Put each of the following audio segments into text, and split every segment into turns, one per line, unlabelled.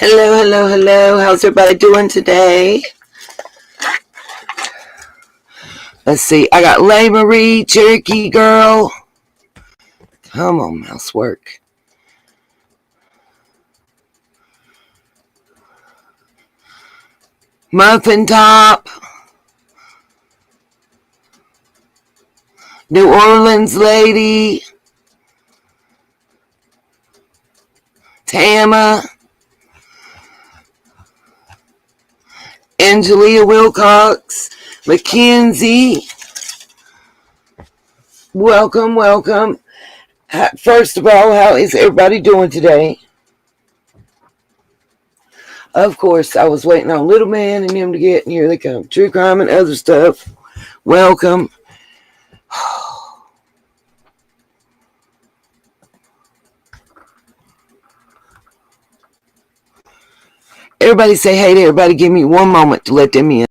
Hello, hello, hello. How's everybody doing today? Let's see. I got Lay Marie, Cherokee Girl. Come on, Mousework. Muffin Top. New Orleans Lady. Tama. Angelia Wilcox. Mackenzie. Welcome, welcome. First of all, how is everybody doing today? Of course, I was waiting on Little Man and him to get, and here they come. True crime and other stuff. Welcome. Everybody say hey to everybody. Give me one moment to let them in.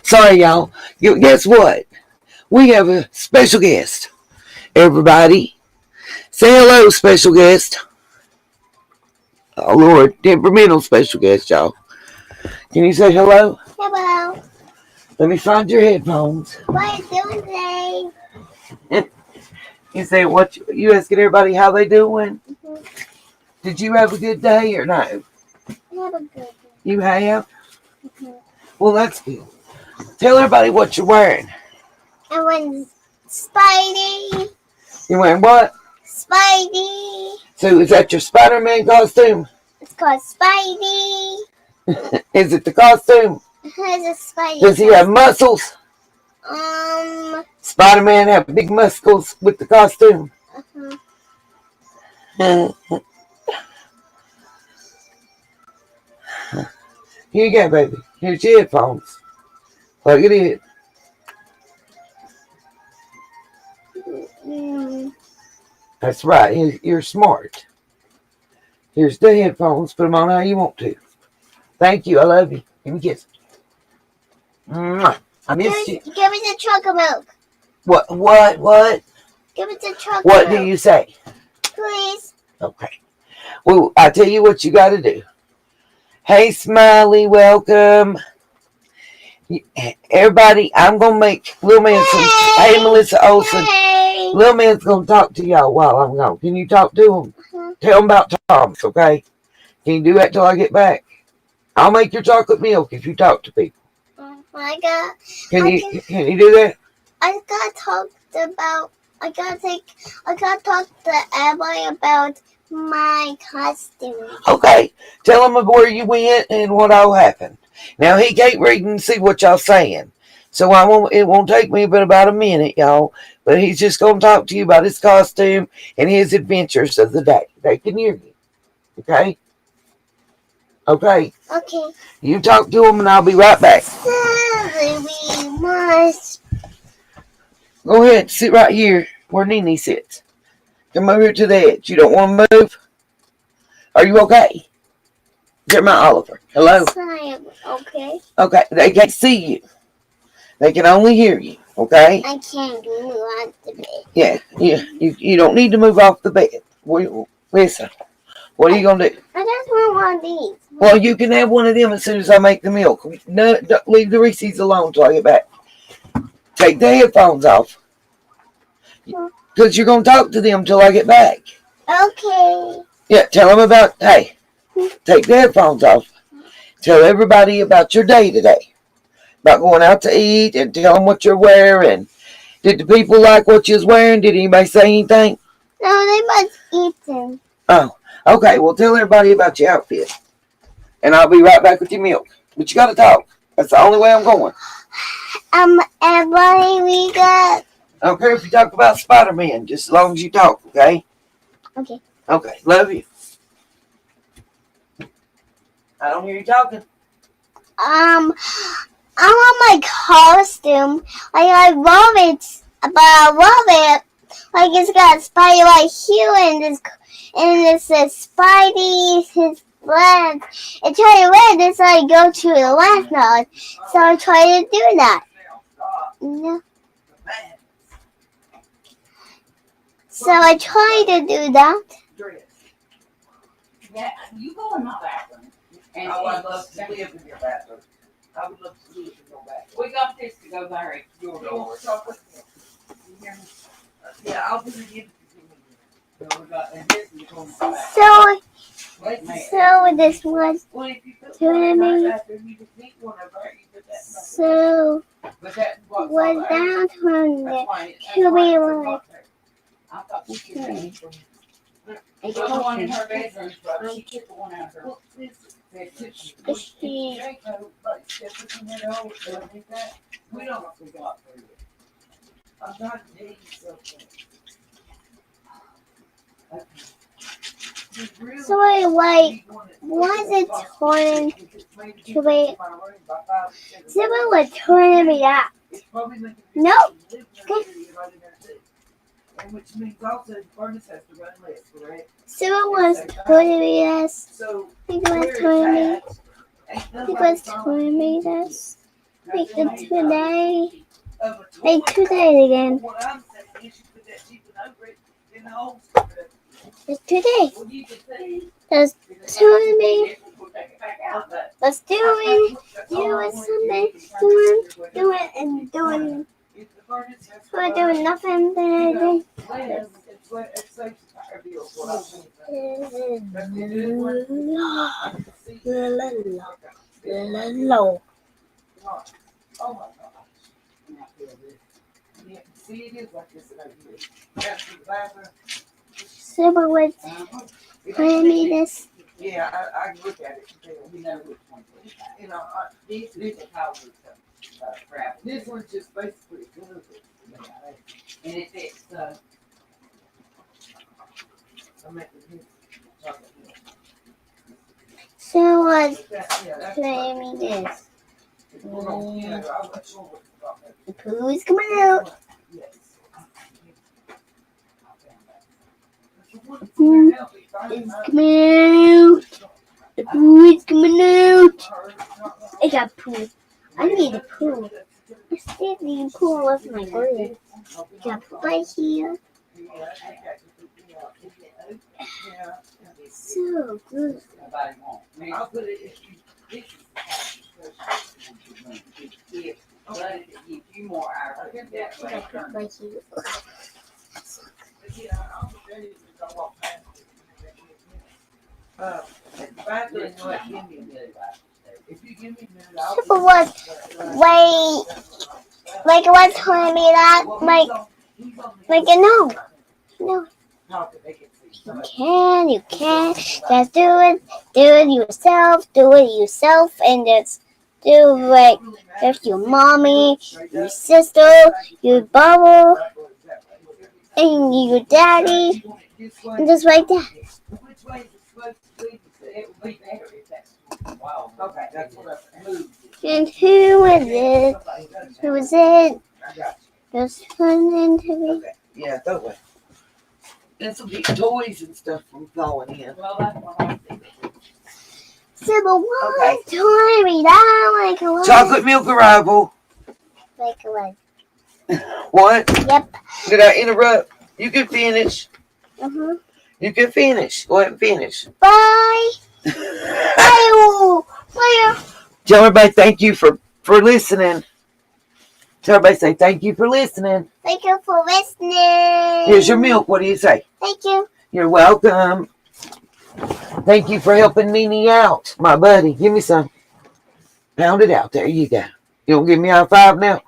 Sorry, y'all. Guess what? We have a special guest. Everybody, say hello, special guest. Oh, Lord. Temperamental special guest, y'all. Can you say hello?
Hello.
Let me find your headphones.
What are you doing today?
You say what? You asking everybody how they doing?
Mm-hmm.
Did you have a good day or no?
I have a good day.
You have?
Mm-hmm.
Well, that's good. Tell everybody what you're wearing.
I'm wearing Spidey.
You're wearing what?
Spidey.
So is that your Spider-Man costume?
It's called Spidey.
Is it the costume?
It's a Spidey.
Does he have muscles? Spider-Man have big muscles with the costume?
Uh-huh.
Here you go, baby. Here's your headphones. Plug it in.
Mm.
That's right. You're smart. Here's the headphones. Put them on how you want to. Thank you. I love you. Give me a kiss. Mwah. I miss you.
Give me the chocolate milk.
What?
Give me the chocolate milk.
What do you say?
Please.
Okay. Well, I tell you what you got to do. Hey, Smiley, welcome. Everybody, I'm going to make Little Man some... Hey, Melissa Olson.
Hey.
Little Man's going to talk to y'all while I'm gone. Can you talk to him?
Uh-huh.
Tell him about Thomas, okay? Can you do that till I get back? I'll make your chocolate milk if you talk to people. Can you do that?
I gotta talk to everybody about my costume.
Okay. Tell him of where you went and what all happened. Now he can't read and see what y'all saying. So it won't take me but about a minute, y'all. But he's just gonna talk to you about his costume and his adventures of the day. They can hear you. Okay? Okay.
Okay.
You talk to him and I'll be right back.
So we must.
Go ahead, sit right here where Nene sits. Come over here to the edge. You don't want to move? Are you okay? Jeremiah Oliver. Hello?
Okay.
Okay. They can't see you. They can only hear you. Okay?
I can't move on the bed.
Yeah. You don't need to move off the bed. Listen. What are you going to do?
I just want one of these.
Well, you can have one of them as soon as I make the milk. No, don't leave the Reese's alone until I get back. Take the headphones off. Because you're going to talk to them until I get back.
Okay.
Yeah, tell them about, hey, take the headphones off. Tell everybody about your day today. About going out to eat and tell them what you're wearing. Did the people like what you was wearing? Did anybody say anything?
No, they must eat them.
Oh, okay. Well, tell everybody about your outfit. And I'll be right back with your milk. But you got to talk. That's the only way I'm going.
Everybody we got.
I don't care if you talk about Spider-Man, just as long as you talk, okay?
Okay.
Okay, love you. I don't hear you talking.
I want my costume. I love it, but I love it. Like it's got Spidey right here, and this says Spidey, his friends. And try to wear this, I go to the last node. So I try to do that. No. So I try to do that.
Yeah, you go in my bathroom. And I'd love to live in your bathroom. I would love to live in your bathroom. We got this to go there at your door. Yeah, I'll do it again.
So this was doing me. So was down from the to be like. Okay.
I got one in her bedroom, but she took the one out of her. We don't have to go up there. I'm trying to tell you something.
So wait, was it turning to be? Someone was turning me up. No.
Which means also the furnace has to run less, correct?
Someone was turning me this.
So
I think it was turning me. I think it was turning me this. Like the today. Like today again.
What I'm saying is you put that chicken over it in the hole.
It's today.
Well, you can say
That's turning me. Let's do it. Doing something. Doing and doing. We're doing nothing today. Low.
Oh my gosh. See, it is like this
Someone was playing me this.
Yeah, I look at it. We know which one. You know, these are powders. This one's just basically good. And it fits.
Someone was playing me this. The poo's coming out. The poo is coming out. The poo is coming out. I got poo. I need a poo. I still need poo with my glue. Got poo right here. So good.
I'll put it if you more hours.
Right here. Super was wait, like what telling me that, like no, you can, just do it yourself, and just do it with your mommy, your sister, your bubble, and your daddy, and just like that. And who was it? Who was it? Just fun into me.
Yeah, that way. And some big toys and stuff from falling in.
Sybil, what? Tell me that like a what?
Chocolate milk arrival.
Like a what?
What?
Yep.
Did I interrupt? You can finish. You can finish. Go ahead and finish.
Bye. Bye.
Tell everybody thank you for listening. Tell everybody say thank you for listening.
Thank you for listening.
Here's your milk. What do you say?
Thank you.
You're welcome. Thank you for helping Nene out, my buddy. Give me some. Pound it out. There you go. You don't give me a high five now?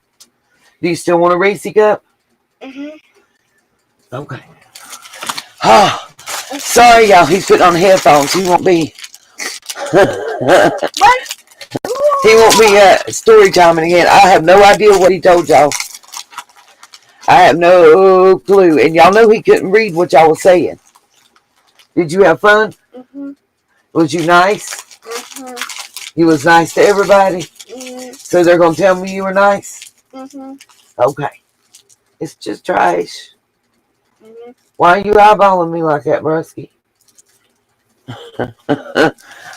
Do you still want a racy cup? Okay. Oh, sorry, y'all. He's putting on headphones. He won't be.
What?
He won't be story timing again. I have no idea what he told y'all. I have no clue. And y'all know he couldn't read what y'all was saying. Did you have fun? Was you nice? You was nice to everybody? So they're going to tell me you were nice? Okay. It's just trash. Why are you eyeballing me like that, Brusky?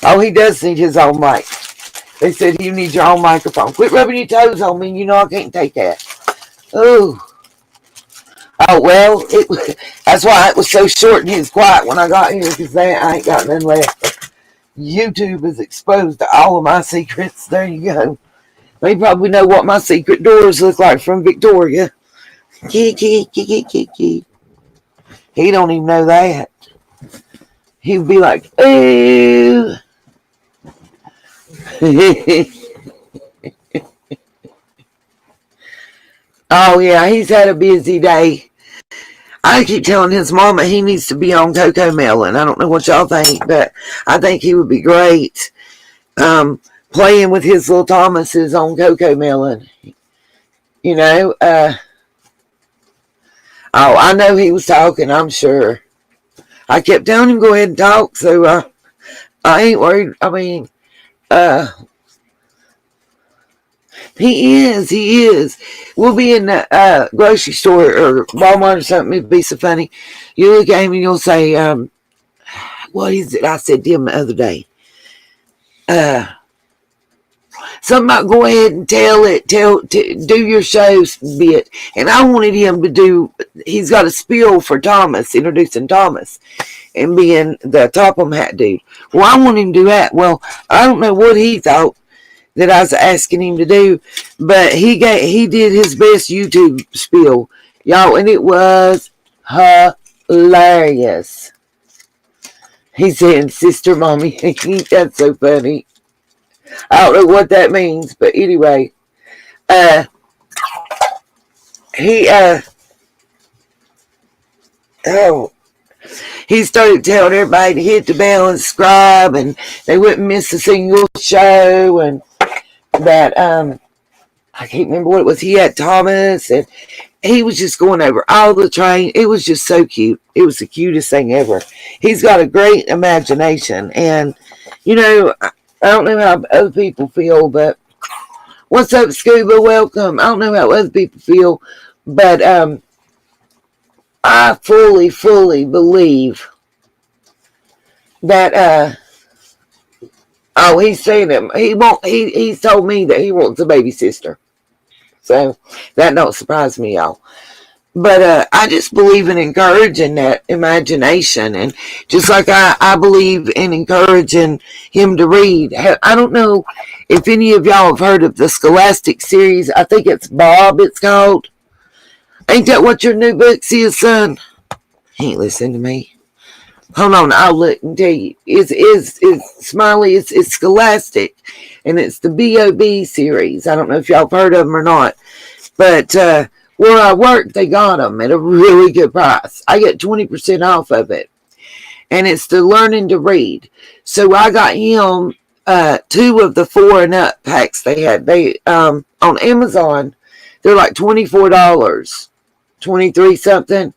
Oh, he does need his own mic. They said you need your own microphone. Quit rubbing your toes on me. You know I can't take that. Oh. Oh, well, that's why it was so short and he was quiet when I got here, because I ain't got nothing left. YouTube is exposed to all of my secrets. There you go. They probably know what my secret doors look like from Victoria. He don't even know that. He'd be like, ooh. Oh, yeah, he's had a busy day. I keep telling his mama he needs to be on Coco Melon. I don't know what y'all think, but I think he would be great playing with his little Thomases on Coco Melon. You know, oh, I know he was talking, I'm sure. I kept telling him go ahead and talk, so I ain't worried. I mean, he is. We'll be in the grocery store or Walmart or something. It'd be so funny. You look at him and you'll say, what is it I said to him the other day? Something about go ahead and do your show bit. And I wanted him to do, he's got a spiel for Thomas, introducing Thomas and being the Topham Hat dude. Well, I want him to do that. Well, I don't know what he thought that I was asking him to do, but he did his best YouTube spiel, y'all, and it was hilarious. He's saying, sister, mommy, that's so funny. I don't know what that means, but anyway, he started telling everybody to hit the bell and subscribe, and they wouldn't miss a single show, and that I can't remember what it was. He had Thomas, and he was just going over all the train. It was just so cute. It was the cutest thing ever. He's got a great imagination, and you know, I don't know how other people feel, but what's up, Scuba? Welcome. I don't know how other people feel, but I fully believe that oh, he's saying that he's told me that he wants a baby sister. So that don't surprise me, y'all. But I just believe in encouraging that imagination, and just like I believe in encouraging him to read. I don't know if any of y'all have heard of the Scholastic series. I think it's Bob, it's called. Ain't that what your new book is, son? He ain't listening to me. Hold on, I'll look and tell you. It's Smiley. It's Scholastic, and it's the B.O.B. series. I don't know if y'all have heard of them or not, but where I work, they got them at a really good price. I get 20% off of it, and it's the Learning to Read. So I got him 2 of the 4 and up packs they had. They on Amazon, they're like $24, 23 something.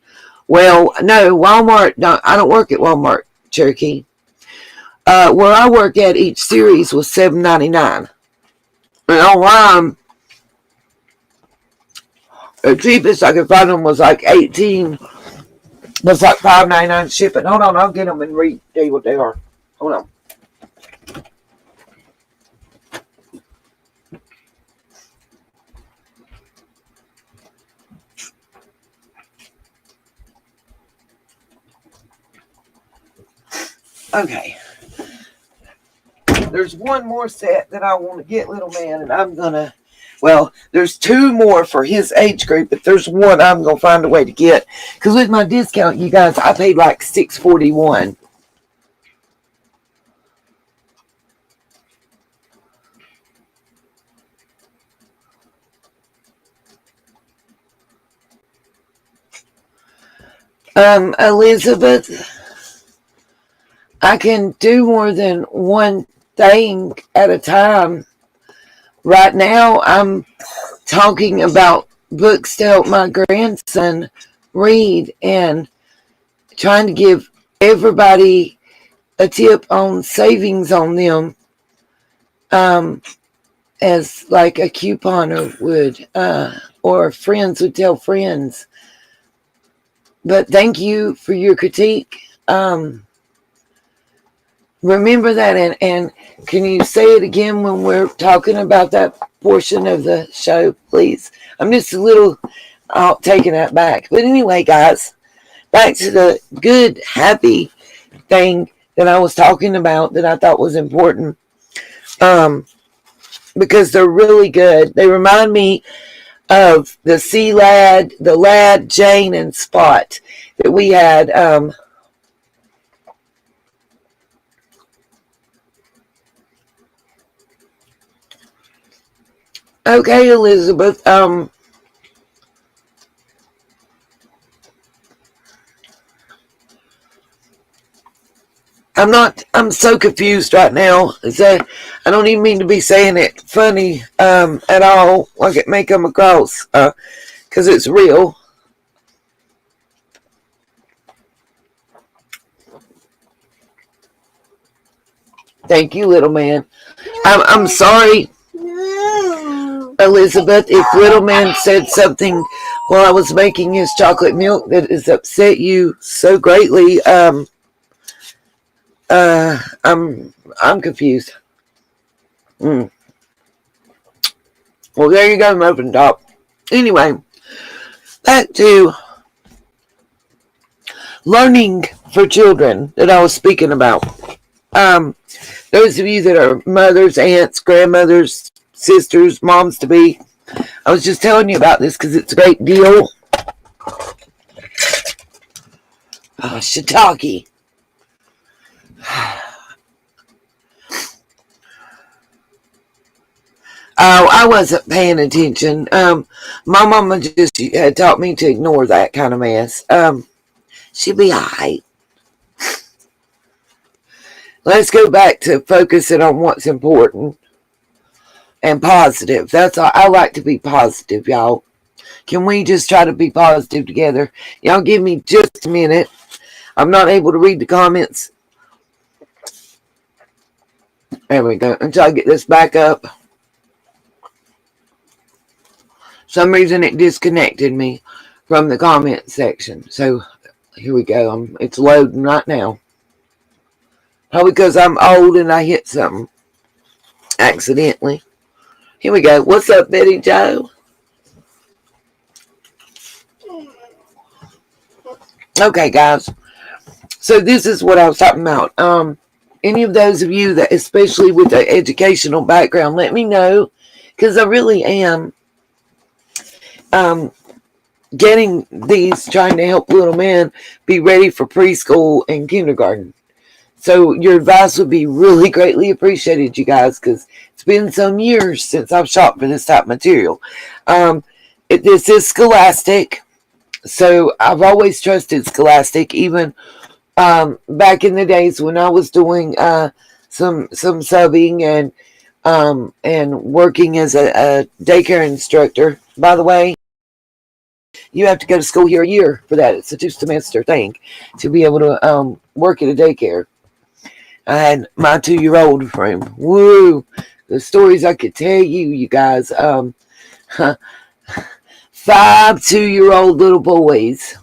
Well, no, Walmart. I don't work at Walmart, Cherokee. Where I work at, each series was $7.99. And online, the cheapest I could find them was like 18. Was like $5.99 shipping. Hold on, I'll get them and tell you what they are. Hold on. Okay. There's one more set that I want to get, little man, and I'm gonna. Well, there's 2 more for his age group, but there's one I'm gonna find a way to get. Because with my discount, you guys, I paid like $6.41. Elizabeth, I can do more than one thing at a time. Right now, I'm talking about books to help my grandson read and trying to give everybody a tip on savings on them, as like a couponer would, or friends would tell friends. But thank you for your critique. Remember that, and can you say it again when we're talking about that portion of the show, please? I'm just a little taking that back. But anyway, guys, back to the good, happy thing that I was talking about that I thought was important, because they're really good. They remind me of the Sea Lad, the Lad, Jane, and Spot that we had. Okay, Elizabeth. I'm so confused right now. I don't even mean to be saying it funny at all, like it may come across, because it's real. Thank you, little man. I'm sorry, Elizabeth, if little man said something while I was making his chocolate milk that has upset you so greatly. I'm confused. Well, there you go, Muffin Top. Anyway, back to learning for children that I was speaking about. Those of you that are mothers, aunts, grandmothers, sisters, moms to be, I was just telling you about this because it's a great deal. Shiitake. Oh, I wasn't paying attention. My mama just had taught me to ignore that kind of mess. She'll be alright. Let's go back to focusing on what's important and positive. That's all. I like to be positive, y'all. Can we just try to be positive together? Y'all give me just a minute. I'm not able to read the comments. There we go. Until I get this back up. For some reason it disconnected me from the comment section. So here we go. It's loading right now. Probably because I'm old and I hit something accidentally. Here we go. What's up, Betty Joe? Okay, guys. So this is what I was talking about. Any of those of you that, especially with the educational background, let me know, because I really am getting these, trying to help little men be ready for preschool and kindergarten. So your advice would be really greatly appreciated, you guys, because it's been some years since I've shopped for this type of material. This is Scholastic, so I've always trusted Scholastic, even back in the days when I was doing some subbing and working as a daycare instructor. By the way, you have to go to school here a year for that. It's a 2-semester thing to be able to work at a daycare. I had my 2-year-old room. Woo! The stories I could tell you, you guys. 5 2-year-old little boys.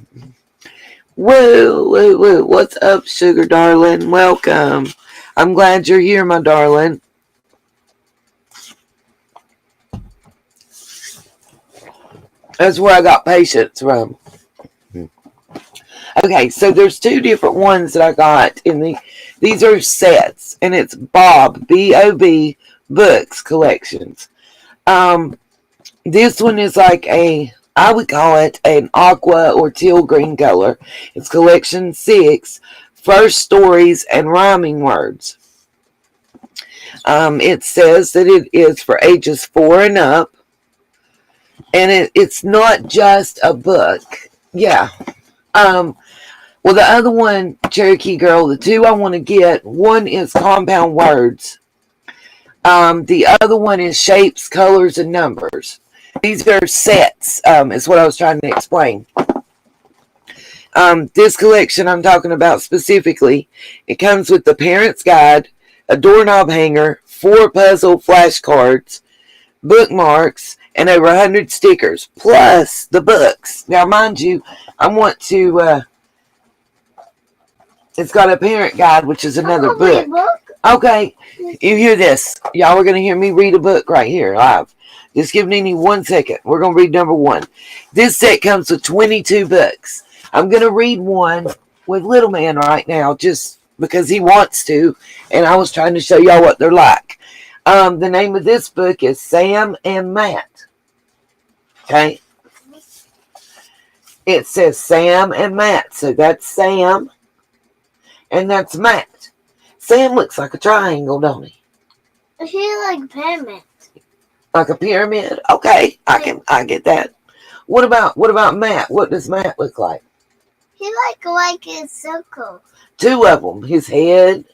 Woo, woo, woo. What's up, sugar darling? Welcome. I'm glad you're here, my darling. That's where I got patience from. Okay, so there's 2 different ones that I got in these are sets, and it's Bob, B-O-B, books collections. This one is like I would call it an aqua or teal green color. It's collection 6, first stories and rhyming words. It says that it is for ages 4 and up. And it's not just a book. Yeah. Well, the other one, Cherokee Girl, the 2 I want to get, one is compound words. The other one is shapes, colors, and numbers. These are sets, is what I was trying to explain. This collection I'm talking about specifically, it comes with the parent's guide, a doorknob hanger, 4 puzzle flashcards, bookmarks, and over 100 stickers, plus the books. Now, mind you, I want to, it's got a parent guide, which is another book. Okay, you hear this. Y'all are going to hear me read a book right here, live. Just give Nene 1 second. We're going to read number 1. This set comes with 22 books. I'm going to read one with Little Man right now, just because he wants to, and I was trying to show y'all what they're like. The name of this book is Sam and Matt. Okay? It says Sam and Matt. So that's Sam, and that's Matt. Sam looks like a triangle, don't he?
He like a pyramid.
Like a pyramid? Okay, I get that. What about Matt? What does Matt look like?
He like a circle.
2 of them, his head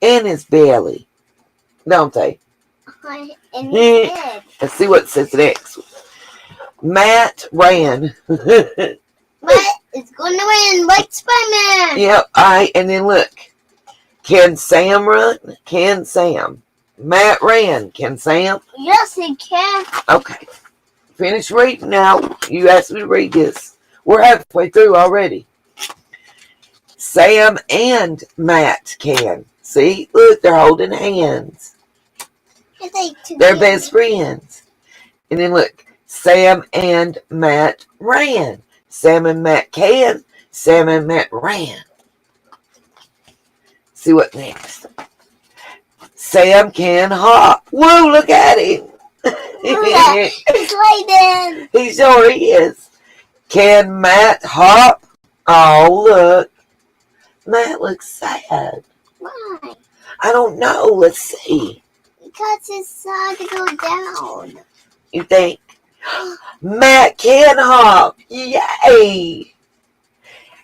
and his belly, don't they?
And his head.
Let's see what it says next. Matt ran.
Matt is going to win like Spider-Man.
Yep, alright, and then look. Can Sam run? Can Sam? Matt ran. Can Sam?
Yes, he can.
Okay. Finish reading now. You asked me to read this. We're halfway through already. Sam and Matt can. See? Look, they're holding hands. They're best friends. And then look. Sam and Matt ran. Sam and Matt can. Sam and Matt ran. See what next. Sam can hop. Whoa, look at him.
He's waiting.
He sure is. Can Matt hop? Oh, look. Matt looks sad.
Why?
I don't know. Let's see.
Because it's sad to go down.
You think? Matt can hop. Yay.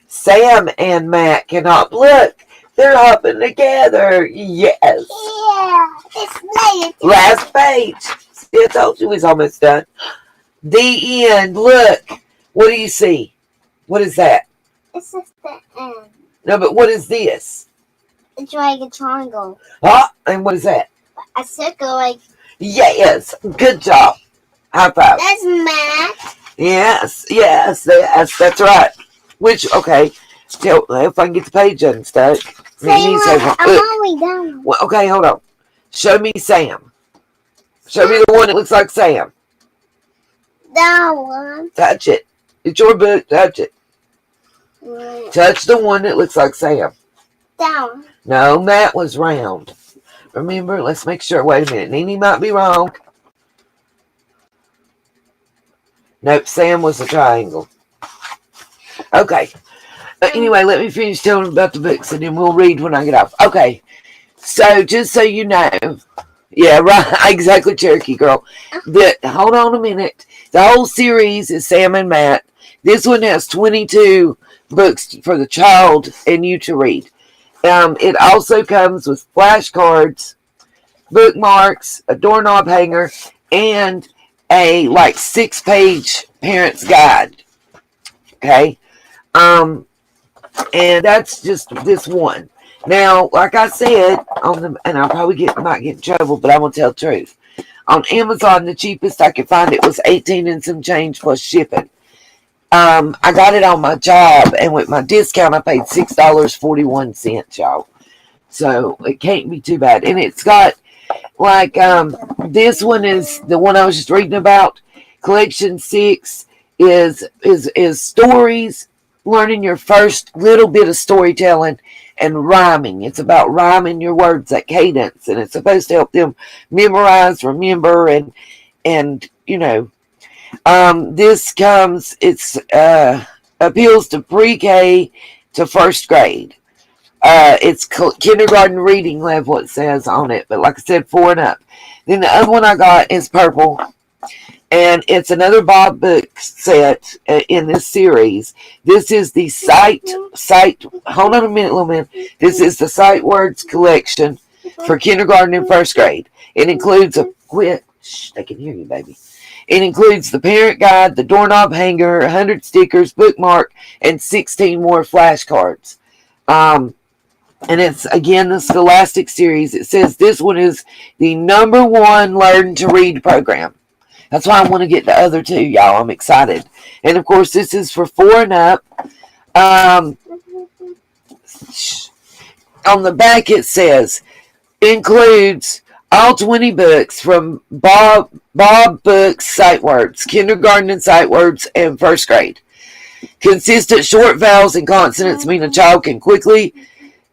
Sam and Matt can hop. Look. They're hopping together. Yes.
Yeah. It's late.
Last page. See, I told you he's almost done. The end. Look. What do you see? What is that?
It's just the end.
No, but what is this?
It's like a triangle.
Huh? And what is that?
A circle like.
Yes. Good job. High five.
That's Matt.
Yes. That's right. Which, okay. If I can get the page unstuck.
I'm already done.
Well, okay, hold on. Show me Sam. Show me the one that looks like Sam.
That one.
Touch it. It's your book. Touch it.
Right.
Touch the one that looks like Sam.
That one.
No, Matt was round. Remember, let's make sure. Wait a minute. Nene might be wrong. Nope, Sam was a triangle. Okay. Anyway, let me finish telling about the books, and then we'll read when I get off. Okay. So, just so you know, yeah, right, exactly, Cherokee girl. Hold on a minute. The whole series is Sam and Matt. This one has 22 books for the child and you to read. It also comes with flashcards, bookmarks, a doorknob hanger, and a like 6-page parent's guide. Okay, and that's just this one. Now, like I said, and I'll probably might get in trouble, but I won't tell the truth. On Amazon, the cheapest I could find it was 18 and some change plus shipping. I got it on my job, and with my discount, I paid $6.41, y'all. So it can't be too bad. And it's got like this one is the one I was just reading about. Collection 6 is stories, learning your first little bit of storytelling and rhyming. It's about rhyming your words at cadence, and it's supposed to help them memorize, remember, and you know. This appeals to pre-K to first grade. It's kindergarten reading level, it says on it, but like I said, 4 and up. Then the other one I got is purple, and it's another Bob book set in this series. This is the sight. Hold on a minute, little man. This is the sight words collection for kindergarten and first grade. It includes Shh, they can hear you, baby. It includes the parent guide, the doorknob hanger, 100 stickers, bookmark, and 16 more flashcards. And it's, again, the Scholastic series. It says this one is the #1 Learn to Read program. That's why I want to get the other two, y'all. I'm excited. And, of course, this is for 4 and up. On the back it says, includes all 20 books from Bob Books Sight Words, kindergarten and sight words, and first grade. Consistent short vowels and consonants mean a child can quickly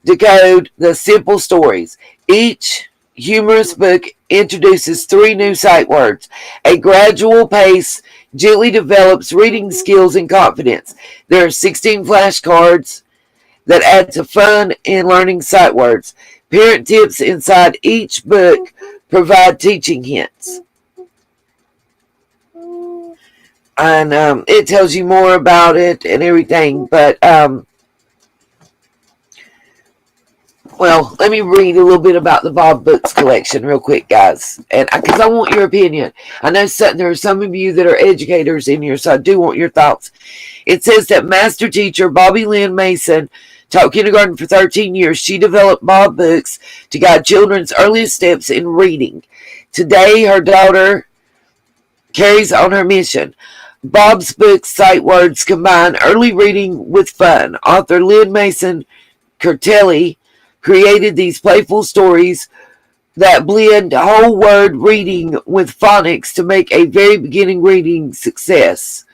decode the simple stories. Each humorous book introduces 3 new sight words. A gradual pace gently develops reading skills and confidence. There are 16 flashcards that add to fun in learning sight words. Parent tips inside each book provide teaching hints. And it tells you more about it and everything. But, well, let me read a little bit about the Bob Books collection real quick, guys. And because I want your opinion. I know there are some of you that are educators in here, so I do want your thoughts. It says that master teacher Bobby Lynn Mason taught kindergarten for 13 years. She developed Bob Books to guide children's earliest steps in reading. Today, her daughter carries on her mission. Bob's Books sight words combine early reading with fun. Author Lynn Mason Curtelli created these playful stories that blend whole word reading with phonics to make a very beginning reading success.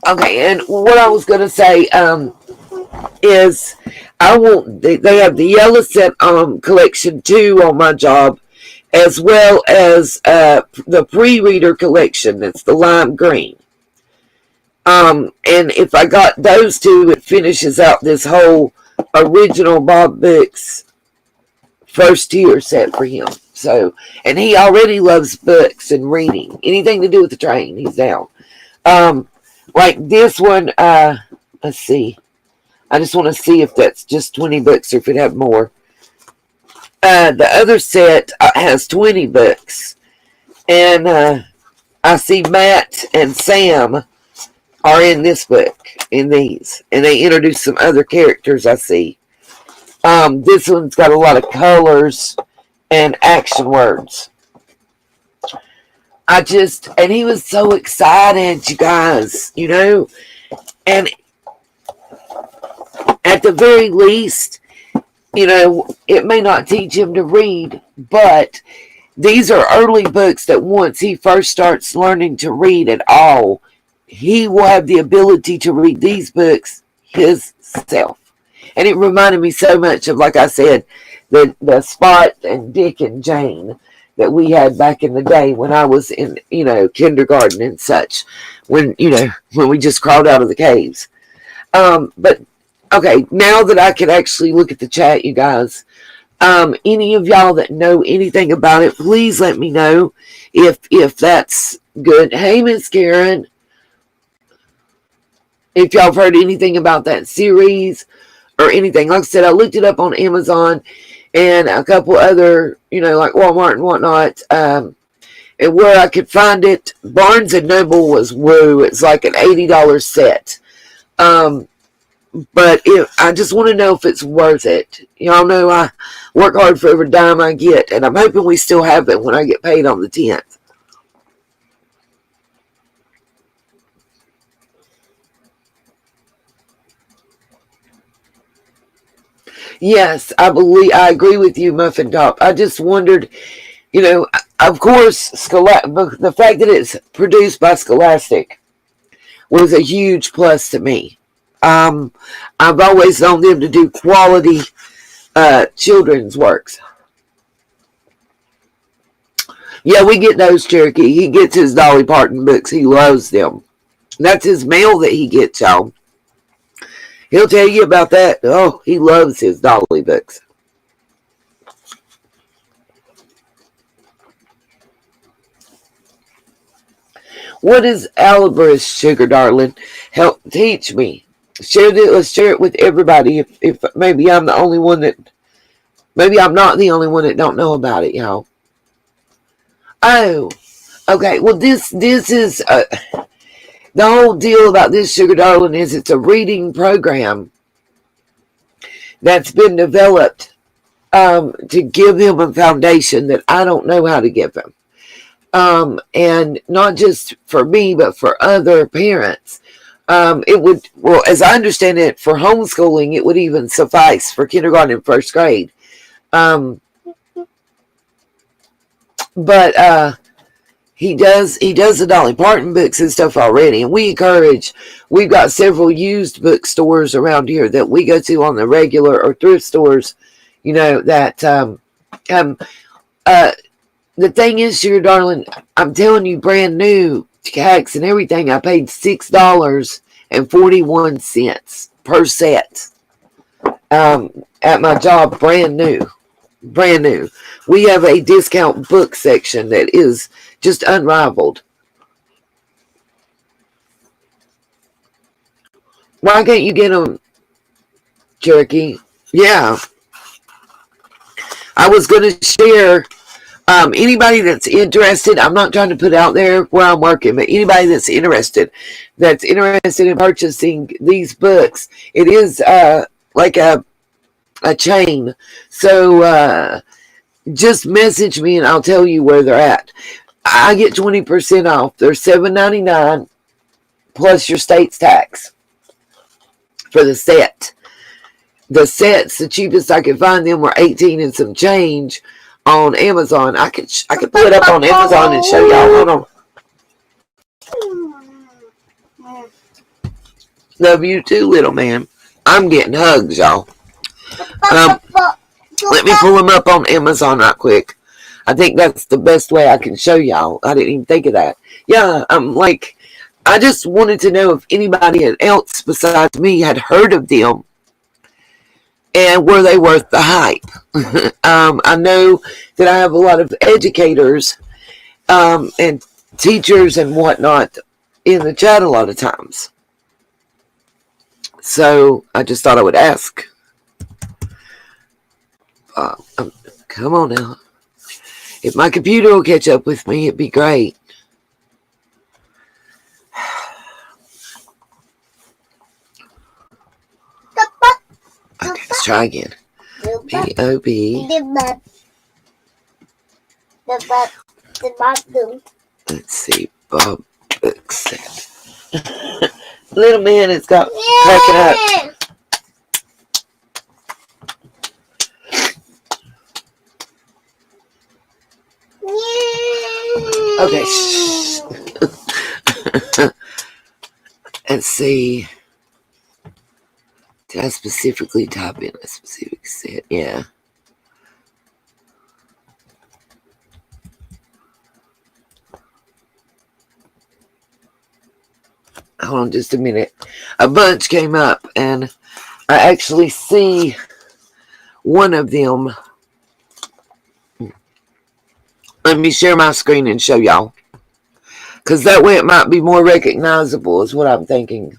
Okay, and what I was going to say is they have the yellow set collection 2 on my job, as well as the pre-reader collection. That's the lime green. And if I got those 2, it finishes out this whole original Bob Books first tier set for him. So, and he already loves books and reading. Anything to do with the train, he's down. Like this one, let's see. I just want to see if that's just 20 books or if it had more. The other set has 20 books. And I see Matt and Sam are in this book, in these. And they introduce some other characters I see. This one's got a lot of colors and action words. And he was so excited, you guys, you know. And at the very least, you know, it may not teach him to read, but these are early books that once he first starts learning to read at all, he will have the ability to read these books himself. And it reminded me so much of, like I said, the Spot and Dick and Jane. that we had back in the day when I was in, kindergarten and such, when we just crawled out of the caves. But okay, now that I can actually look at the chat, you guys, any of y'all that know anything about it, please let me know if that's good. Hey, Miss Karen, if y'all have heard anything about that series or anything. Like I said, I looked it up on Amazon and a couple other, like Walmart and whatnot, and where I could find it. Barnes and Noble was woo. It's like an $80 set. But I just want to know if it's worth it. Y'all know I work hard for every dime I get, and I'm hoping we still have it when I get paid on the 10th. Yes, I agree with you, Muffin Top. I just wondered, of course, the fact that it's produced by Scholastic was a huge plus to me. I've always known them to do quality children's works. Yeah, we get those, Cherokee. He gets his Dolly Parton books. He loves them. That's his mail that he gets, y'all. He'll tell you about that. Oh, he loves his Dolly books. What is Alibris, sugar darling? Help teach me. Let's share it with everybody. If maybe I'm the only one that, maybe I'm not the only one that don't know about it, y'all. Oh, okay. Well, this is the whole deal about this, sugar darling, is it's a reading program that's been developed to give him a foundation that I don't know how to give him. And not just for me, but for other parents. It would, well, as I understand it, for homeschooling, it would even suffice for kindergarten and first grade. But he does the Dolly Parton books and stuff already, and we've got several used bookstores around here that we go to on the regular, or thrift stores, that the thing is, sugar darling, I'm telling you, brand new tax and everything, I paid $6.41 per set at my job, brand new. We have a discount book section that is just unrivaled. Why can't you get them, Cherokee? Yeah. I was going to share, anybody that's interested, I'm not trying to put out there where I'm working, but anybody that's interested in purchasing these books, it is like a chain. So just message me and I'll tell you where they're at. I get 20% off. They're $7.99 plus your state's tax for the set. The sets, the cheapest I could find them were $18 and some change on Amazon. I could pull it up on Amazon and show y'all. Hold on. Love you too, little man. I'm getting hugs, y'all. Let me pull them up on Amazon right quick. I think that's the best way I can show y'all. I didn't even think of that. Yeah, I just wanted to know if anybody else besides me had heard of them and were they worth the hype. I know that I have a lot of educators and teachers and whatnot in the chat a lot of times. So I just thought I would ask. Come on now. If my computer will catch up with me, it'd be great. Okay, let's try again. B-O-B. Let's see. Bob book set. Little man has got cracking up. Okay. Let's see. Did I specifically type in a specific set? Yeah. hold on just a minute. A bunch came up, and I actually see one of them. Let me share my screen and show y'all. Because that way it might be more recognizable is what I'm thinking.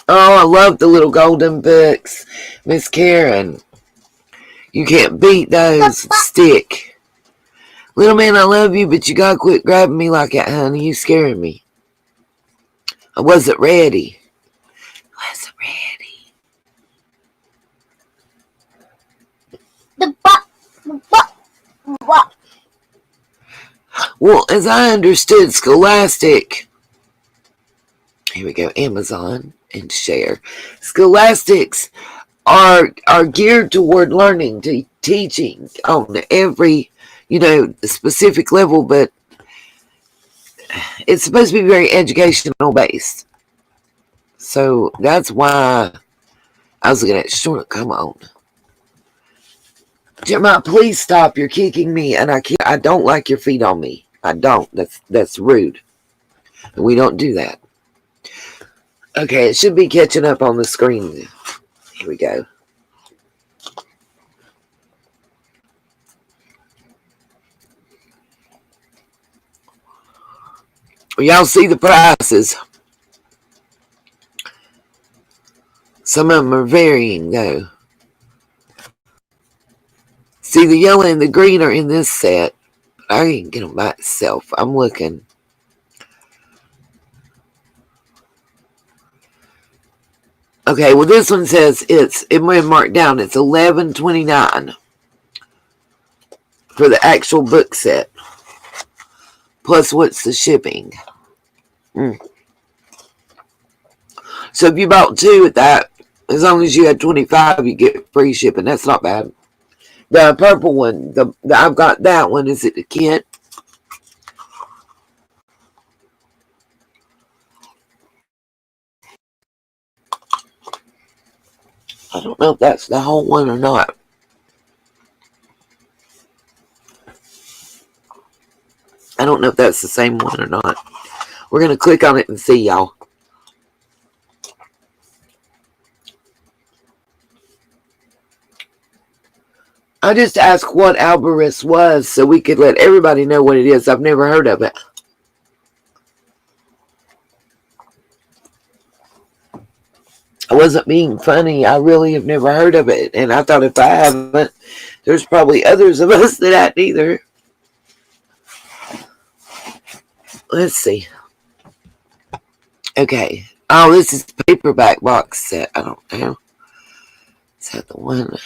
Oh, I love the little golden books. Miss Karen. You can't beat those. Stick. Little man, I love you, but you gotta quit grabbing me like that, honey. You scaring me. I wasn't ready. Well, as I understood, Scholastic. Here we go. Amazon and share. Scholastics are geared toward learning, to teaching on every, specific level, but it's supposed to be very educational based. So that's why I was looking at short. Come on, Jeremiah, please stop. You're kicking me, and I don't like your feet on me. I don't. That's rude. And we don't do that. Okay, it should be catching up on the screen. Here we go. Y'all see the prices. Some of them are varying, though. See, the yellow and the green are in this set. I didn't get them by itself. I'm looking. Okay, well, this one says it might marked down. It's $11.29 for the actual book set. Plus, what's the shipping? So if you bought two at that, as long as you had 25, you get free shipping. That's not bad. The purple one, I've got that one. Is it a kit? I don't know if that's the whole one or not. I don't know if that's the same one or not. We're going to click on it and see, y'all. I just asked what Alvarez was so we could let everybody know what it is. I've never heard of it. I wasn't being funny. I really have never heard of it. And I thought if I haven't, there's probably others of us that hadn't either. Let's see. Okay. Oh, this is paperback box set. I don't know. Is that the one?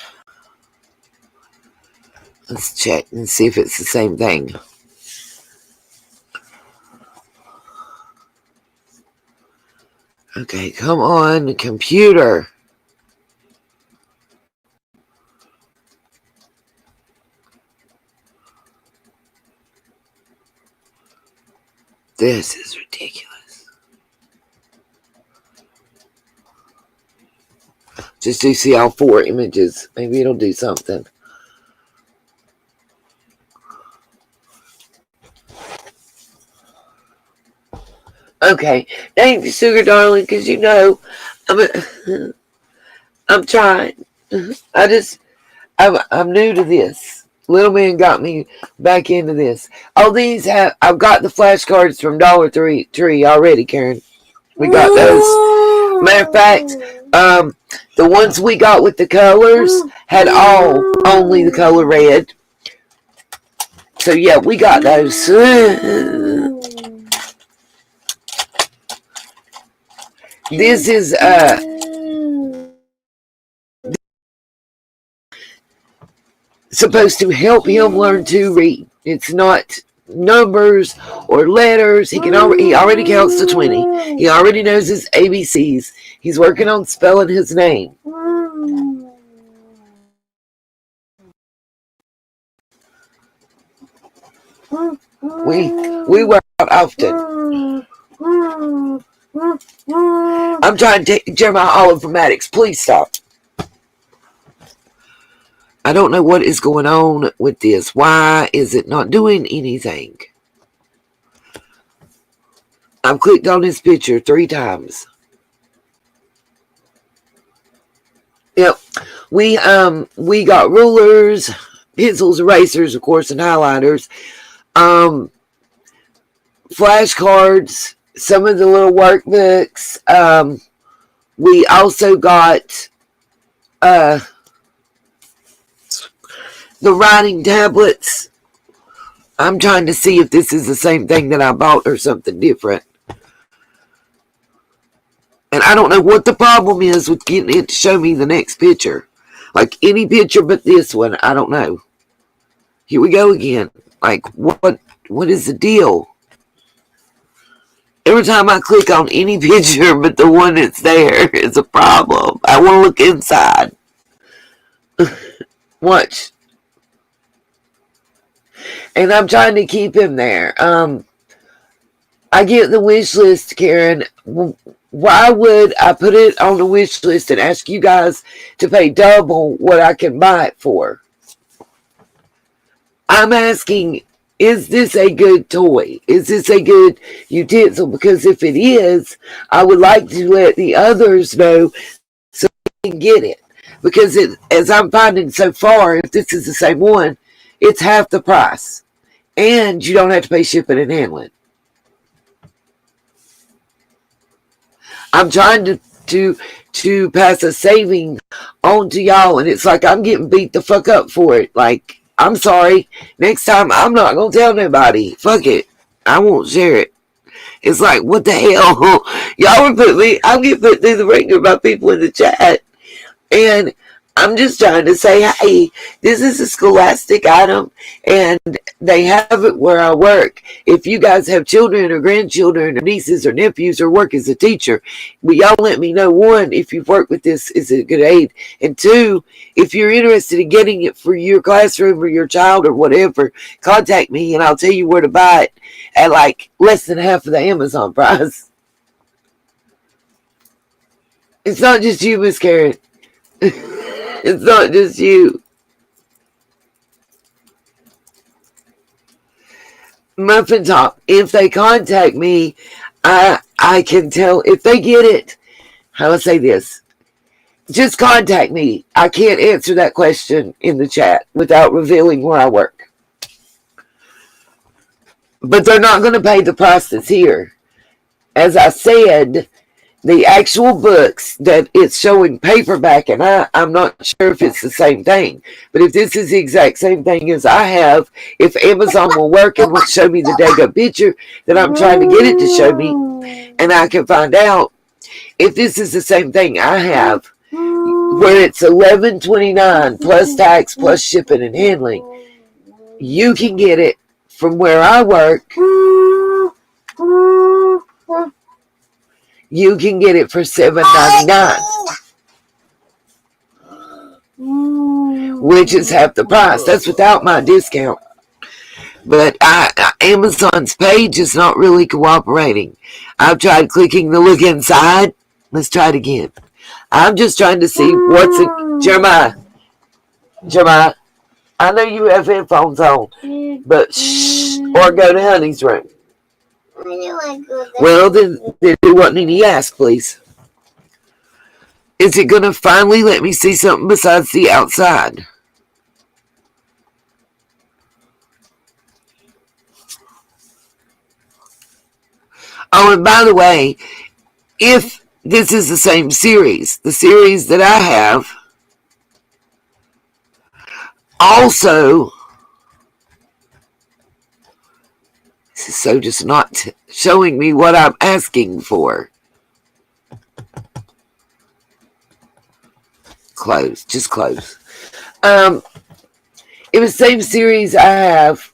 Let's check and see if it's the same thing. Okay, come on, computer. This is ridiculous. Just to see all 4 images. Maybe it'll do something. Okay, thank you, sugar darling, because I'm trying. I'm new to this. Little man got me back into this. Oh, I've got the flashcards from Dollar Tree already, Karen. We got those. Matter of fact, the ones we got with the colors had only the color red. So yeah, we got those. This is supposed to help him learn to read. It's not numbers or letters. He already counts to 20. He already knows his ABCs. He's working on spelling his name. We work out often. I'm trying to take Jeremiah all informatics. Please stop. I don't know what is going on with this. Why is it not doing anything? I've clicked on his picture 3 times. Yep. We got rulers, pencils, erasers, of course, and highlighters. Flashcards, some of the little workbooks. We also got the writing tablets. I'm trying to see if this is the same thing that I bought or something different. And I don't know what the problem is with getting it to show me the next picture. Like any picture but this one, I don't know. Here we go again. Like, what is the deal? Every time I click on any picture but the one that's there, it's a problem. I want to look inside. Watch. And I'm trying to keep him there. I get the wish list, Karen. Why would I put it on the wish list and ask you guys to pay double what I can buy it for? I'm asking, is this a good toy? Is this a good utensil? Because if it is, I would like to let the others know so they can get it. Because as I'm finding so far, if this is the same one, it's half the price. And you don't have to pay shipping and handling. I'm trying to pass a saving on to y'all, and it's like I'm getting beat the fuck up for it. Like, I'm sorry. Next time, I'm not going to tell nobody. Fuck it. I won't share it. It's like, what the hell? Y'all were putting me, I'm getting put through the ringer by people in the chat. And I'm just trying to say, hey, this is a Scholastic item, and they have it where I work. If you guys have children or grandchildren or nieces or nephews or work as a teacher, will y'all let me know, 1, if you've worked with this, is it a good aid? And 2, if you're interested in getting it for your classroom or your child or whatever, contact me and I'll tell you where to buy it at like less than half of the Amazon price. It's not just you, Miss Karen. It's not just you. Muffin Top, if they contact me, I can tell if they get it. How do I say this? Just contact me. I can't answer that question in the chat without revealing where I work. But they're not going to pay the price that's here. As I said, the actual books that it's showing paperback, and I'm not sure if it's the same thing, but if this is the exact same thing as I have, if Amazon will work and will show me the daggone picture that I'm trying to get it to show me, and I can find out if this is the same thing I have, where it's $11.29 plus tax plus shipping and handling, you can get it from where I work. You can get it for $7.99, which is half the price. That's without my discount. But Amazon's page is not really cooperating. I've tried clicking the look inside. Let's try it again. I'm just trying to see what's in Jeremiah, I know you have headphones on, but shh, or go to Honey's room. Well, then there wasn't any ask, please. Is it going to finally let me see something besides the outside? Oh, and by the way, if this is the same series, the series that I have, also, this is so just not showing me what I'm asking for. Close, just close. It was the same series I have.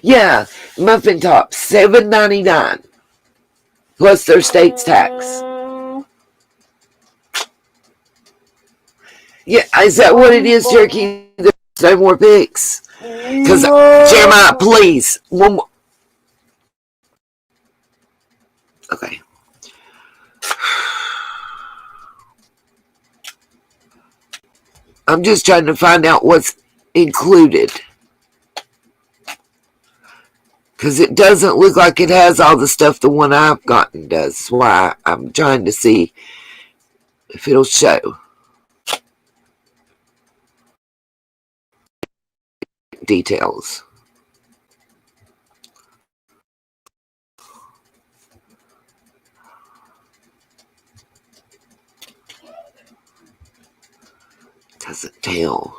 Yeah, Muffin Top, $7.99 plus their state's tax. Yeah, is that what it is, Turkey? There's no more pics. Because Jeremiah, please, one more. Okay. I'm just trying to find out what's included. Because it doesn't look like it has all the stuff the one I've gotten does. That's why I'm trying to see if it'll show. Details. Doesn't tell.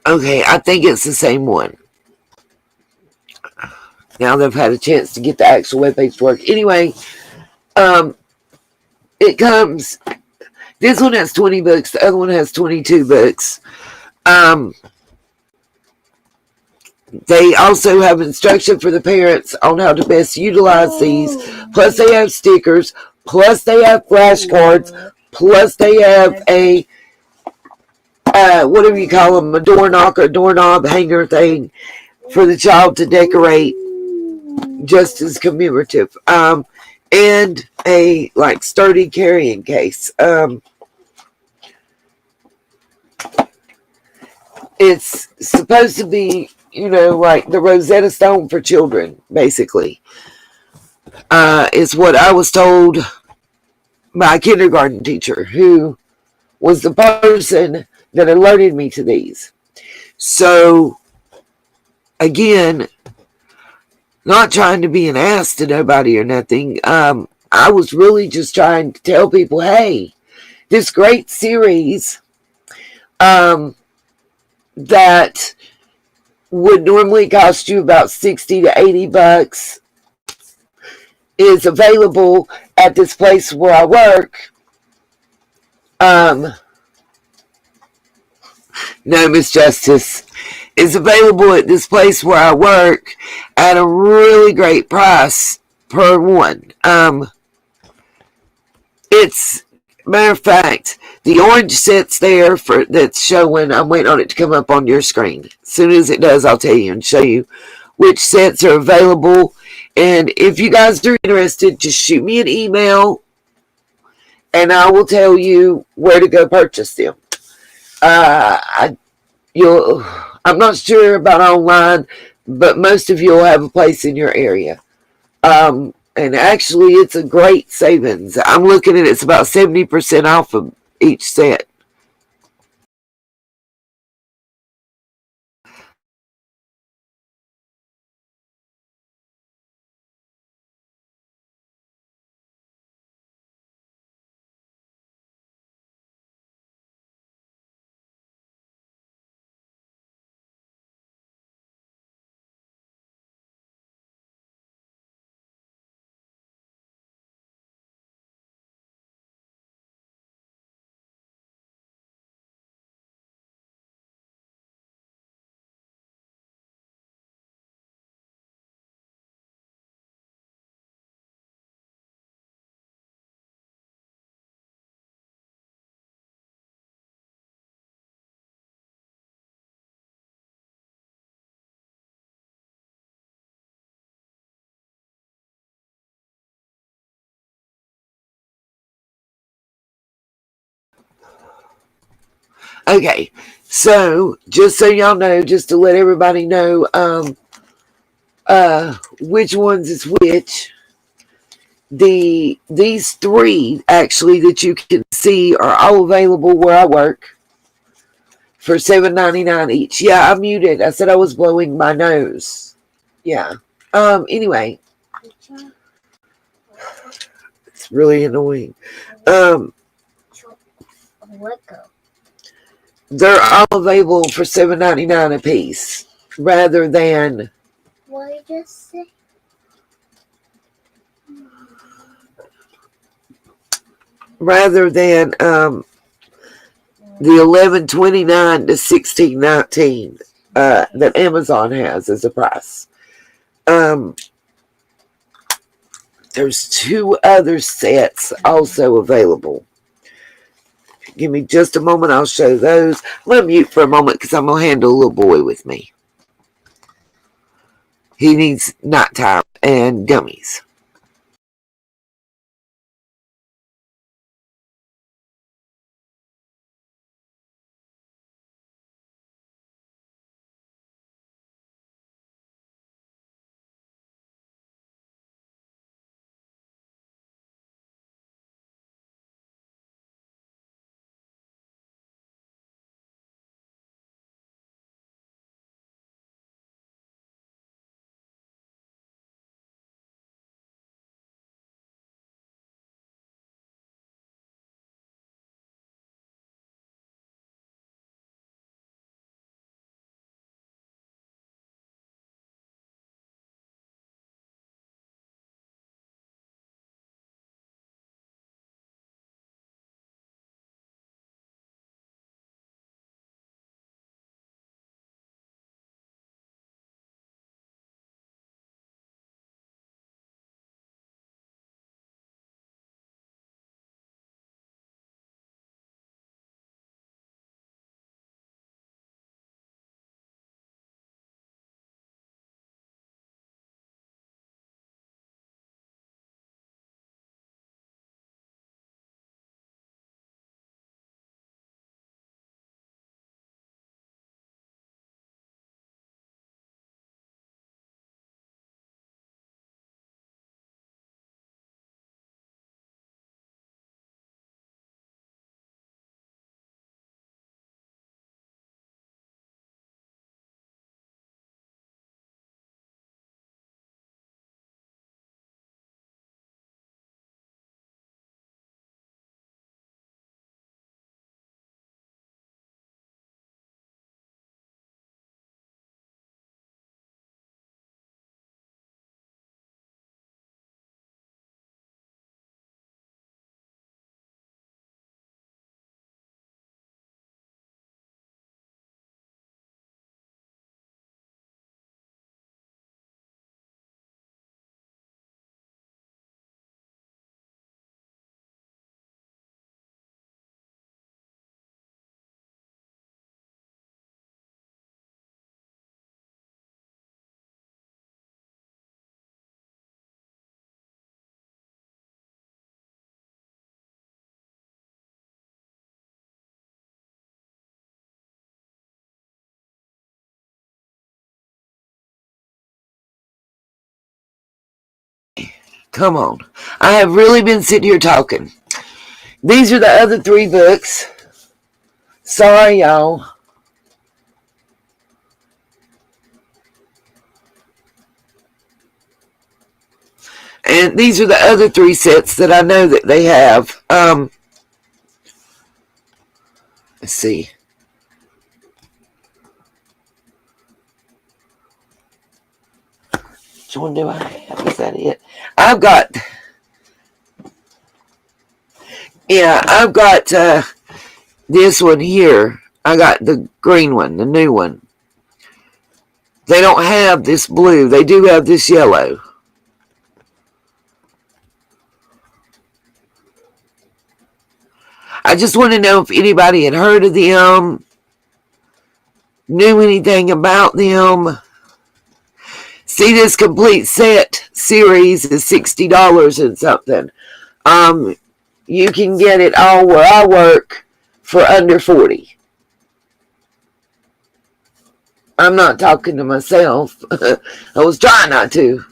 Okay, I think it's the same one. Now they've had a chance to get the actual webpage to work. Anyway, it comes. This one has 20 books. The other one has 22 books. They also have instruction for the parents on how to best utilize these. Plus, they have stickers. Plus, they have flashcards. Plus, they have a whatever you call them, a door knocker, doorknob hanger thing for the child to decorate, just as commemorative. And a like sturdy carrying case. It's supposed to be, like the Rosetta Stone for children, basically. Is what I was told by a kindergarten teacher who was the person that alerted me to these. So, again, not trying to be an ass to nobody or nothing. I was really just trying to tell people, hey, this great series that would normally cost you about 60 to 80 bucks is available at this place where I work. No, Miss Justice, is available at this place where I work at a really great price per one. It's, matter of fact, the orange set's there that's showing. I'm waiting on it to come up on your screen. As soon as it does, I'll tell you and show you which sets are available. And if you guys are interested, just shoot me an email and I will tell you where to go purchase them. I'm not sure about online, but most of you will have a place in your area. And actually, it's a great savings. I'm looking at it's about 70% off of each set. Okay, so just so y'all know, just to let everybody know which ones is which, these three actually that you can see are all available where I work for $7.99 each. Yeah, I muted. I said I was blowing my nose. Yeah. Anyway, it's really annoying. They're all available for $7.99 a piece, rather than.
What did you say?
Rather than the $11.29 to $16.19 that Amazon has as a price. There's two other sets also available. Give me just a moment. I'll show those. I'm going to mute for a moment because I'm going to handle a little boy with me. He needs nighttime and gummies. Come on. I have really been sitting here talking. These are the other 3 books. Sorry, y'all. And these are the other 3 sets that I know that they have. Let's see. Which one do I have? Is that it? I've got this one here. I got the green one, the new one. They don't have this blue. They do have this yellow. I just want to know if anybody had heard of them, knew anything about them. See, this complete set series is $60 and something. You can get it all where I work for under $40. I'm not talking to myself. I was trying not to.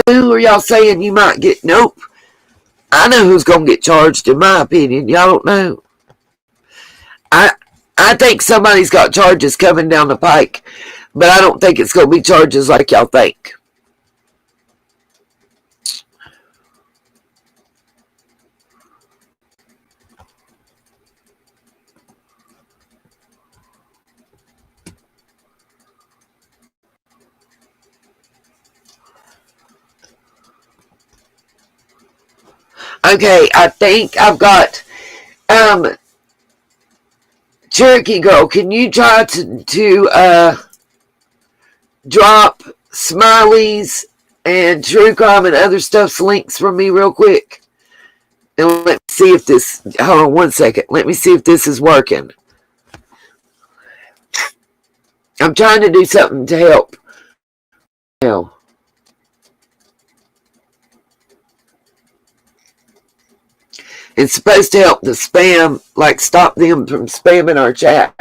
Who are y'all saying you might get? Nope. I know who's going to get charged, in my opinion. Y'all don't know. I think somebody's got charges coming down the pike, but I don't think it's going to be charges like y'all think. Okay, I think I've got Cherokee Girl. Can you try to drop Smiley's and True Crime and other stuff's links for me real quick? And let me see if this, hold on one second. Let me see if this is working. I'm trying to do something to help now. It's supposed to help the spam, like stop them from spamming our chat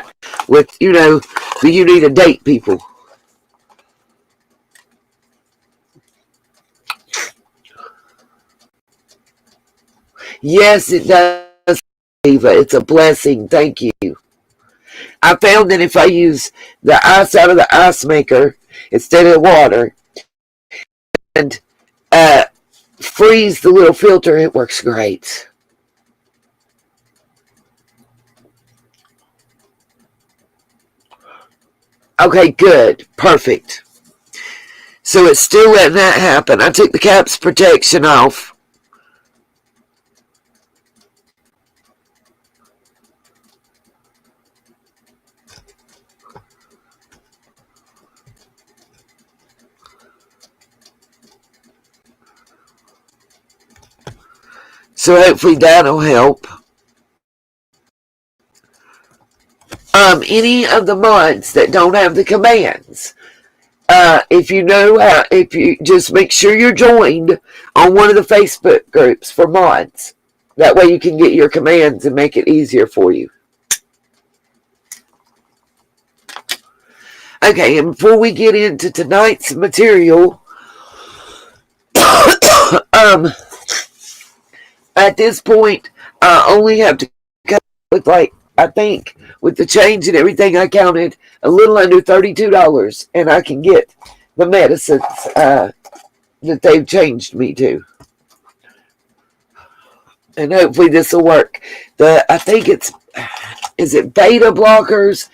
with, the you need to date people. Yes, it does, Eva. It's a blessing. Thank you. I found that if I use the ice out of the ice maker instead of water and freeze the little filter, it works great. Okay, good. Perfect. So it's still letting that happen. I took the cap's protection off. So hopefully that'll help. Any of the mods that don't have the commands, if you just make sure you're joined on one of the Facebook groups for mods. That way you can get your commands and make it easier for you. Okay, and before we get into tonight's material, at this point, I only have to come with, I think, with the change and everything, I counted a little under $32, and I can get the medicines that they've changed me to. And hopefully this will work. I think is it beta blockers?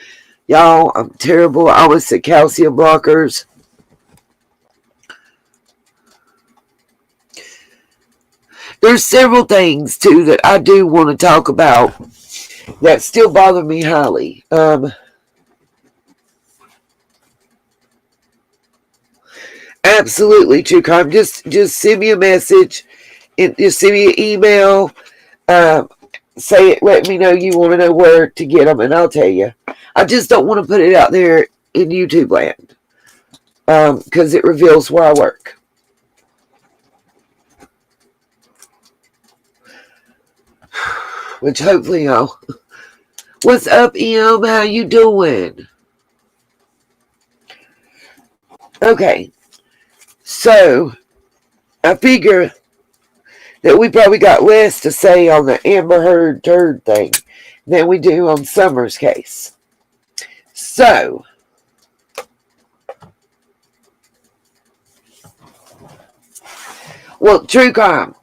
Y'all, I'm terrible. I always say calcium blockers. There's several things, too, that I do want to talk about that still bother me highly. Absolutely, True Crime. Just send me a message. Just send me an email. Say it. Let me know you want to know where to get them, and I'll tell you. I just don't want to put it out there in YouTube land because it reveals where I work. Which hopefully y'all. What's up, Em? How you doing? Okay. So, I figure that we probably got less to say on the Amber Heard turd thing than we do on Summer's case. So, well, True Crime.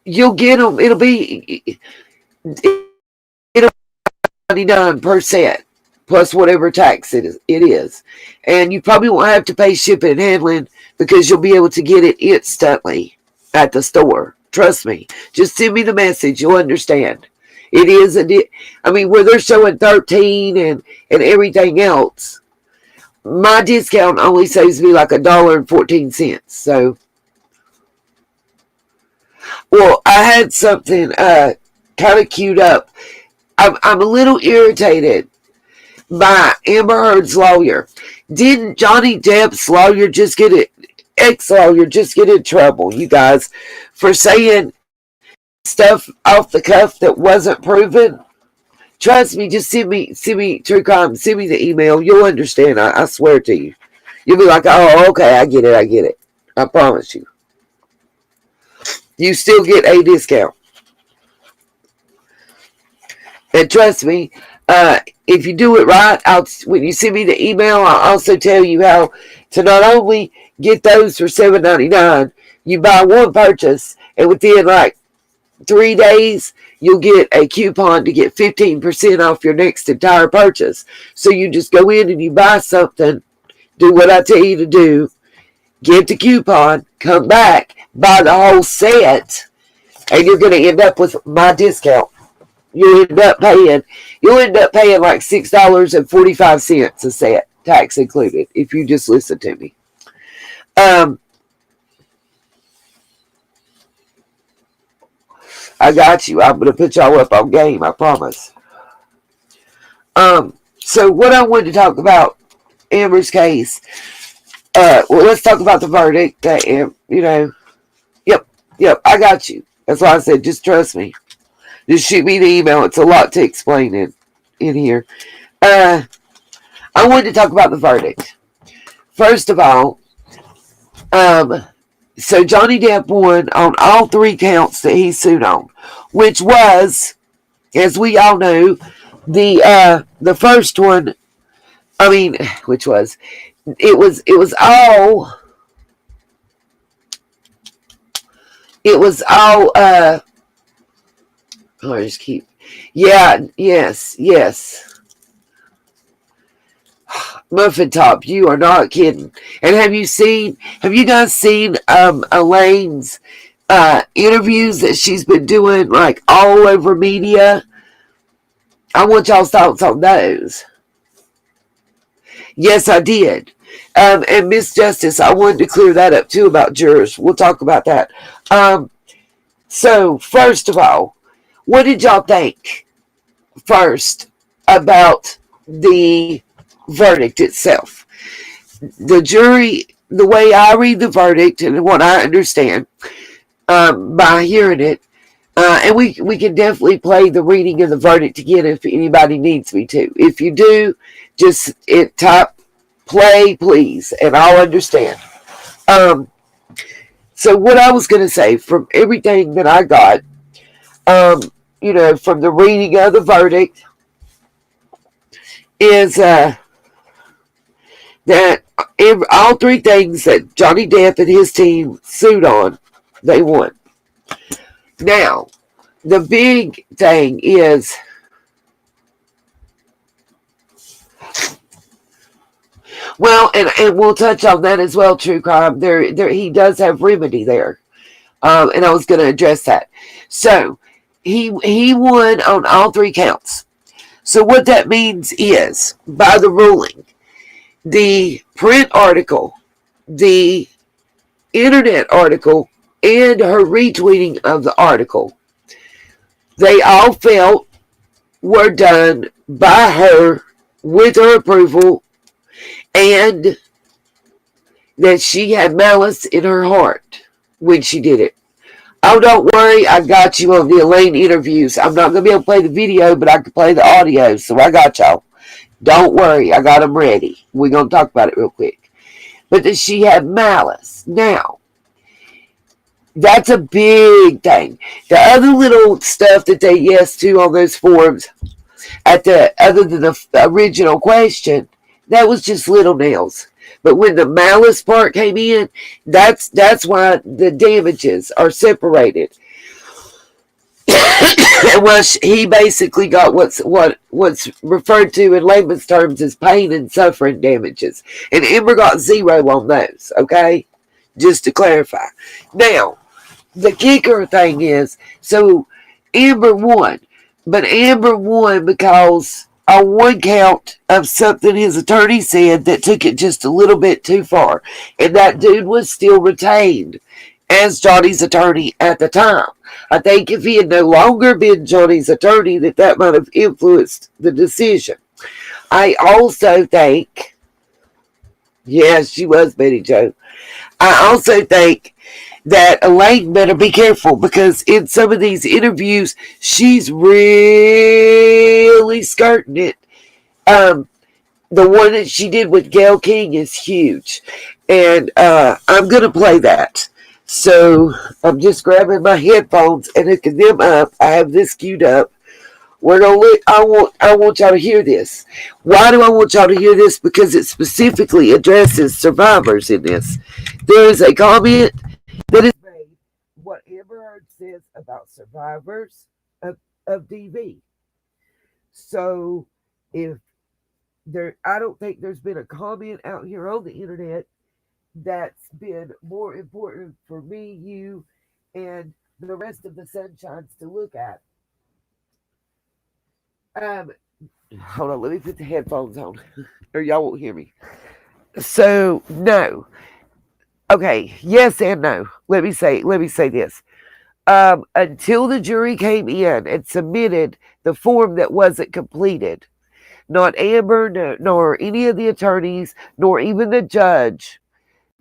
You'll get them. It'll be $99 per set, plus whatever tax it is. And you probably won't have to pay shipping and handling because you'll be able to get it instantly at the store. Trust me. Just send me the message. You'll understand. It is where they're showing 13 and everything else, my discount only saves me like $1.14. So, well, I had something kind of queued up. I'm a little irritated by Amber Heard's lawyer. Didn't Johnny Depp's lawyer ex-lawyer just get in trouble, you guys, for saying stuff off the cuff that wasn't proven? Trust me, just send me True Crime, send me the email. You'll understand. I swear to you. You'll be like, oh, okay, I get it. I promise you. You still get a discount. And trust me, if you do it right, when you send me the email, I'll also tell you how to not only get those for $7.99, you buy one purchase, and within 3 days, you'll get a coupon to get 15% off your next entire purchase. So you just go in and you buy something, do what I tell you to do, get the coupon, come back, buy the whole set, and you're going to end up with my discount. You'll end up paying like $6.45 a set, tax included, if you just listen to me. I got you. I'm going to put y'all up on game, I promise. So what I wanted to talk about Amber's case. Well, let's talk about the verdict. That yep, I got you. That's why I said just trust me. Just shoot me the email. It's a lot to explain in here. I wanted to talk about the verdict. First of all, so Johnny Depp won on all 3 counts that he sued on, which was, as we all know, the first one. I mean, which was it was all oh, I just keep yes Muffin Top, you are not kidding. And have you guys seen Elaine's interviews that she's been doing like all over media? I want y'all's thoughts on those. Yes, I did. And Miss Justice, I wanted to clear that up too about jurors. We'll talk about that. So, first of all, what did y'all think first about the verdict itself? The jury, the way I read the verdict and what I understand by hearing it, and we can definitely play the reading of the verdict again if anybody needs me to. If you do, just type play, please, and I'll understand. So what I was going to say, from everything that I got, from the reading of the verdict, is that all 3 things that Johnny Depp and his team sued on, they won. Now, the big thing is, well, and we'll touch on that as well, True Crime. There, he does have remedy there. And I was going to address that. So, he won on all 3 counts. So what that means is, by the ruling, the print article, the internet article, and her retweeting of the article, they all felt were done by her with her approval, and that she had malice in her heart when she did it. Oh, don't worry, I got you on the Elaine interviews. I'm not going to be able to play the video, but I can play the audio, so I got y'all. Don't worry, I got them ready. We're going to talk about it real quick. But that she had malice. Now, that's a big thing. The other little stuff that they yes to on those forums, other than the original question, that was just little nails. But when the malice part came in, that's why the damages are separated. Well, he basically got what's referred to in layman's terms as pain and suffering damages, and Amber got 0 on those. Okay, just to clarify. Now, the kicker thing is, so Amber won, but Amber won because on 1 count of something his attorney said that took it just a little bit too far, and that dude was still retained as Johnny's attorney at the time. I think if he had no longer been Johnny's attorney, that might have influenced the decision. I also think, yes, she was Betty Jo. I also think that Elaine better be careful, because in some of these interviews, she's really skirting it. The one that she did with Gayle King is huge, and I'm going to play that. So I'm just grabbing my headphones and hooking them up. I have this queued up. We're gonna I want y'all to hear this. Why do I want y'all to hear this? Because it specifically addresses survivors in this. There is a comment that is made what Amber Heard says about survivors of DV. So if I don't think there's been a comment out here on the internet that's been more important for me, you, and the rest of the sunshines to look at. Hold on, let me put the headphones on, or y'all won't hear me. So, no. Okay, yes and no. Let me say this. Until the jury came in and submitted the form that wasn't completed, Not Amber, nor any of the attorneys, nor even the judge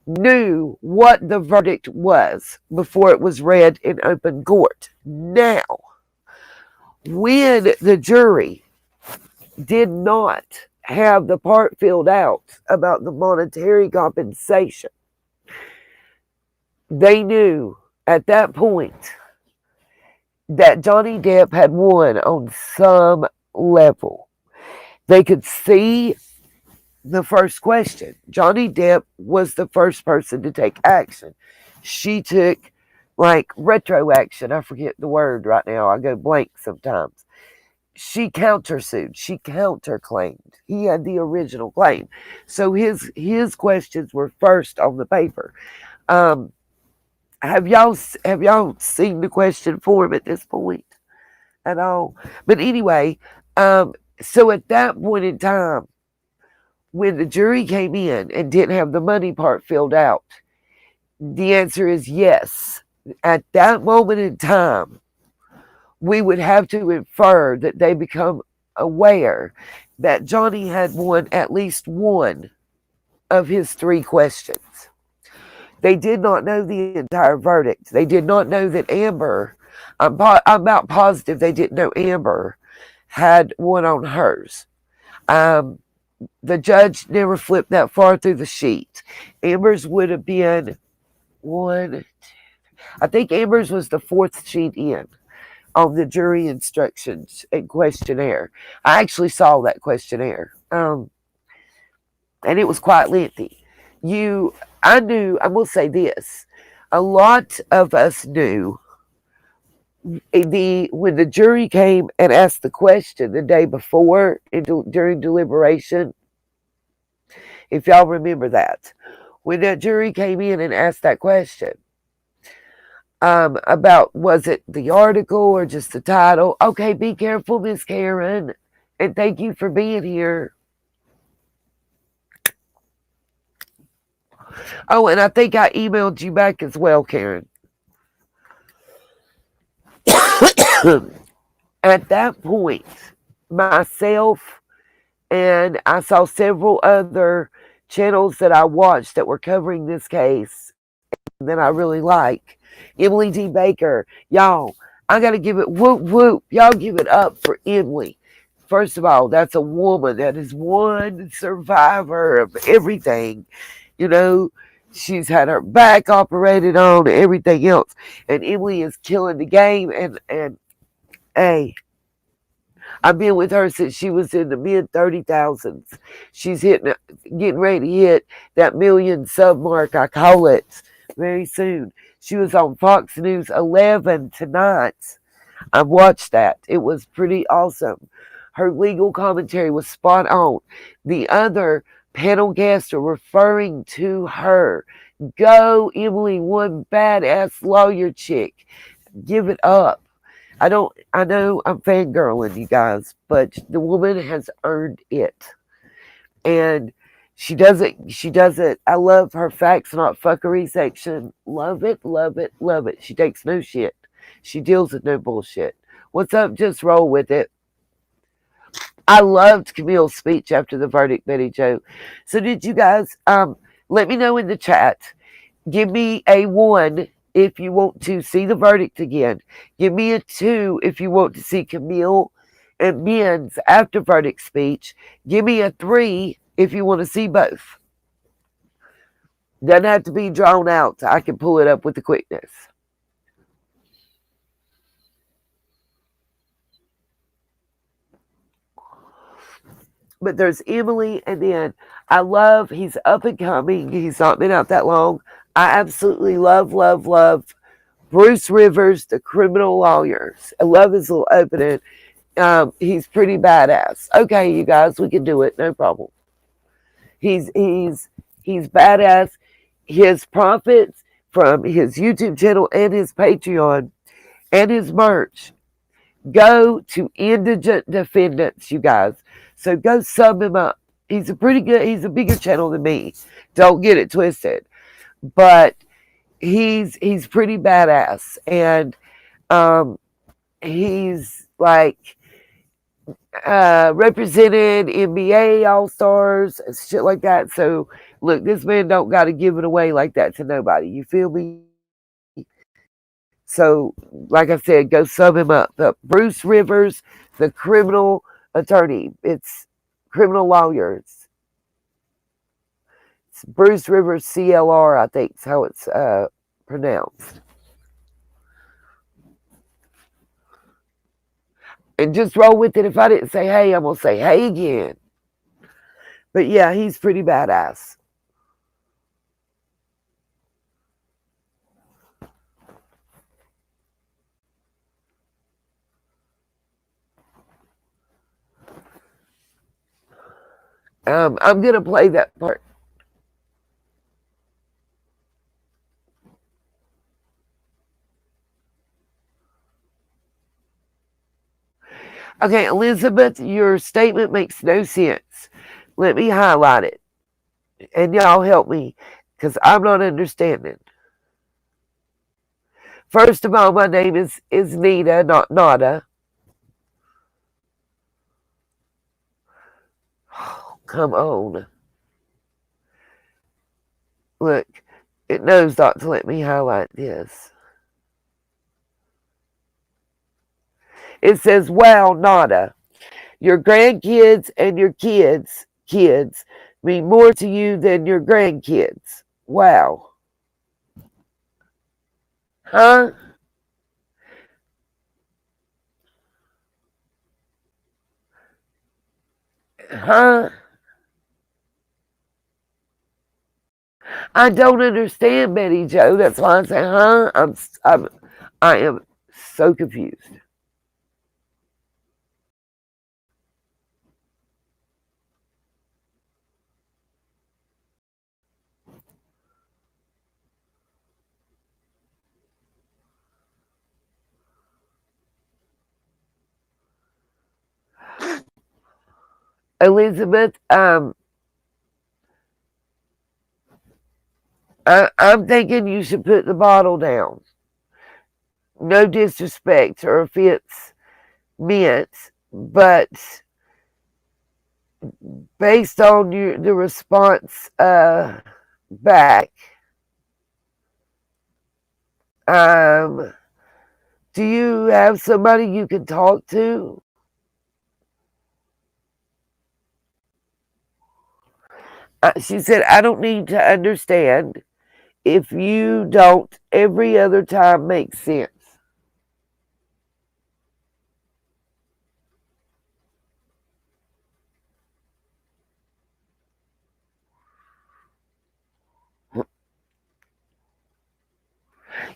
knew what the verdict was before it was read in open court. Now, when the jury did not have the part filled out about the monetary compensation, they knew at that point that Johnny Depp had won on some level. They could see the first question. Johnny Depp was the first person to take action. She took like retro action. I forget the word right now. I go blank sometimes. She countersued. She counterclaimed. He had the original claim. So his questions were first on the paper. Um, have y'all seen the question form at this point at all? But anyway, so at that point in time, when the jury came in and didn't have the money part filled out, the answer is yes. At that moment in time, we would have to infer that they become aware that Johnny had won at least one of his three questions. They did not know the entire verdict. They did not know that Amber, I'm about positive they didn't know Amber had one on hers. The judge never flipped that far through the sheet. Amber's would have been one. I think Amber's was the fourth sheet in on the jury instructions and questionnaire. I actually saw that questionnaire, and it was quite lengthy. I will say this: a lot of us knew when the jury came and asked the question the day before during deliberation. If y'all remember that, when that jury came in and asked that question about was it the article or just the title? Okay, be careful, Miss Karen, and thank you for being here. Oh, and I think I emailed you back as well, Karen. At that point, myself and I saw several other channels that I watched that were covering this case that I really like. Emily D. Baker, y'all, I got to give it whoop whoop. Y'all give it up for Emily. First of all, that's a woman that is one survivor of everything. You know, she's had her back operated on, everything else. And Emily is killing the game. And hey, I've been with her since she was in the mid 30,000s. She's getting ready to hit that million sub mark, I call it, very soon. She was on Fox News 11 tonight. I watched that. It was pretty awesome. Her legal commentary was spot on. The other panel guests are referring to her. Go, Emily, one badass lawyer chick. Give it up. I know I'm fangirling, you guys, but the woman has earned it. And she does it. I love her facts, not fuckery section. Love it, love it, love it. She takes no shit. She deals with no bullshit. What's up? Just roll with it. I loved Camille's speech after the verdict, Betty Jo. So did you guys let me know in the chat. Give me a 1 if you want to see the verdict again. Give me a 2 if you want to see Camille and Ben's after verdict speech. Give me a 3 if you want to see both. Doesn't have to be drawn out. I can pull it up with the quickness. But there's Emily, and then he's up and coming. He's not been out that long. I absolutely love Bruce Rivers, the criminal lawyers. I love his little opening. He's pretty badass. Okay, you guys, we can do it. No problem. He's badass. His profits from his YouTube channel and his Patreon and his merch go to indigent defendants, you guys. So go sub him up. He's a bigger channel than me. Don't get it twisted. But he's pretty badass. And he's like, represented NBA All-Stars and shit like that. So look, this man don't got to give it away like that to nobody. You feel me? So, like I said, go sum him up. Bruce Rivers, the criminal attorney. It's criminal lawyer. It's Bruce Rivers CLR, I think is how it's pronounced. And just roll with it. If I didn't say hey, I'm going to say hey again. But yeah, he's pretty badass. I'm going to play that part. Okay, Elizabeth, your statement makes no sense. Let me highlight it. And y'all help me because I'm not understanding. First of all, my name is Nita, not Nada. Oh, come on. Look, it knows not to let me highlight this. It says, wow, Nada. Your grandkids and your kids mean more to you than your grandkids. Wow. Huh? Huh? I don't understand, Betty Joe. That's why I say, huh? I am so confused. Elizabeth, I'm thinking you should put the bottle down. No disrespect or offense meant, but based on the response back, um, do you have somebody you can talk to? She said, I don't need to understand if you don't every other time make sense.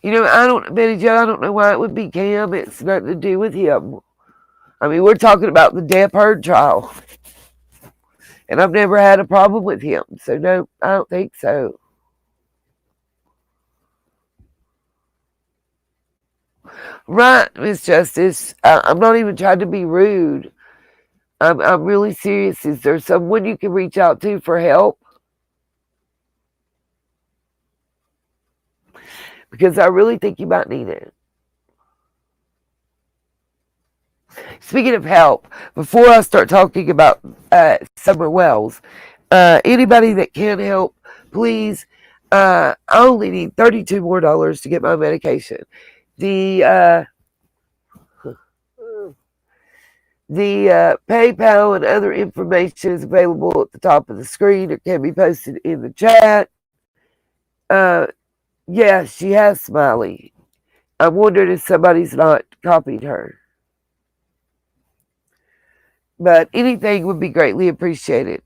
Betty Joe, I don't know why it would be Cam. It's nothing to do with him. I mean, we're talking about the Depp Heard trial. And I've never had a problem with him. So, no, I don't think so. Right, Miss Justice. I'm not even trying to be rude. I'm really serious. Is there someone you can reach out to for help? Because I really think you might need it. Speaking of help, before I start talking about Summer Wells, anybody that can help, please. I only need $32 more to get my medication. The PayPal and other information is available at the top of the screen or can be posted in the chat. Yeah, she has Smiley. I'm wondering if somebody's not copied her. But anything would be greatly appreciated.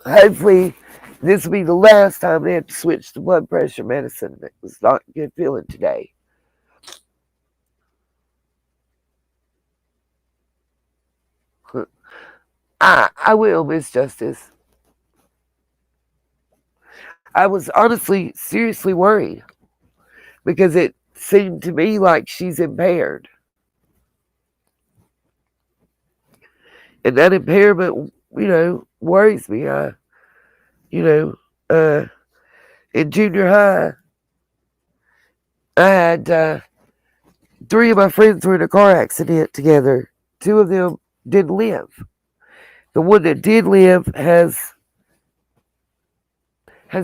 Hopefully, this will be the last time they have to switch the blood pressure medicine. It was not a good feeling today. I will, Miss Justice. I was honestly, seriously worried because it seemed to me like she's impaired. And that impairment, worries me. In junior high, I had Three of my friends were in a car accident together. Two of them didn't live. The one that did live has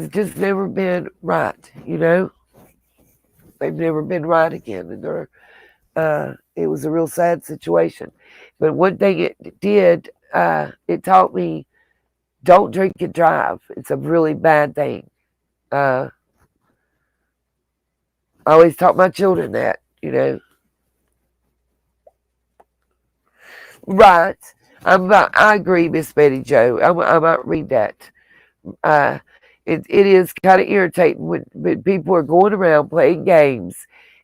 just never been right, you know? They've never been right again. And it was a real sad situation. But one thing it did, it taught me, don't drink and drive. It's a really bad thing. I always taught my children that, you know. Right. I agree, Miss Betty Joe. I might read that. Uh, it is kind of irritating when people are going around playing games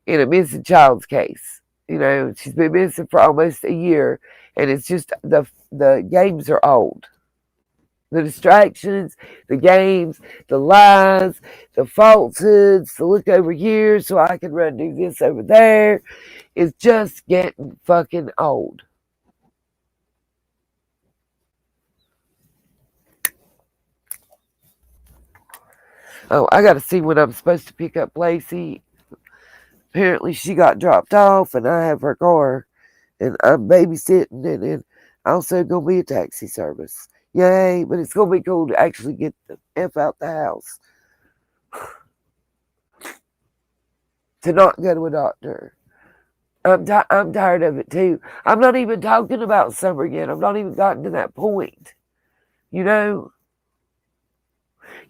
in a missing child's case. You know, she's been missing for almost a year, and it's just the games are old. The distractions, the games, the lies, the falsehoods, the look over here so I can run do this over there is just getting fucking old. Oh, I got to see when I'm supposed to pick up Lacey. Apparently, she got dropped off, and I have her car, and I'm babysitting, and also gonna be a taxi service. Yay! But it's gonna be cool to actually get the f out the house, to not go to a doctor. I'm tired of it too. I'm not even talking about summer yet. I've not even gotten to that point. You know.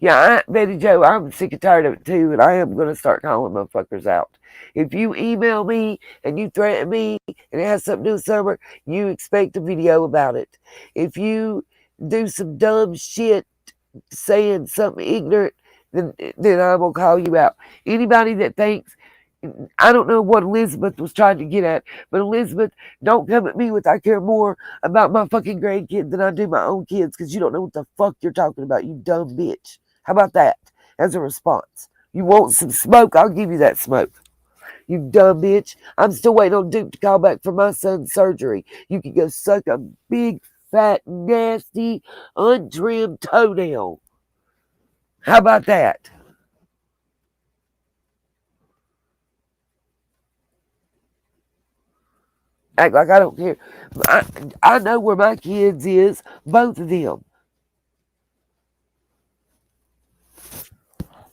Yeah, Betty Joe, I'm sick and tired of it too, and I am going to start calling motherfuckers out. If you email me and you threaten me and it has something to do with summer, you expect a video about it. If you do some dumb shit saying something ignorant, then I'm going to call you out. Anybody that thinks, I don't know what Elizabeth was trying to get at, but Elizabeth, don't come at me with I care more about my fucking grandkids than I do my own kids because you don't know what the fuck you're talking about, you dumb bitch. How about that as a response? You want some smoke? I'll give you that smoke. You dumb bitch. I'm still waiting on Duke to call back for my son's surgery. You can go suck a big, fat, nasty, untrimmed toenail. How about that? Act like I don't care. I know where my kids is, both of them.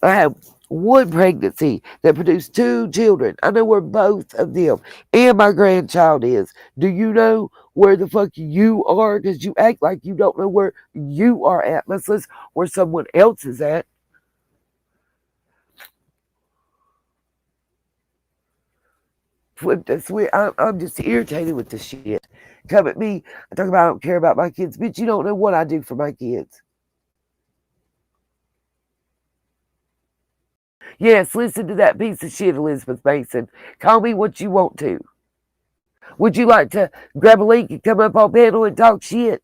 I have one pregnancy that produced two children. I know where both of them and my grandchild is. Do you know where the fuck you are? Because you act like you don't know where you are at, much less where someone else is at. Flip the switch. I'm just irritated with this shit. Come at me. I talk about I don't care about my kids. Bitch, you don't know what I do for my kids. Yes, listen to that piece of shit, Elizabeth Mason. Call me what you want to. Would you like to grab a link and come up on panel and talk shit?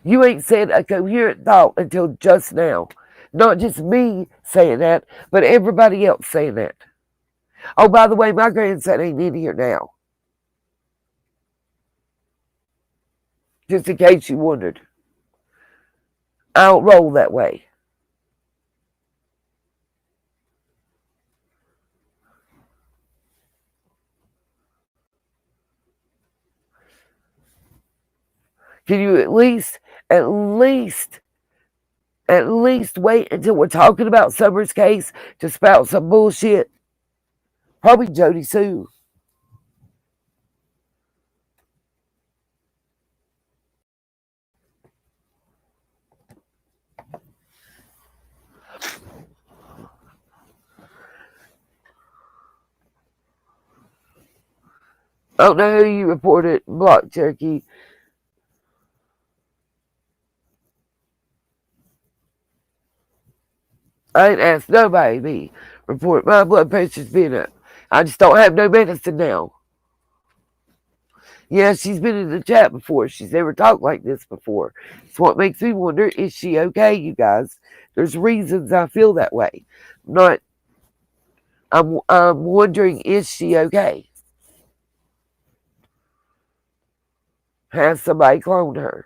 You ain't said a coherent thought until just now. Not just me saying that, but everybody else saying that. Oh, by the way, my grandson ain't in here now. Just in case you wondered. I don't roll that way. Can you at least wait until we're talking about Summer's case to spout some bullshit? Probably Jody Sue. I don't know who you reported blocked, Cherokee. I ain't asked nobody to be report my blood pressure's been up. I just don't have no medicine now. Yeah, she's been in the chat before. She's never talked like this before. It's what makes me wonder, is she okay, you guys? There's reasons I feel that way. Not I'm wondering, is she okay? Has somebody cloned her?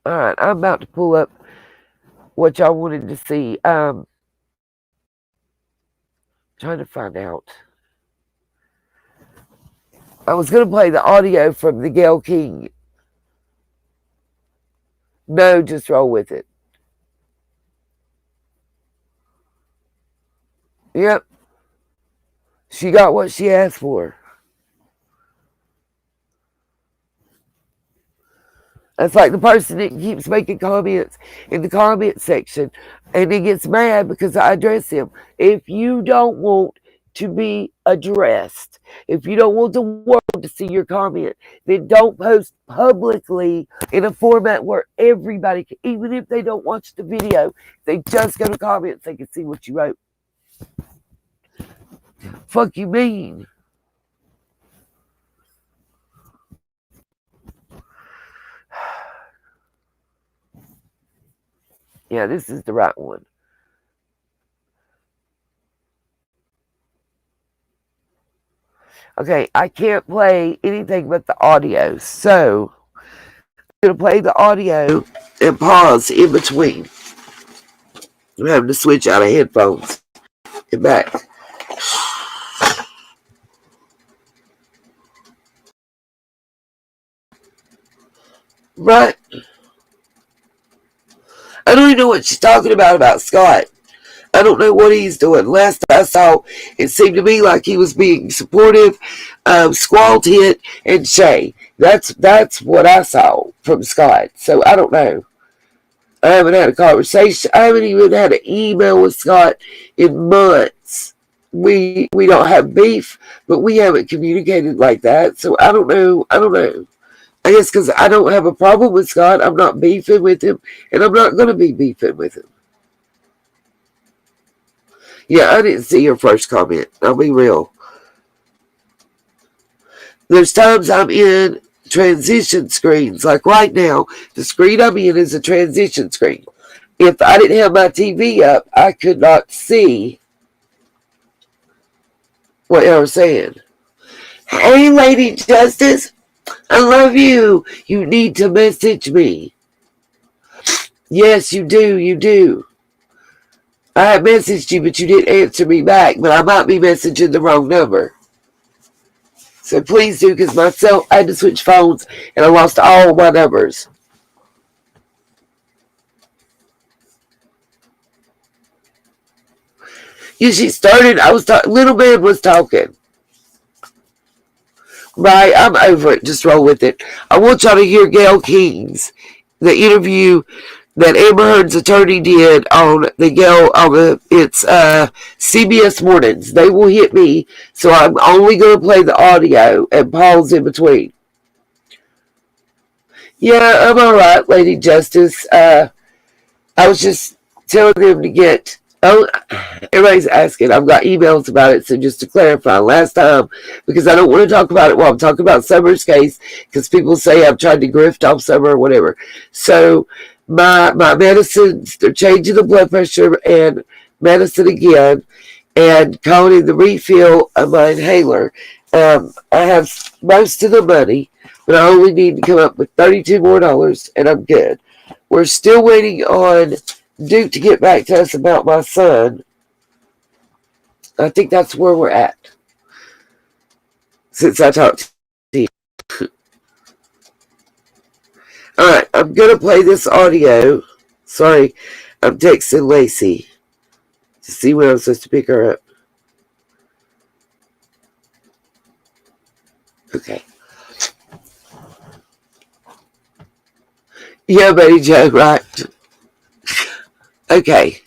Alright, I'm about to pull up what y'all wanted to see. Trying to find out. I was going to play the audio from the Gayle King. No, just roll with it. Yep. She got what she asked for. That's like the person that keeps making comments in the comment section and he gets mad because I address him. If you don't want to be addressed, if you don't want the world to see your comment, then don't post publicly in a format where everybody can, even if they don't watch the video, they just go to comments, they can see what you wrote. Fuck you mean? Yeah, this is the right one. Okay, I can't play anything but the audio, so I'm going to play the audio and pause in between. I'm having to switch out of headphones and back. Right? I don't even know what she's talking about Scott. I don't know what he's doing. Last I saw, it seemed to me like he was being supportive of Squall Tit and Shay. That's what I saw from Scott. So I don't know. I haven't had a conversation. I haven't even had an email with Scott in months. We don't have beef, but we haven't communicated like that. So I don't know. I guess because I don't have a problem with Scott, I'm not beefing with him, and I'm not going to be beefing with him. Yeah, I didn't see your first comment. I'll be real. There's times I'm in transition screens. Like right now, the screen I'm in is a transition screen. If I didn't have my TV up, I could not see what you were saying. Hey, Lady Justice, I love you. You need to message me. Yes, you do. You do. I had messaged you, but you didn't answer me back. But I might be messaging the wrong number. So please do, because I had to switch phones, and I lost all my numbers. Yeah, she started. Little man was talking. Right, I'm over it. Just roll with it. I want y'all to hear Gayle King's the interview that Amber Heard's attorney did on it's CBS Mornings. They will hit me, so I'm only going to play the audio and pause in between. Yeah, I'm all right, Lady Justice. I was just telling them to get. Oh, everybody's asking. I've got emails about it, so just to clarify, last time, because I don't want to talk about it while I'm talking about Summer's case, because people say I've tried to grift off Summer or whatever. So my medicines, they're changing the blood pressure and medicine again, and calling the refill of my inhaler. I have most of the money, but I only need to come up with $32 more, and I'm good. We're still waiting on Duke to get back to us about my son. I think that's where we're at since I talked to you. Alright, I'm going to play this audio. Sorry, I'm texting Lacey to see when I'm supposed to pick her up. Okay. Yeah, Betty Joe, right. Okay.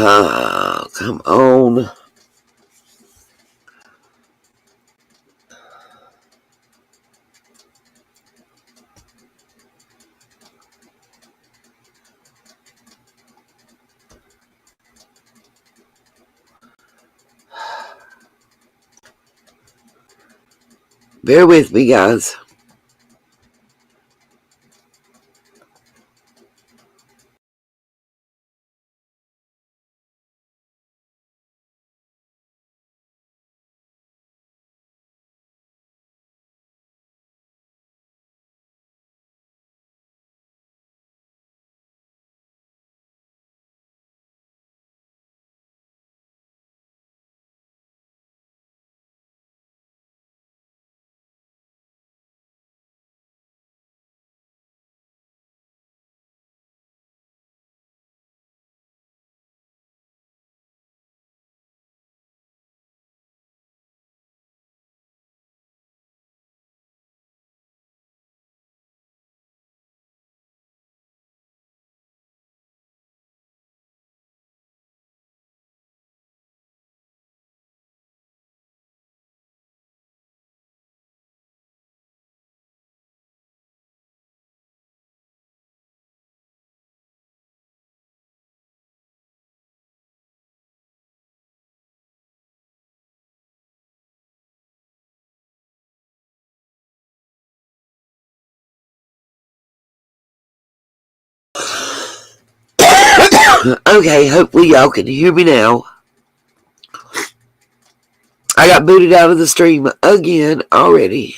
Come on. Bear with me, guys. Okay, hopefully y'all can hear me now. I got booted out of the stream again already.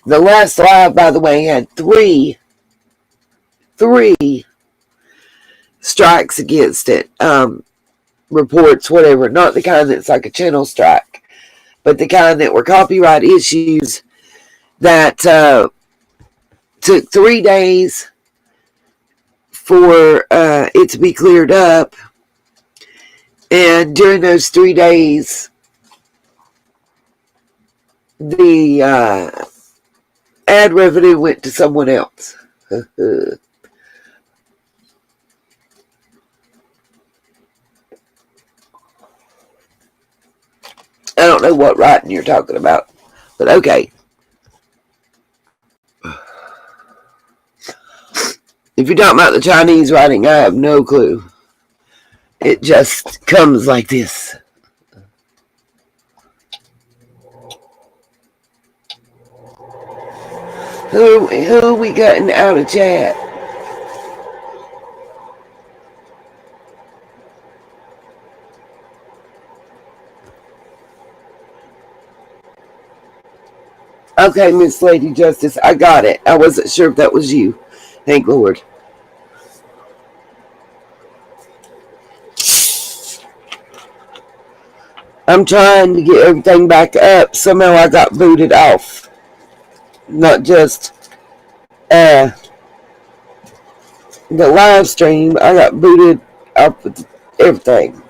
The last live, by the way, had three strikes against it. Reports, whatever. Not the kind that's like a channel strike, but the kind that were copyright issues that took 3 days for it to be cleared up. And during those 3 days, the ad revenue went to someone else. I don't know what writing you're talking about, but okay. If you're talking about the Chinese writing, I have no clue. It just comes like this. Who we gotten out of chat? Okay, Miss Lady Justice, I got it. I wasn't sure if that was you. Thank Lord. I'm trying to get everything back up. Somehow I got booted off. Not just the live stream. I got booted off with everything.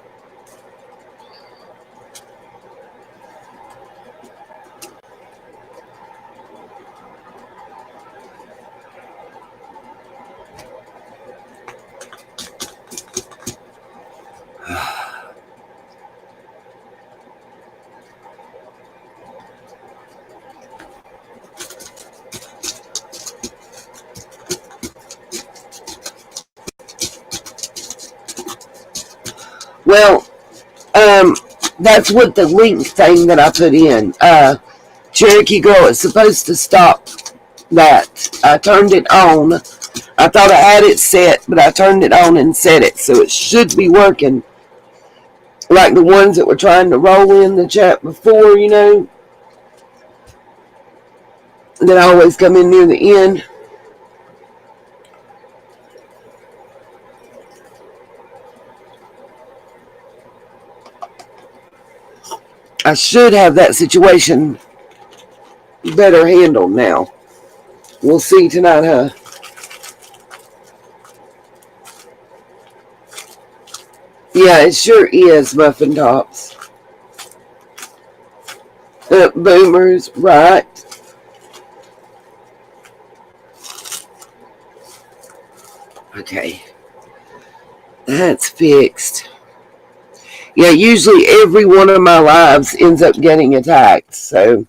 Well, that's what the link thing that I put in. Cherokee Girl is supposed to stop that. I turned it on. I thought I had it set, but I turned it on and set it, so it should be working. Like the ones that were trying to roll in the chat before, you know, that always come in near the end. I should have that situation better handled now. We'll see tonight, huh? Yeah, it sure is, Muffin Tops. Boomers, right? Okay. That's fixed. Yeah, usually every one of my lives ends up getting attacked. So,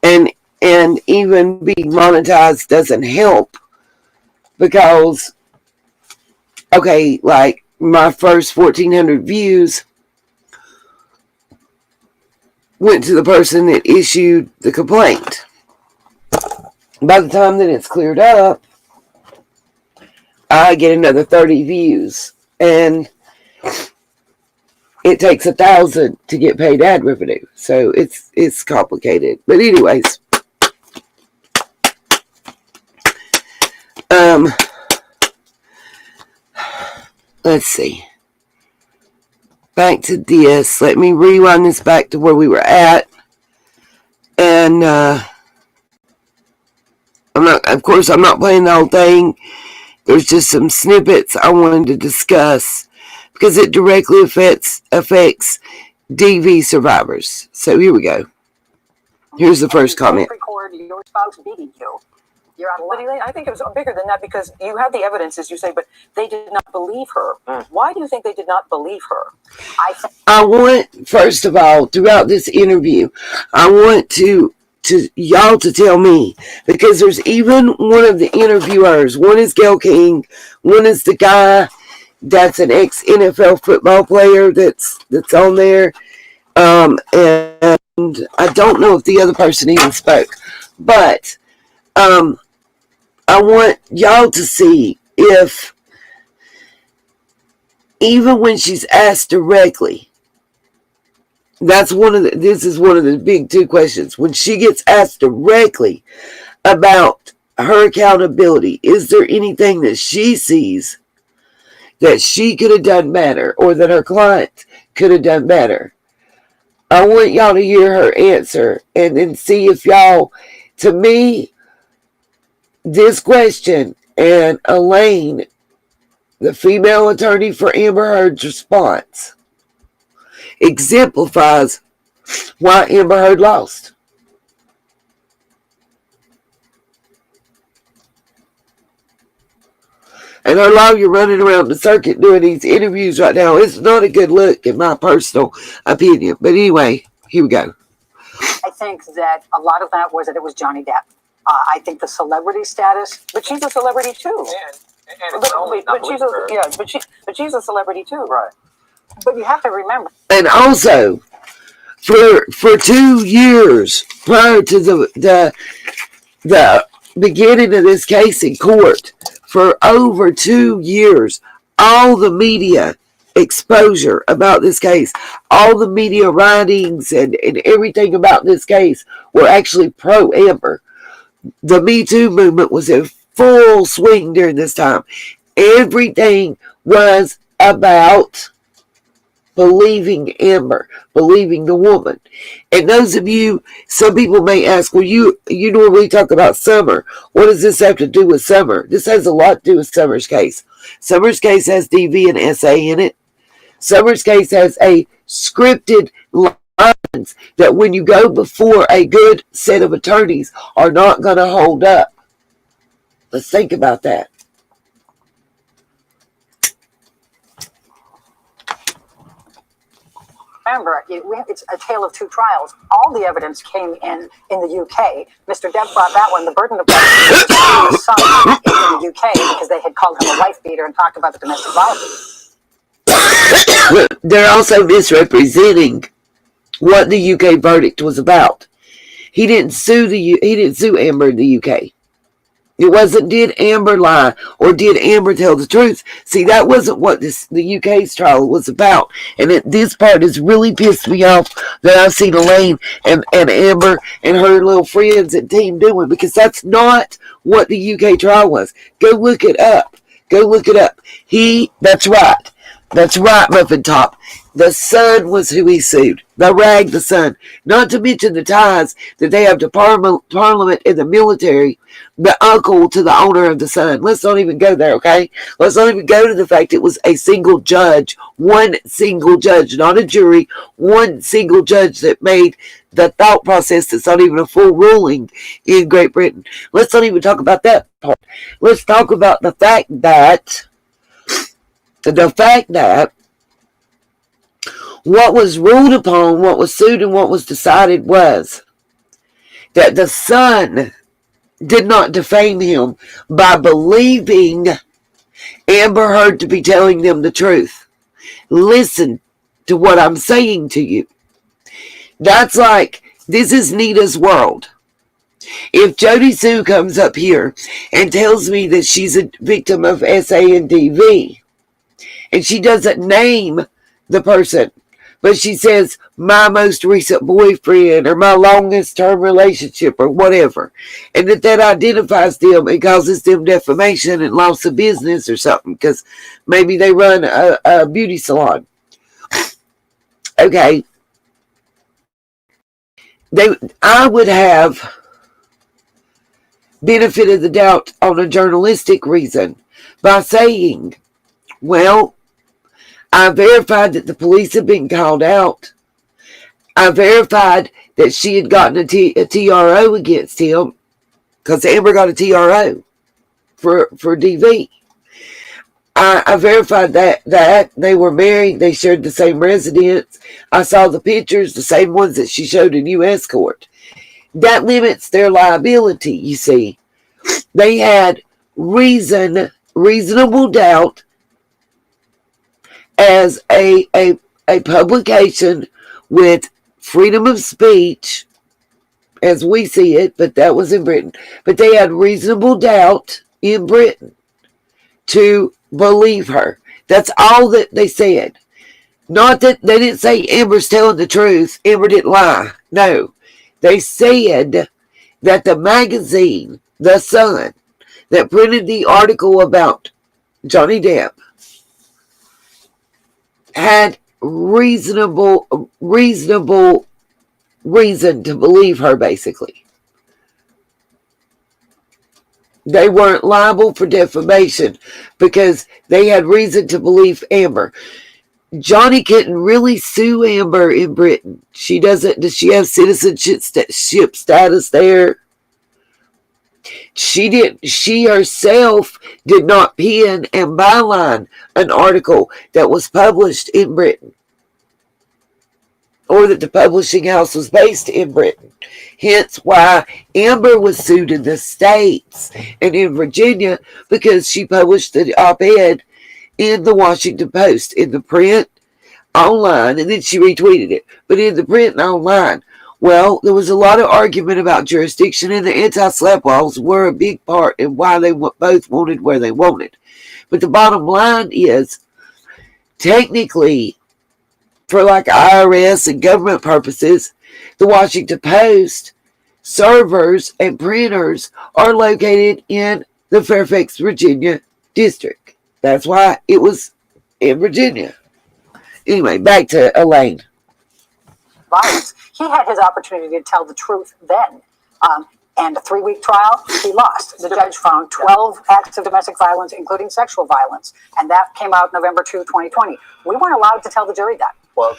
and even being monetized doesn't help because, okay, like my first 1,400 views went to the person that issued the complaint. By the time that it's cleared up, I get another 30 views, and it takes 1,000 to get paid ad revenue. So it's complicated. But anyways, let's see. Back to this. Let me rewind this back to where we were at. And I'm not playing the whole thing. There's just some snippets I wanted to discuss because it directly affects DV survivors. So here we go. Here's the first comment.
Record your spouse beating you. You're out of line. I think it was bigger than that because you have the evidence, as you say, but they did not believe her. Why do you think they did not believe her?
I want, first of all, throughout this interview, I want to y'all to tell me, because there's even one of the interviewers, one is Gail King, one is the guy that's an ex-NFL football player that's on there, and I don't know if the other person even spoke, but I want y'all to see if, even when she's asked directly, this is one of the big two questions. When she gets asked directly about her accountability, is there anything that she sees that she could have done better or that her client could have done better? I want y'all to hear her answer and then see if y'all, to me, this question and Elaine, the female attorney for Amber Heard's response, exemplifies why Amber Heard lost. And her lawyer running around the circuit doing these interviews right now is not a good look, in my personal opinion. But anyway, here we go.
I think that a lot of that was that it was Johnny Depp. I think the celebrity status, but she's a celebrity too. But she's a celebrity too, right? But you have to remember.
And also, for 2 years prior to the beginning of this case in court, for over 2 years, all the media exposure about this case, all the media writings and everything about this case were actually pro-Amber. The Me Too movement was in full swing during this time. Everything was about believing Amber, believing the woman. And those of you, some people may ask, well, you normally talk about Summer. What does this have to do with Summer? This has a lot to do with Summer's case. Summer's case has DV and SA in it. Summer's case has a scripted lines that when you go before a good set of attorneys are not going to hold up. Let's think about that.
Remember, it's a tale of two trials. All the evidence came in the UK. Mr. Depp brought that one. The burden of proof was some in the UK because they had called him a wife beater and talked about the domestic violence.
They're also misrepresenting what the UK verdict was about. He didn't sue Amber in the UK. It wasn't did Amber lie or did Amber tell the truth. See, that wasn't what the UK's trial was about. And this part has really pissed me off that I've seen Elaine and Amber and her little friends and team doing, because that's not what the UK trial was. Go look it up. That's right. That's right, Muffin Top. The son was who he sued. The rag, the son. Not to mention the ties that they have to Parliament and the military, the uncle to the owner of the son. Let's not even go there, okay? Let's not even go to the fact it was a single judge. One single judge, not a jury. One single judge that made the thought process that's not even a full ruling in Great Britain. Let's not even talk about that part. Let's talk about the fact that the fact that what was ruled upon, what was sued, and what was decided was that the son did not defame him by believing Amber Heard to be telling them the truth. Listen to what I'm saying to you. That's like, this is Nita's world. If Jody Sue comes up here and tells me that she's a victim of SANDV, and she doesn't name the person, but she says, my most recent boyfriend, or my longest term relationship, or whatever, and that identifies them and causes them defamation and loss of business or something, because maybe they run a beauty salon. Okay. I would have benefit of the doubt on a journalistic reason by saying, well, I verified that the police had been called out. I verified that she had gotten a TRO against him, because Amber got a TRO for DV. I verified that they were married. They shared the same residence. I saw the pictures, the same ones that she showed in U.S. court. That limits their liability, you see. They had reasonable doubt as a publication with freedom of speech, as we see it, but that was in Britain. But they had reasonable doubt in Britain to believe her. That's all that they said. Not that they didn't say Amber's telling the truth. Amber didn't lie. No. They said that the magazine, The Sun, that printed the article about Johnny Depp had reasonable reason to believe her, basically. They weren't liable for defamation because they had reason to believe Amber. Johnny couldn't really sue Amber in Britain. She doesn't. Does she have citizenship status there? She didn't. She herself did not pen and byline an article that was published in Britain, or that the publishing house was based in Britain. Hence why Amber was sued in the States and in Virginia, because she published the op-ed in the Washington Post, in the print, online, and then she retweeted it. But in the print and online, well, there was a lot of argument about jurisdiction, and the anti-slap laws were a big part in why they both wanted where they wanted. But the bottom line is, technically, for like IRS and government purposes, the Washington Post servers and printers are located in the Fairfax, Virginia district. That's why it was in Virginia. Anyway, back to Elaine.
Violence. He had his opportunity to tell the truth then. And a 3-week trial, he lost. The judge found 12 acts of domestic violence, including sexual violence. And that came out November 2, 2020. We weren't allowed to tell the jury that. Well,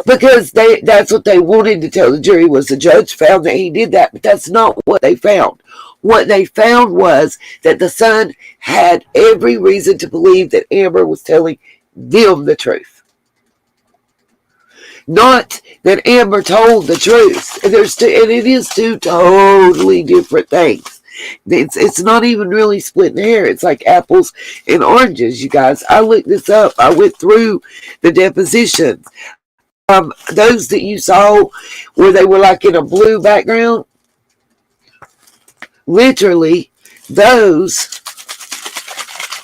because that's what they wanted to tell the jury, was the judge found that he did that, but that's not what they found. What they found was that the son had every reason to believe that Amber was telling them the truth. Not that Amber told the truth. And it is two totally different things. It's not even really splitting hair. It's like apples and oranges, you guys. I looked this up. I went through the depositions. Those that you saw where they were like in a blue background, literally, those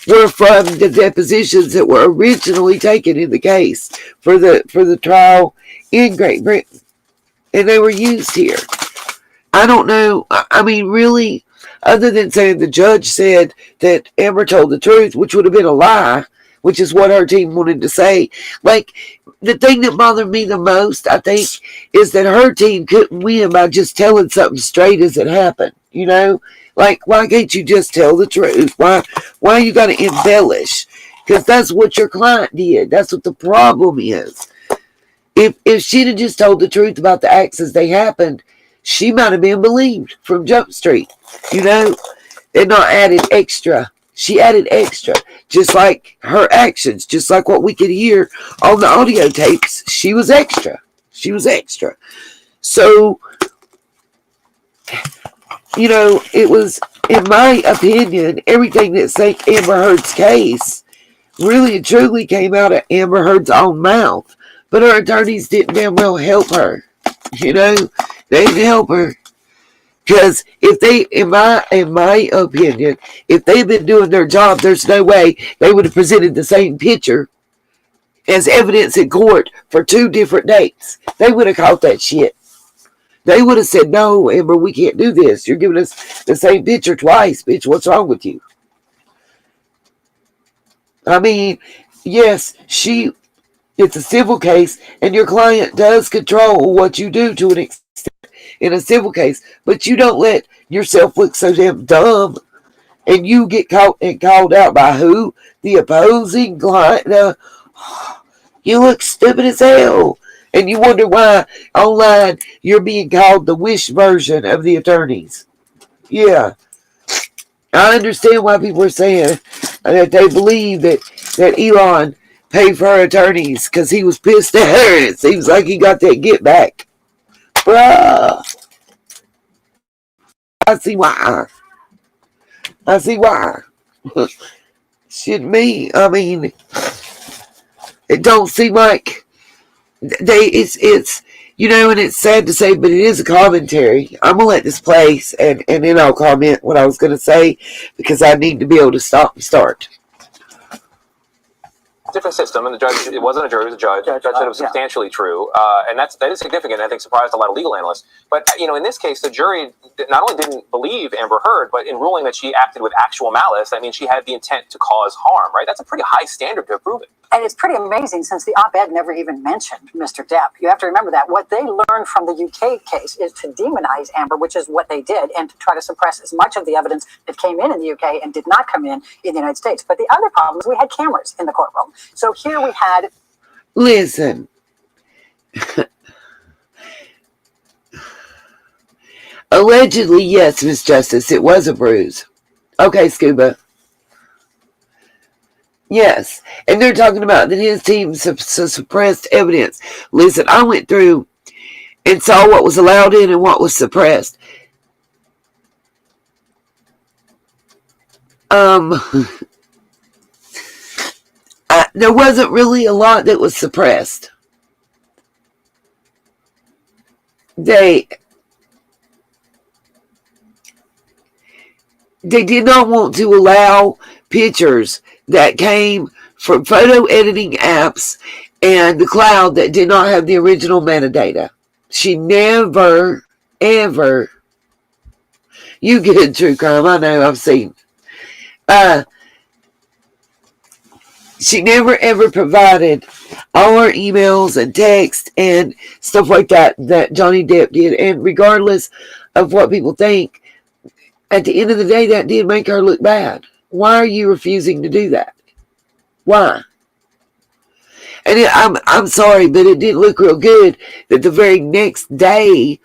were from the depositions that were originally taken in the case for the trial in Great Britain. And they were used here. I don't know. I mean, really, other than saying the judge said that Amber told the truth, which would have been a lie, which is what her team wanted to say. Like, the thing that bothered me the most, I think, is that her team couldn't win by just telling something straight as it happened. You know? Like, why can't you just tell the truth? Why you got to embellish? Because that's what your client did. That's what the problem is. If she'd have just told the truth about the acts as they happened, she might have been believed from Jump Street. You know? They're not added extra She added extra, just like her actions, just like what we could hear on the audio tapes. She was extra. She was extra. So, you know, it was, in my opinion, everything that sank Amber Heard's case really and truly came out of Amber Heard's own mouth. But her attorneys didn't damn well help her. You know, they didn't help her. Because if they, in my opinion, if they've been doing their job, there's no way they would have presented the same picture as evidence in court for 2 different dates. They would have caught that shit. They would have said, no, Amber, we can't do this. You're giving us the same picture twice, bitch. What's wrong with you? I mean, yes, it's a civil case, and your client does control what you do to an extent in a civil case, but you don't let yourself look so damn dumb, and you get caught and called out by who? The opposing client. You look stupid as hell, and you wonder why online you're being called the Wish version of the attorneys. Yeah, I understand why people are saying that they believe that Elon paid for her attorneys because he was pissed at her. It seems like he got that get back. Bruh. I see why. Shit me. I mean, it don't seem like it's you know, and it's sad to say, but it is a commentary. I'm gonna let this play and then I'll comment what I was gonna say because I need to be able to stop and start.
Different system, and the judge, it wasn't a jury, it was a judge. The judge said it was substantially true, and that is significant, and I think surprised a lot of legal analysts. But, you know, in this case, the jury not only didn't believe Amber Heard, but in ruling that she acted with actual malice, that means she had the intent to cause harm, right? That's a pretty high standard to prove it.
And it's pretty amazing since the op-ed never even mentioned Mr. Depp. You have to remember that. What they learned from the UK case is to demonize Amber, which is what they did, and to try to suppress as much of the evidence that came in the UK and did not come in the United States. But the other problem is we had cameras in the courtroom. So here we had...
Listen. Allegedly, yes, Miss Justice, it was a bruise. Okay, Scuba. Yes, and they're talking about that his team suppressed evidence. Listen, I went through and saw what was allowed in and what was suppressed. There wasn't really a lot that was suppressed. They did not want to allow pictures that came from photo editing apps and the cloud that did not have the original metadata. She never, ever, you get in true crime, I know, I've seen. She never, ever provided all her emails and texts and stuff like that Johnny Depp did. And regardless of what people think, at the end of the day, that did make her look bad. Why are you refusing to do that? Why? And I'm sorry, but it didn't look real good that the very next day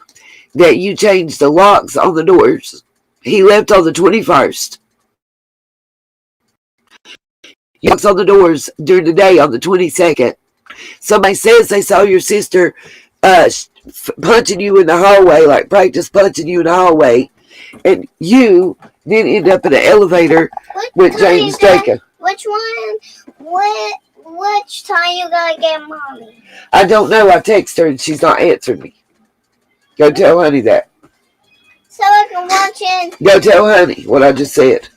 that you changed the locks on the doors, he left on the 21st. Locks on the doors during the day on the 22nd. Somebody says they saw your sister punching you in the hallway, like practice punching you in the hallway. And you then end up in an elevator with James Jacob.
Which one? Which time you gotta get mommy?
I don't know. I text her and she's not answering me. Go tell Honey that.
So I can watch it.
Go tell Honey what I just said.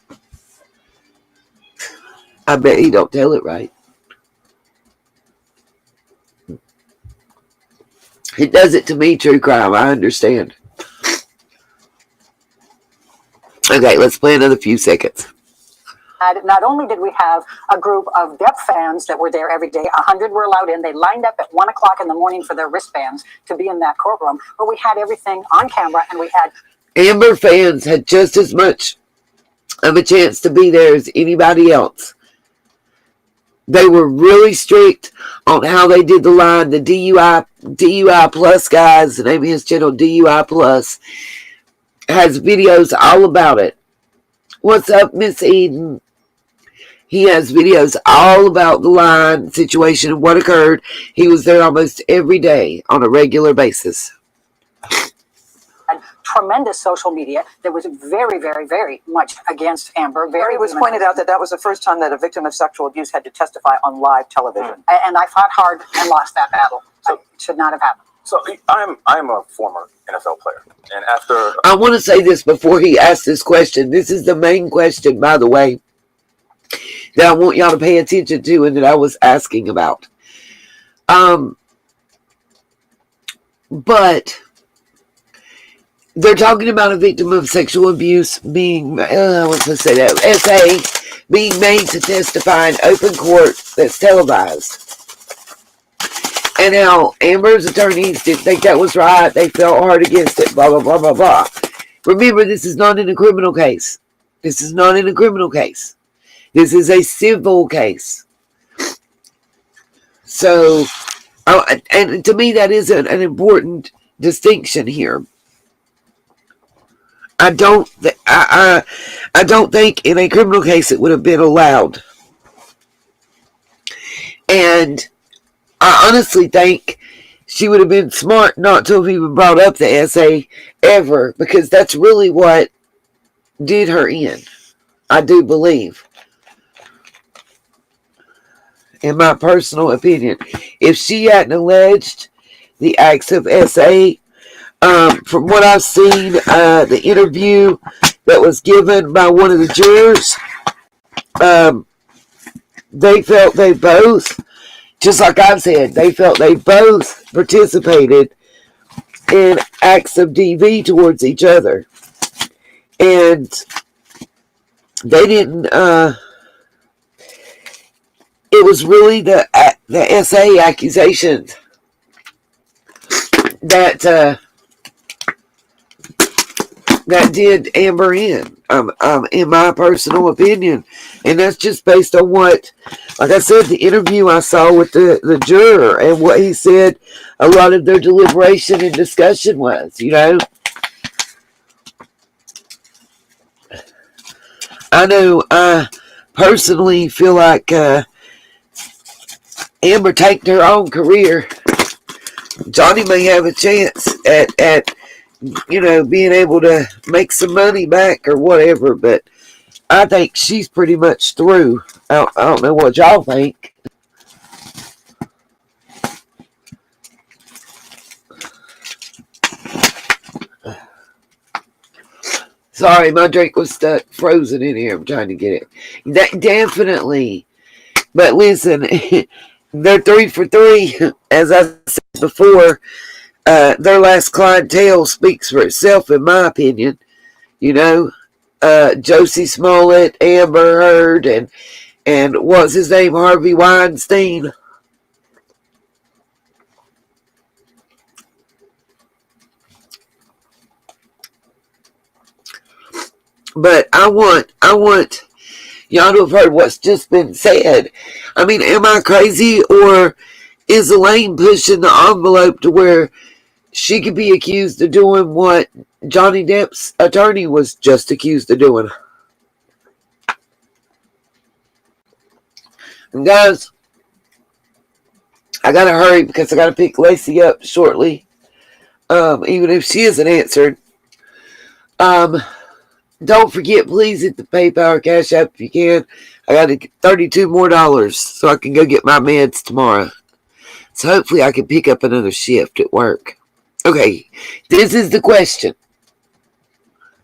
I bet he don't tell it right. He does it to me, true crime. I understand. Okay, let's play another few seconds.
Not only did we have a group of Depp fans that were there every day, 100 were allowed in. They lined up at 1 o'clock in the morning for their wristbands to be in that courtroom. But we had everything on camera, and we had...
Amber fans had just as much of a chance to be there as anybody else. They were really strict on how they did the line. The DUI Plus guys, the name of his channel, DUI Plus, has videos all about it. What's up, Miss Eden? He has videos all about the line situation and what occurred. He was there almost every day on a regular basis.
Tremendous social media that was very, very, very much against Amber.
It was pointed out that that was the first time that a victim of sexual abuse had to testify on live television.
And I fought hard and lost that battle. So it should not have happened.
So I'm a former NFL player, and after
I want to say this before he asks this question. This is the main question, by the way, that I want y'all to pay attention to and that I was asking about. But they're talking about a victim of sexual abuse being, what's to say that, SA, being made to testify in open court that's televised. And how Amber's attorneys didn't think that was right. They felt hard against it, blah, blah, blah, blah, blah. Remember, this is not in a criminal case. This is not in a criminal case. This is a civil case. So, and to me, that is an important distinction here. I don't think in a criminal case it would have been allowed. And I honestly think she would have been smart not to have even brought up the essay ever, because that's really what did her in. I do believe. In my personal opinion. If she hadn't alleged the acts of SA, from what I've seen, the interview that was given by one of the jurors, they felt they both, just like I've said, they felt they both participated in acts of DV towards each other. And they didn't, it was really the SA accusations that did Amber in my personal opinion. And that's just based on what, like I said, the interview I saw with the juror and what he said a lot of their deliberation and discussion was, you know. I know I personally feel like Amber tanked her own career. Johnny may have a chance at you know, being able to make some money back or whatever, but I think she's pretty much through. I don't know what y'all think. Sorry, my drink was stuck frozen in here. I'm trying to get it. That definitely. But listen, they're 3 for 3. As I said before, their last clientele speaks for itself, in my opinion. You know, Josie Smollett, Amber Heard, and what's his name, Harvey Weinstein. But I want y'all to have heard what's just been said. I mean, am I crazy, or is Elaine pushing the envelope to where she could be accused of doing what Johnny Depp's attorney was just accused of doing? And guys, I gotta hurry because I gotta pick Lacey up shortly. Even if she isn't answered. Don't forget, please hit the PayPal or Cash App if you can. I got to get $32 more so I can go get my meds tomorrow. So hopefully I can pick up another shift at work. Okay, this is the question.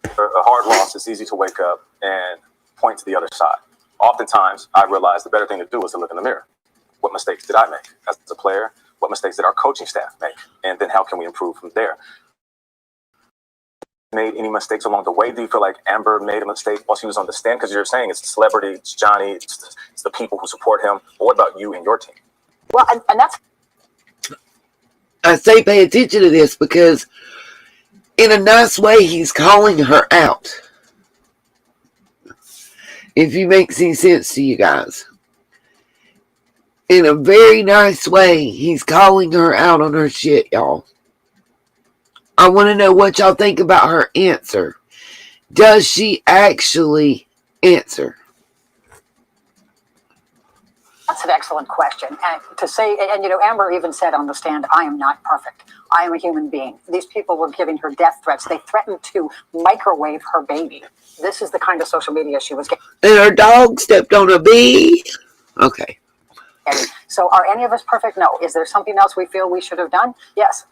A hard loss, it's easy to wake up and point to the other side. Oftentimes, I realize the better thing to do is to look in the mirror. What mistakes did I make as a player? What mistakes did our coaching staff make? And then how can we improve from there? Made any mistakes along the way? Do you feel like Amber made a mistake while she was on the stand? Because you're saying it's the celebrity, it's Johnny, it's the people who support him. But what about you and your team?
Well, and that's...
I say pay attention to this because in a nice way he's calling her out. If it makes any sense to you guys. In a very nice way he's calling her out on her shit, y'all. I want to know what y'all think about her answer. Does she actually answer?
That's an excellent question. And to say, and you know, Amber even said on the stand, I am not perfect. I am a human being. These people were giving her death threats. They threatened to microwave her baby. This is the kind of social media she was getting.
And her dog stepped on a bee. Okay.
So are any of us perfect? No. Is there something else we feel we should have done? Yes,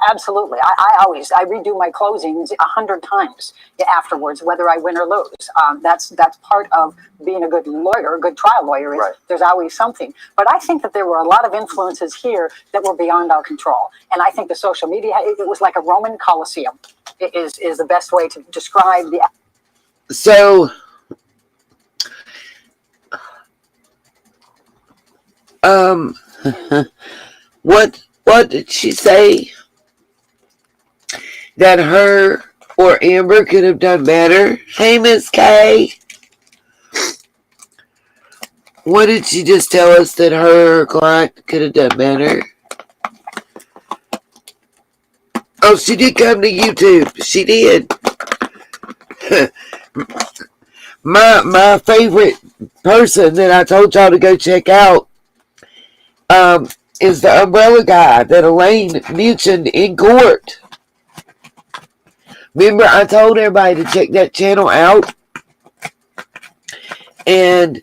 absolutely. I redo my closings 100 times afterwards, whether I win or lose. That's part of being a good lawyer, a good trial lawyer. Is right. There's always something. But I think that there were a lot of influences here that were beyond our control. And I think the social media, it was like a Roman Colosseum. It is the best way to describe the.
So. What did she say? That her or Amber could have done better? Hey, Miss K. What did she just tell us that her client could have done better? Oh, she did come to YouTube. She did. My favorite person that I told y'all to go check out is the umbrella guy that Elaine mentioned in court. Remember, I told everybody to check that channel out, and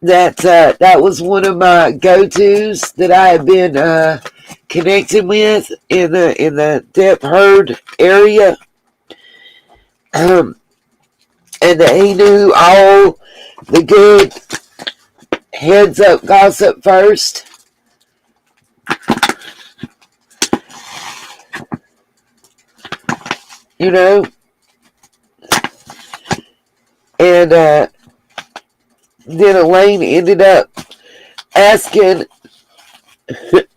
that was one of my go-tos that I have been connecting with in the Depp Heard area, and that he knew all the good heads up gossip first. You know, and then Elaine ended up asking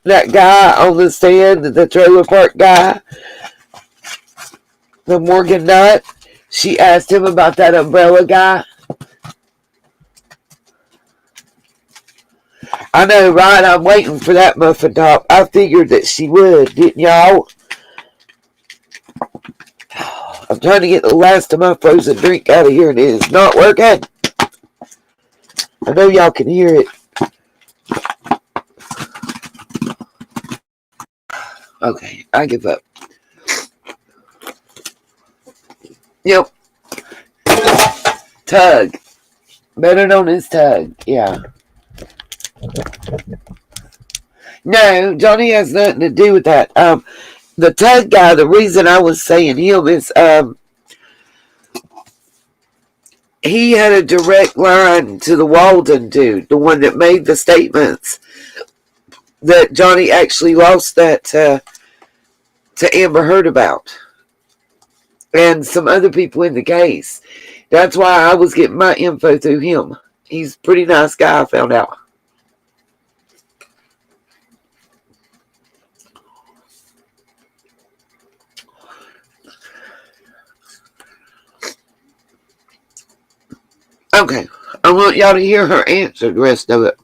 that guy on the stand, the trailer park guy, the Morgan Nut. She asked him about that umbrella guy. I know, right? I'm waiting for that muffin top. I figured that she would, didn't y'all? I'm trying to get the last of my frozen drink out of here, and it is not working. I know y'all can hear it. Okay, I give up. Yep. Tug. Better known as Tug. Yeah. No, Johnny has nothing to do with that. The Tug guy, the reason I was saying him is he had a direct line to the Walden dude, the one that made the statements that Johnny actually lost that to Amber Heard about, and some other people in the case. That's why I was getting my info through him. He's a pretty nice guy, I found out. Okay, I want y'all to hear her answer the rest of it.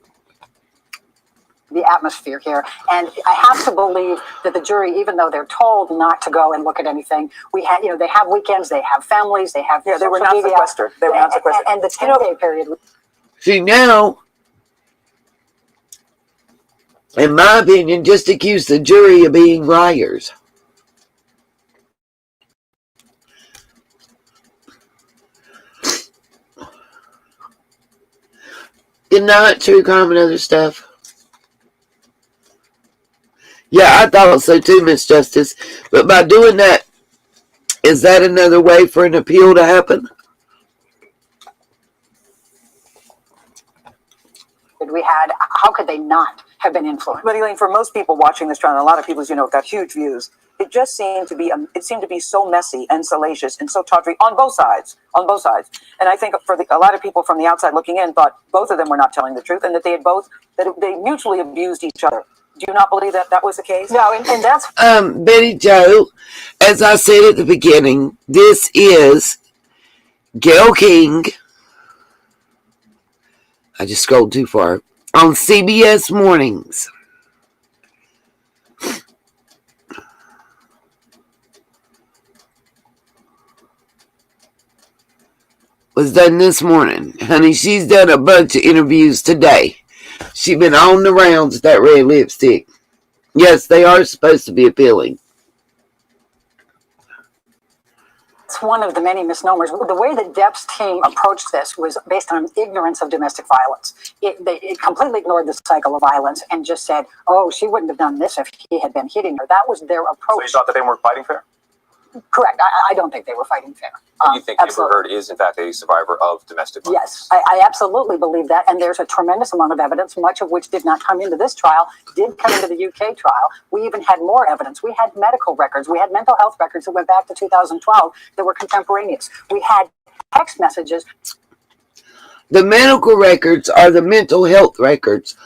The atmosphere here, and I have to believe that the jury, even though they're told not to go and look at anything, they have weekends, they have families, they have
they were not sequestered. They were not sequestered.
And the 10-day period.
See, now, in my opinion, just accuse the jury of being liars. Good night, true crime and other stuff. Yeah, I thought so too, Miss Justice. But by doing that, is that another way for an appeal to happen?
How could they not have been influenced?
But Elaine, for most people watching this trial, and a lot of people, as you know, got huge views. It just seemed to be so messy and salacious and so tawdry on both sides. And I think for a lot of people from the outside looking in thought both of them were not telling the truth, and that they mutually abused each other. Do you not believe that was the case?
No, and that's
Betty Joe, as I said at the beginning, this is Gayle King. I just scrolled too far. On CBS Mornings. Was done this morning. Honey, she's done a bunch of interviews today. She been on the rounds with that red lipstick. Yes, they are supposed to be appealing.
It's one of the many misnomers. The way that Depp's team approached this was based on ignorance of domestic violence. It completely ignored the cycle of violence and just said, oh, she wouldn't have done this if he had been hitting her. That was their approach.
So you thought that they weren't fighting fair?
Correct. I don't think they were fighting fair.
You think Amber Heard is, in fact, a survivor of domestic violence?
Yes, I absolutely believe that. And there's a tremendous amount of evidence, much of which did not come into this trial, did come into the UK trial. We even had more evidence. We had medical records. We had mental health records that went back to 2012 that were contemporaneous. We had text messages.
The medical records are the mental health records.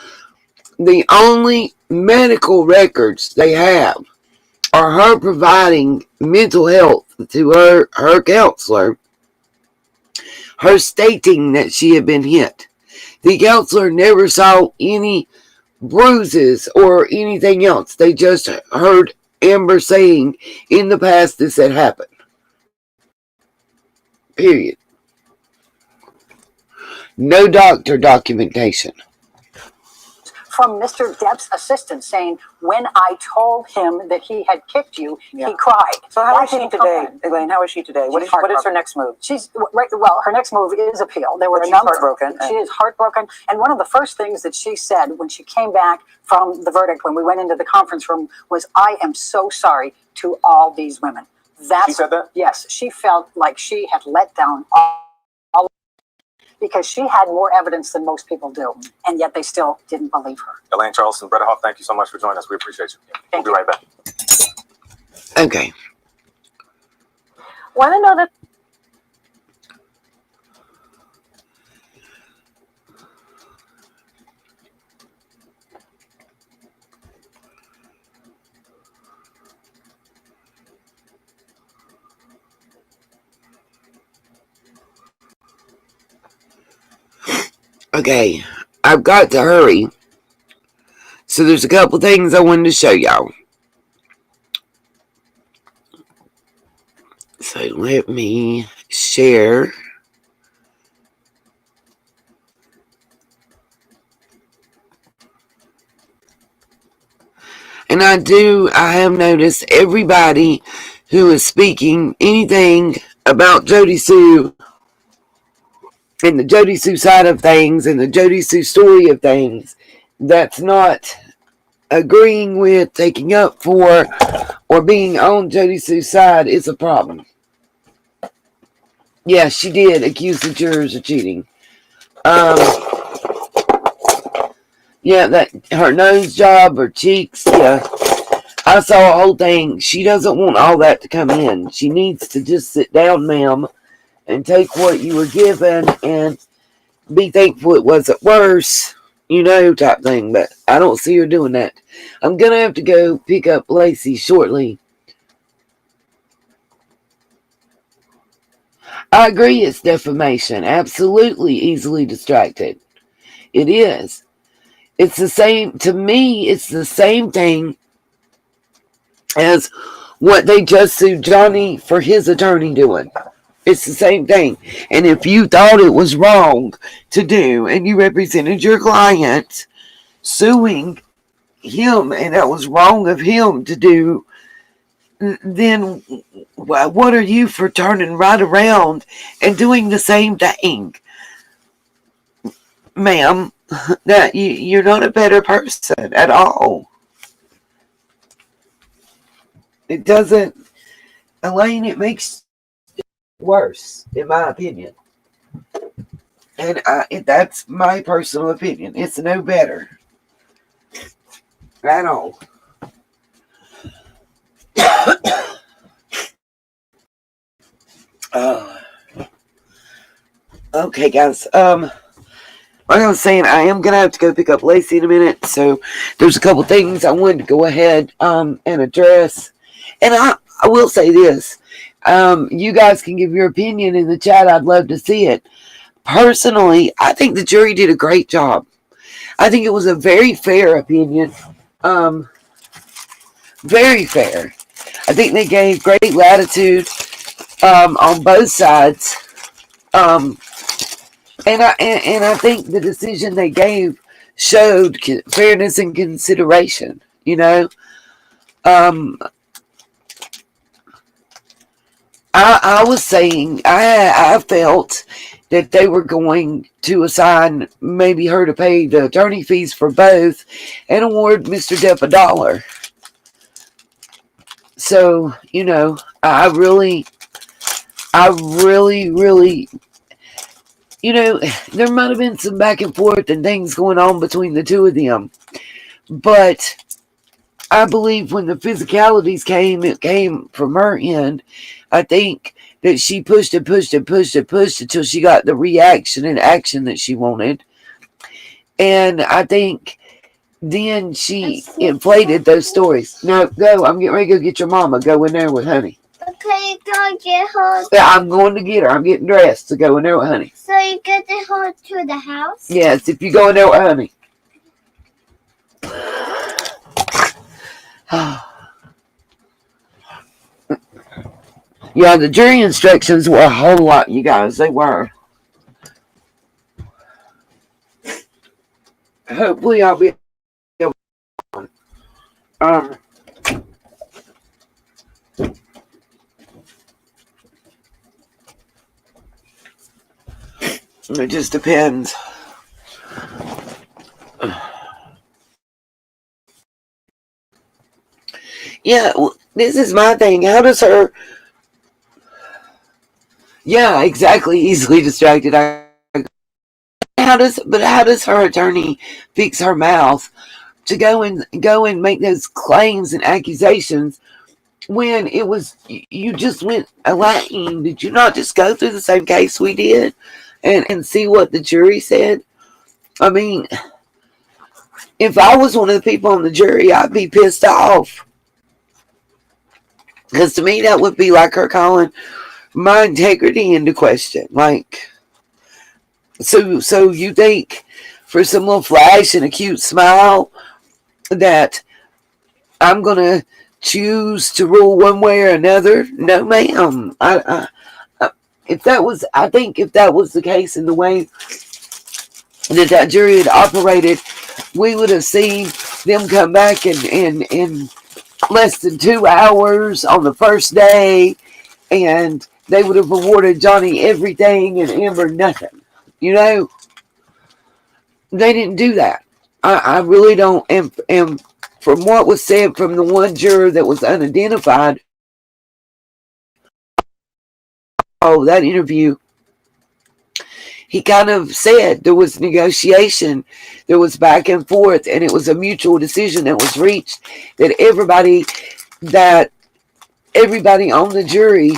The only medical records they have are her providing mental health to her counselor, her stating that she had been hit. The counselor never saw any bruises or anything else. They just heard Amber saying in the past this had happened. Period. No doctor documentation.
From Mr. Depp's assistant saying, when I told him that he had kicked you, he cried.
So how is she today, Elaine? How is she today? What is her next move?
She's right. Well, her next move is appeal. There were
she's heartbroken.
She is heartbroken. And one of the first things that she said when she came back from the verdict, when we went into the conference room, was, I am so sorry to all these women.
She said that?
Yes. She felt like she had let down all because she had more evidence than most people do, and yet they still didn't believe her.
Elaine Charleston, Bretta Hoff, thank you so much for joining us. We appreciate you. We'll be right back.
Okay.
Want to know the
Okay, I've got to hurry. So there's a couple things I wanted to show y'all. So let me share. And I have noticed everybody who is speaking anything about Jody Sue and the Jody Sue side of things and the Jody Sue story of things that's not agreeing with, taking up for, or being on Jody Sue's side is a problem. Yeah, she did accuse the jurors of cheating. Yeah, that her nose job, her cheeks, yeah. I saw a whole thing. She doesn't want all that to come in. She needs to just sit down, ma'am, and take what you were given and be thankful it wasn't worse, type thing. But I don't see her doing that. I'm going to have to go pick up Lacey shortly. I agree it's defamation. Absolutely easily distracted. It is. It's the same, to me, it's the same thing as what they just sued Johnny for his attorney doing. It's the same thing. And if you thought it was wrong to do and you represented your client suing him and that was wrong of him to do, then what are you for turning right around and doing the same thing? Ma'am, that you're not a better person at all. It doesn't, Elaine, it makes it worse, in my opinion. And that's my personal opinion. It's no better at all. Okay, guys. Like I was saying, I am gonna have to go pick up Lacey in a minute. So there's a couple things I wanted to go ahead and address. And I will say this. You guys can give your opinion in the chat. I'd love to see it. Personally, I think the jury did a great job. I think it was a very fair opinion. Very fair. I think they gave great latitude on both sides. And I think the decision they gave showed fairness and consideration. You know, I was saying I felt that they were going to assign maybe her to pay the attorney fees for both and award Mr. Depp $1. So, you know, I really, you know, there might have been some back and forth and things going on between the two of them. But I believe when the physicalities came, it came from her end. I think that she pushed until she got the reaction and action that she wanted. And I think then she inflated those stories. No, go. I'm getting ready to go get your mama. Go in there with Honey.
Okay, go get her.
Yeah, I'm going to get her. I'm getting dressed to go in there with Honey.
So you get her to the house?
Yes, if you go in there with Honey. Yeah, the jury instructions were a whole lot, you guys. They were. Hopefully I'll be able to. It just depends. Yeah, well, this is my thing. How does her... Yeah, exactly. Easily distracted. How does her attorney fix her mouth to go and make those claims and accusations when it was you just went Elaine? Did you not just go through the same case we did and see what the jury said? I mean, if I was one of the people on the jury, I'd be pissed off. Because to me, that would be like her calling my integrity into question. Like, so you think for some little flash and a cute smile that I'm going to choose to rule one way or another? No, ma'am. I think if that was the case in the way that jury had operated, we would have seen them come back in less than 2 hours on the first day, and they would have awarded Johnny everything and Amber nothing. You know, they didn't do that. I really don't. And from what was said from the one juror that was unidentified, that interview, he kind of said there was negotiation, there was back and forth, and it was a mutual decision that was reached that everybody on the jury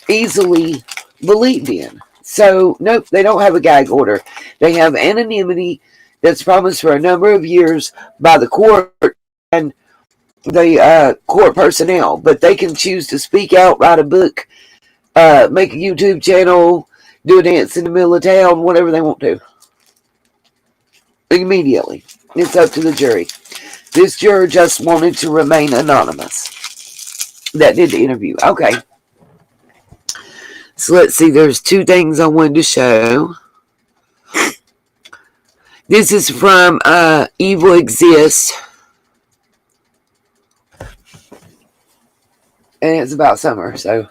easily believed in. So, nope, they don't have a gag order. They have anonymity that's promised for a number of years by the court and the court personnel. But they can choose to speak out, write a book, make a YouTube channel, do a dance in the middle of town, whatever they want to. Immediately. It's up to the jury. This juror just wanted to remain anonymous. That did the interview. Okay. So let's see. There's 2 things I wanted to show. This is from Evil Exists. And it's about summer, so.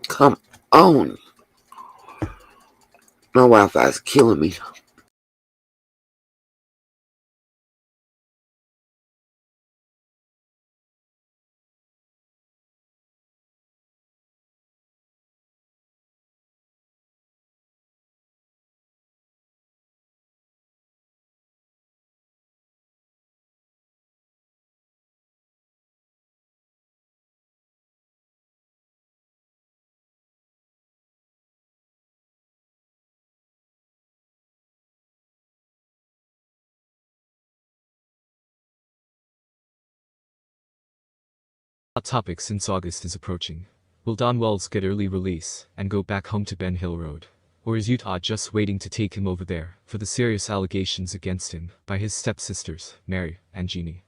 Come on. My Wi-Fi is killing me.
Hot topic since August is approaching. Will Don Wells get early release and go back home to Ben Hill Road? Or is Utah just waiting to take him over there for the serious allegations against him by his stepsisters, Mary and Jeannie?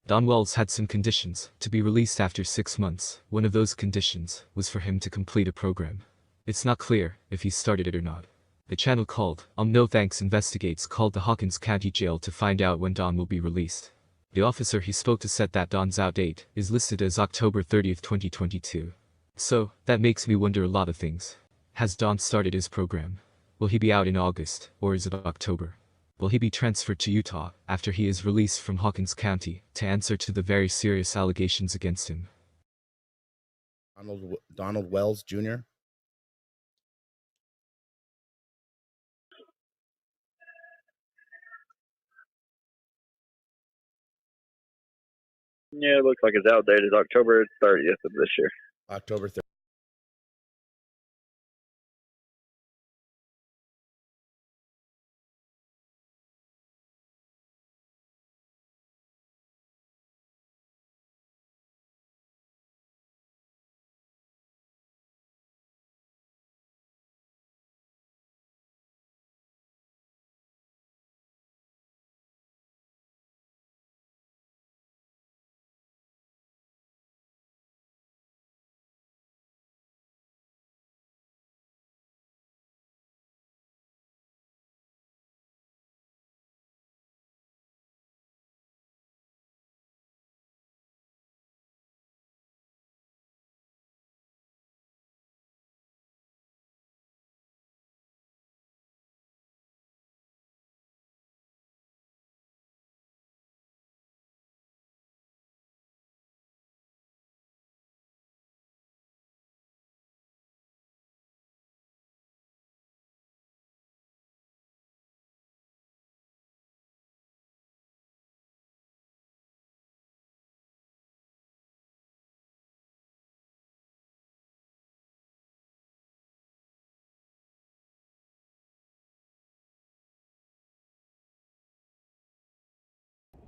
Don Wells had some conditions to be released after 6 months. One of those conditions was for him to complete a program. It's not clear if he started it or not. The channel called No Thanks Investigates called the Hawkins County Jail to find out when Don will be released. The officer he spoke to said that Don's out date is listed as October 30th, 2022. So, that makes me wonder a lot of things. Has Don started his program? Will he be out in August, or is it October? Will he be transferred to Utah after he is released from Hawkins County to answer to the very serious allegations against him?
Donald Wells Jr.
Yeah, it looks like it's outdated. October 30th of this year.
October 30th.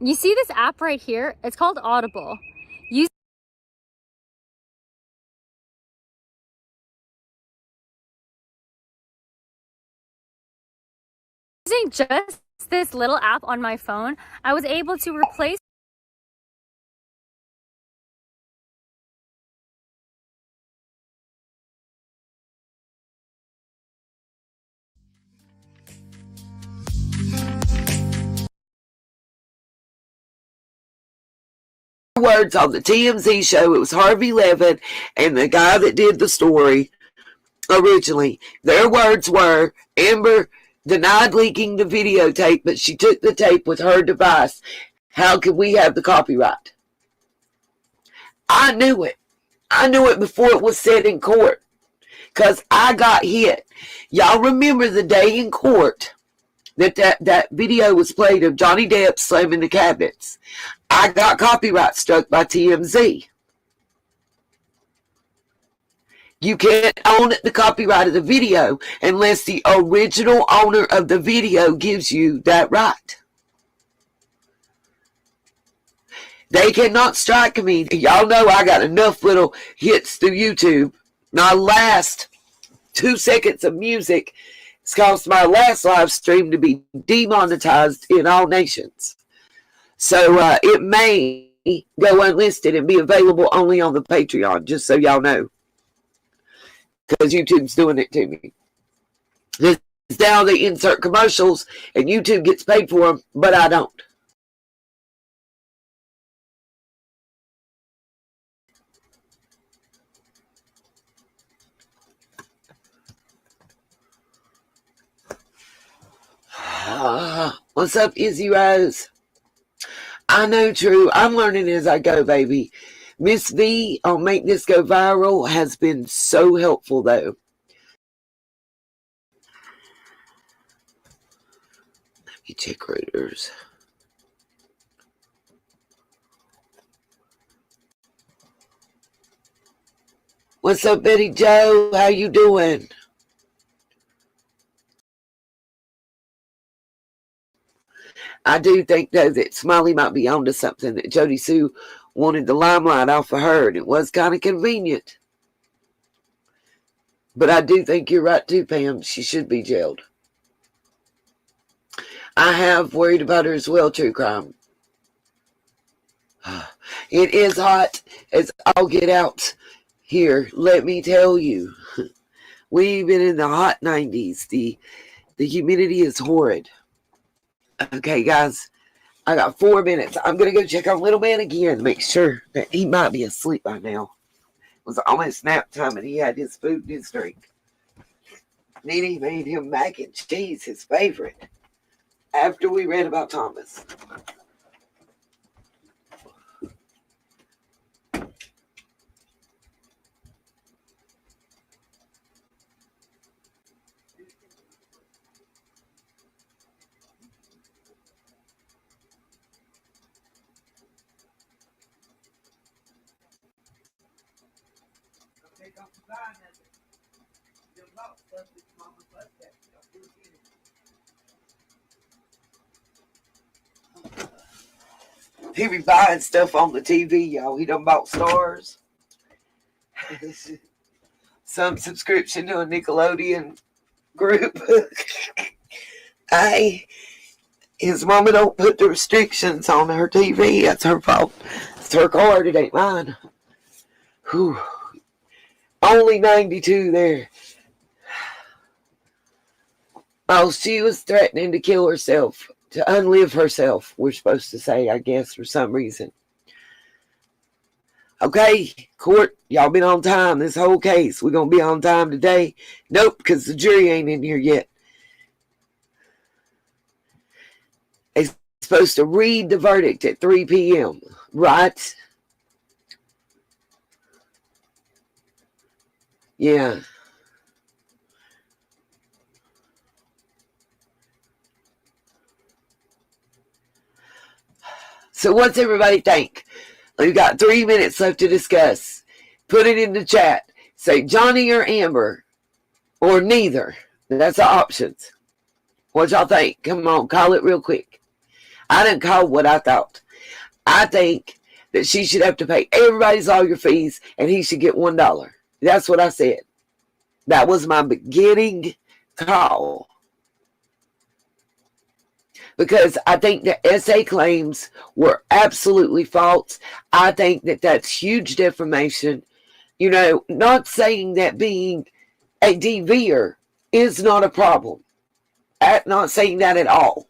You see this app right here? It's called Audible. Using just this little app on my phone, I was able to replace
words on the TMZ show. It was Harvey Levin and the guy that did the story originally. Their words were, Amber denied leaking the videotape, but she took the tape with her device. How can we have the copyright? I knew it. I knew it before it was said in court because I got hit. Y'all remember the day in court that video was played of Johnny Depp slamming the cabinets? I got copyright struck by TMZ. You can't own the copyright of the video unless the original owner of the video gives you that right. They cannot strike me. Y'all know I got enough little hits through YouTube. My last 2 seconds of music has caused my last live stream to be demonetized in all nations. So it may go unlisted and be available only on the Patreon, just so y'all know. Because YouTube's doing it to me. Now they insert commercials and YouTube gets paid for them, but I don't. What's up, Izzy Rose? I know, True. I'm learning as I go, baby. Miss V on Make This Go Viral has been so helpful, though. Let me check Reuters. What's up, Betty Joe? How you doing? I do think, though, that Smiley might be onto something, that Jody Sue wanted the limelight off of her, and it was kind of convenient. But I do think you're right, too, Pam. She should be jailed. I have worried about her as well, True Crime. It is hot as all get out here. Let me tell you, we've been in the hot 90s. The humidity is horrid. Okay, guys, I got 4 minutes. I'm gonna go check on little man again. Make sure that he might be asleep by now. It was almost nap time, and he had his food and his drink. Nene made him mac and cheese, his favorite, after we read about Thomas. He be buying stuff on the TV, y'all. He done bought stars. Some subscription to a Nickelodeon group. His mama don't put the restrictions on her TV. That's her fault. It's her card. It ain't mine. Whew. Only 92 there. Oh, she was threatening to kill herself, to unlive herself, we're supposed to say, I guess, for some reason. Okay, court, y'all been on time this whole case. We're going to be on time today. Nope, because the jury ain't in here yet. They're supposed to read the verdict at 3 p.m., right? Yeah. So what's everybody think? We've got 3 minutes left to discuss. Put it in the chat. Say Johnny or Amber or neither. That's the options. What y'all think? Come on, call it real quick. I didn't call what I thought. I think that she should have to pay everybody's lawyer fees and he should get $1. That's what I said. That was my beginning call. Because I think the essay claims were absolutely false. I think that that's huge defamation. You know, not saying that being a DVer is not a problem. I'm not saying that at all.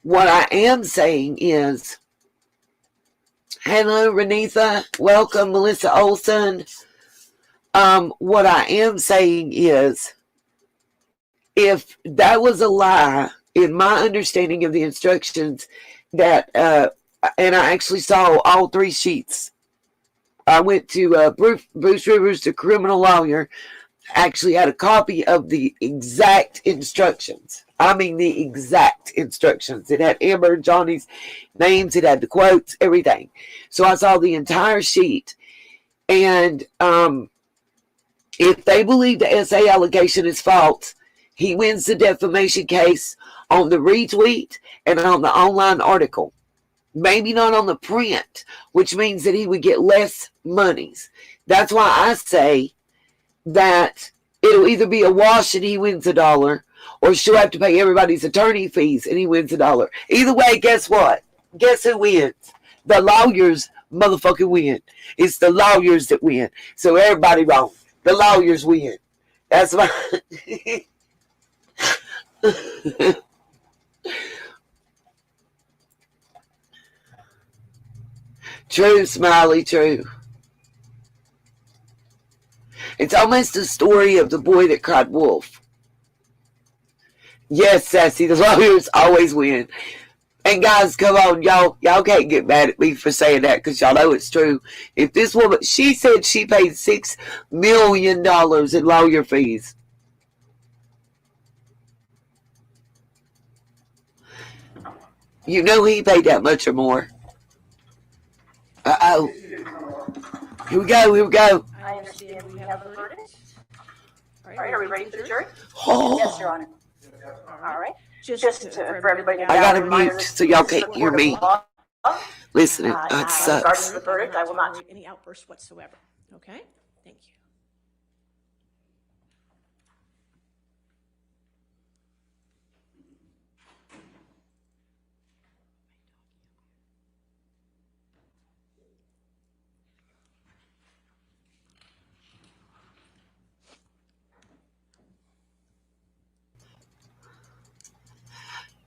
What I am saying is, hello, Renitha. Welcome, Melissa Olson. What I am saying is, if that was a lie, in my understanding of the instructions, that, and I actually saw all 3 sheets. I went to Bruce Rivers, the criminal lawyer, actually had a copy of the exact instructions. I mean, the exact instructions. It had Amber and Johnny's names. It had the quotes, everything. So I saw the entire sheet. And if they believe the essay allegation is false, he wins the defamation case on the retweet and on the online article. Maybe not on the print, which means that he would get less monies. That's why I say that it'll either be a wash and he wins $1, or she'll have to pay everybody's attorney fees and he wins $1. Either way, guess what? Guess who wins? The lawyers motherfucking win. It's the lawyers that win. So everybody wrong. The lawyers win. That's why. True, Smiley, true. It's almost a story of the boy that cried wolf. Yes, Sassy, the lawyers always win. And guys, come on, y'all can't get mad at me for saying that because y'all know it's true. If this woman, she said she paid $6 million in lawyer fees. You know he paid that much or more. Uh-oh. Here we go.
I understand we have a verdict. All right, are we ready for the jury?
Oh.
Yes, Your Honor. All right. Just for everybody to
I got to mute so y'all can't hear me. Listening, it sucks.
Regarding the verdict, I will not
take any outbursts whatsoever. Okay? Thank you.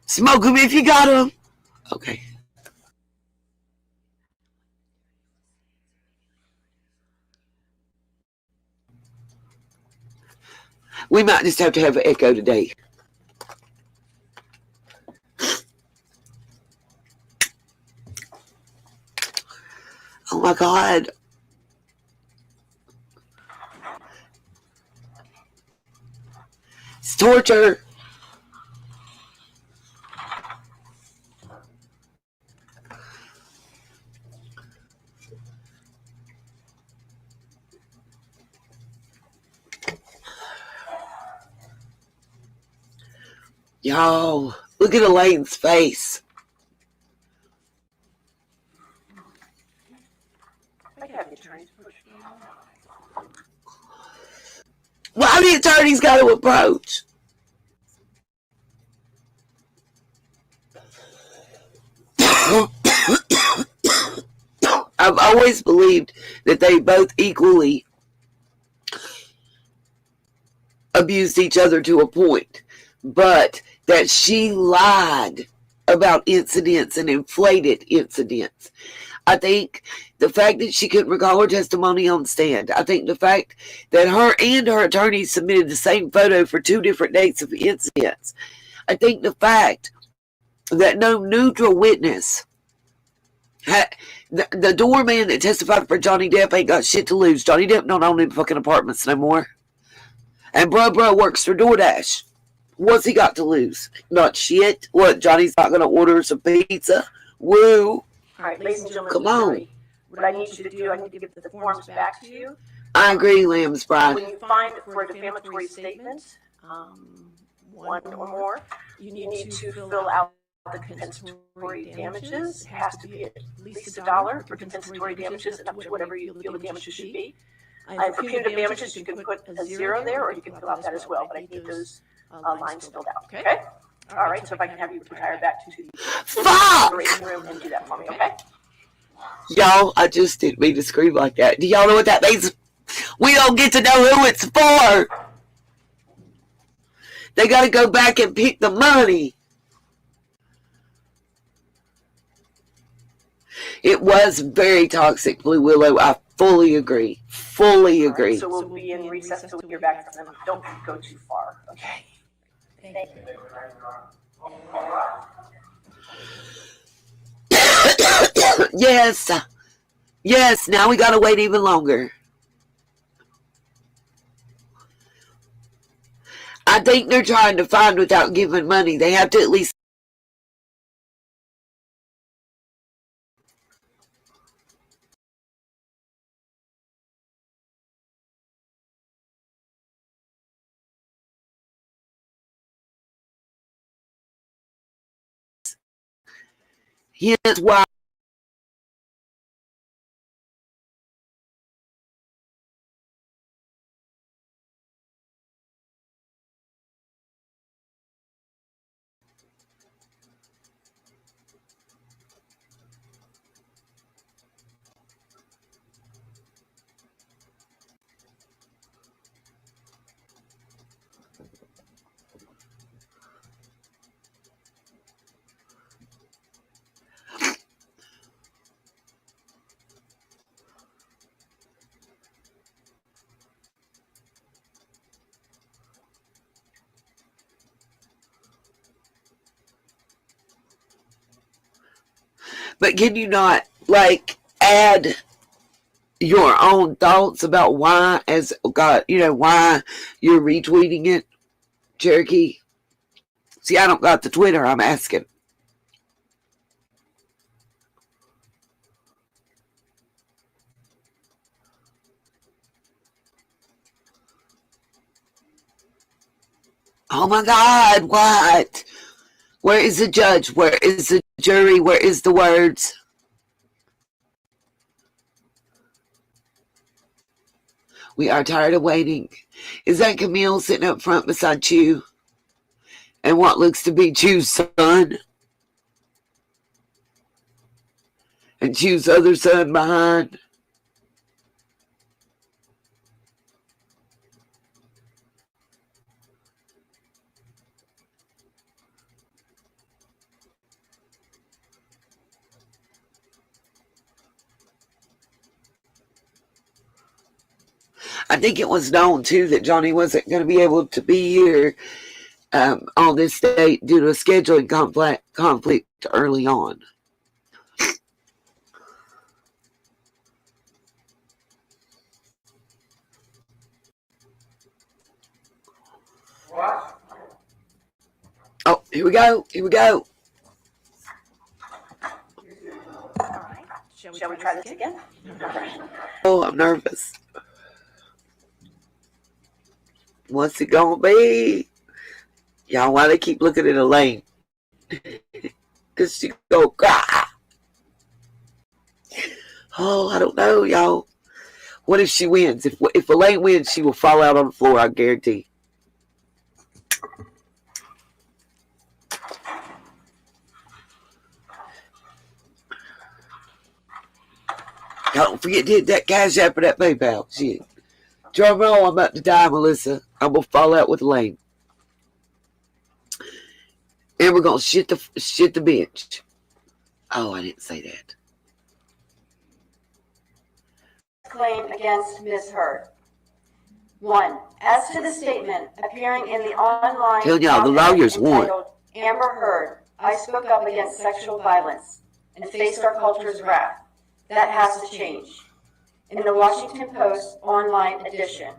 Smoke them if you got them. Okay. We might just have to have an echo today. Oh my God. It's torture. Y'all, look at Elaine's face. Why the attorney's got to approach? I've always believed that they both equally abused each other to a point, but that she lied about incidents and inflated incidents. I think the fact that she couldn't recall her testimony on stand. I think the fact that her and her attorney submitted the same photo for 2 different dates of incidents. I think the fact that no neutral witness the doorman that testified for Johnny Depp ain't got shit to lose. Johnny Depp don't own any fucking apartments no more. And bro works for DoorDash. What's he got to lose? Not shit. What, Johnny's not going to order some pizza? Woo.
All right, ladies and gentlemen,
come on.
jury, what I need you to do, I need to give the forms back to you.
I agree, Lamb's bride.
When you find for a defamatory statement, one or more, you need to fill out the compensatory damages. It has to be at least $1 for compensatory damages and up to whatever you feel the damages should be. And for punitive damages, you can put a 0 there, or you can fill out that as well, but I need those lines filled out, okay? All right, so if I can have you retire back to the operating room and do that for me, okay?
Y'all, I just didn't mean to scream like that. Do y'all know what that means? We don't get to know who it's for. They got to go back and pick the money. It was very toxic, Blue Willow. I fully agree. Fully agree.
Right, so we'll be in recess until we hear back from them. Don't go too far, okay? Thank you.
Yes. Yes, now we got to wait even longer. I think they're trying to find without giving money. They have to at least. Here's why. But can you not, like, add your own thoughts about why, as God, why you're retweeting it, Cherokee? See, I don't got the Twitter. I'm asking. Oh my God! What? Where is the judge? Where is the jury? Where is the words? We are tired of waiting. Is that Camille sitting up front beside Chew? And what looks to be Chew's son? And Chew's other son behind? I think it was known too that Johnny wasn't going to be able to be here on this date due to a scheduling conflict early on. Oh, here we go. Here we go.
All right. Shall we try this again?
Oh, I'm nervous. What's it gonna be? Y'all, why they keep looking at Elaine? Because she go cry. Oh, I don't know, y'all. What if she wins? If Elaine wins, she will fall out on the floor, I guarantee. Don't forget to hit that Cash App or that PayPal. Shit. Drum roll, I'm about to die, Melissa. I'm going to fall out with Elaine. And we're going to shit the bench. Oh, I didn't say that.
Claim against Ms. Heard. 1. As to the statement appearing in the online
Tell y'all, the lawyers won.
Amber Heard, I spoke up against sexual violence and faced our culture's wrath. That has to change. In the Washington Post online edition,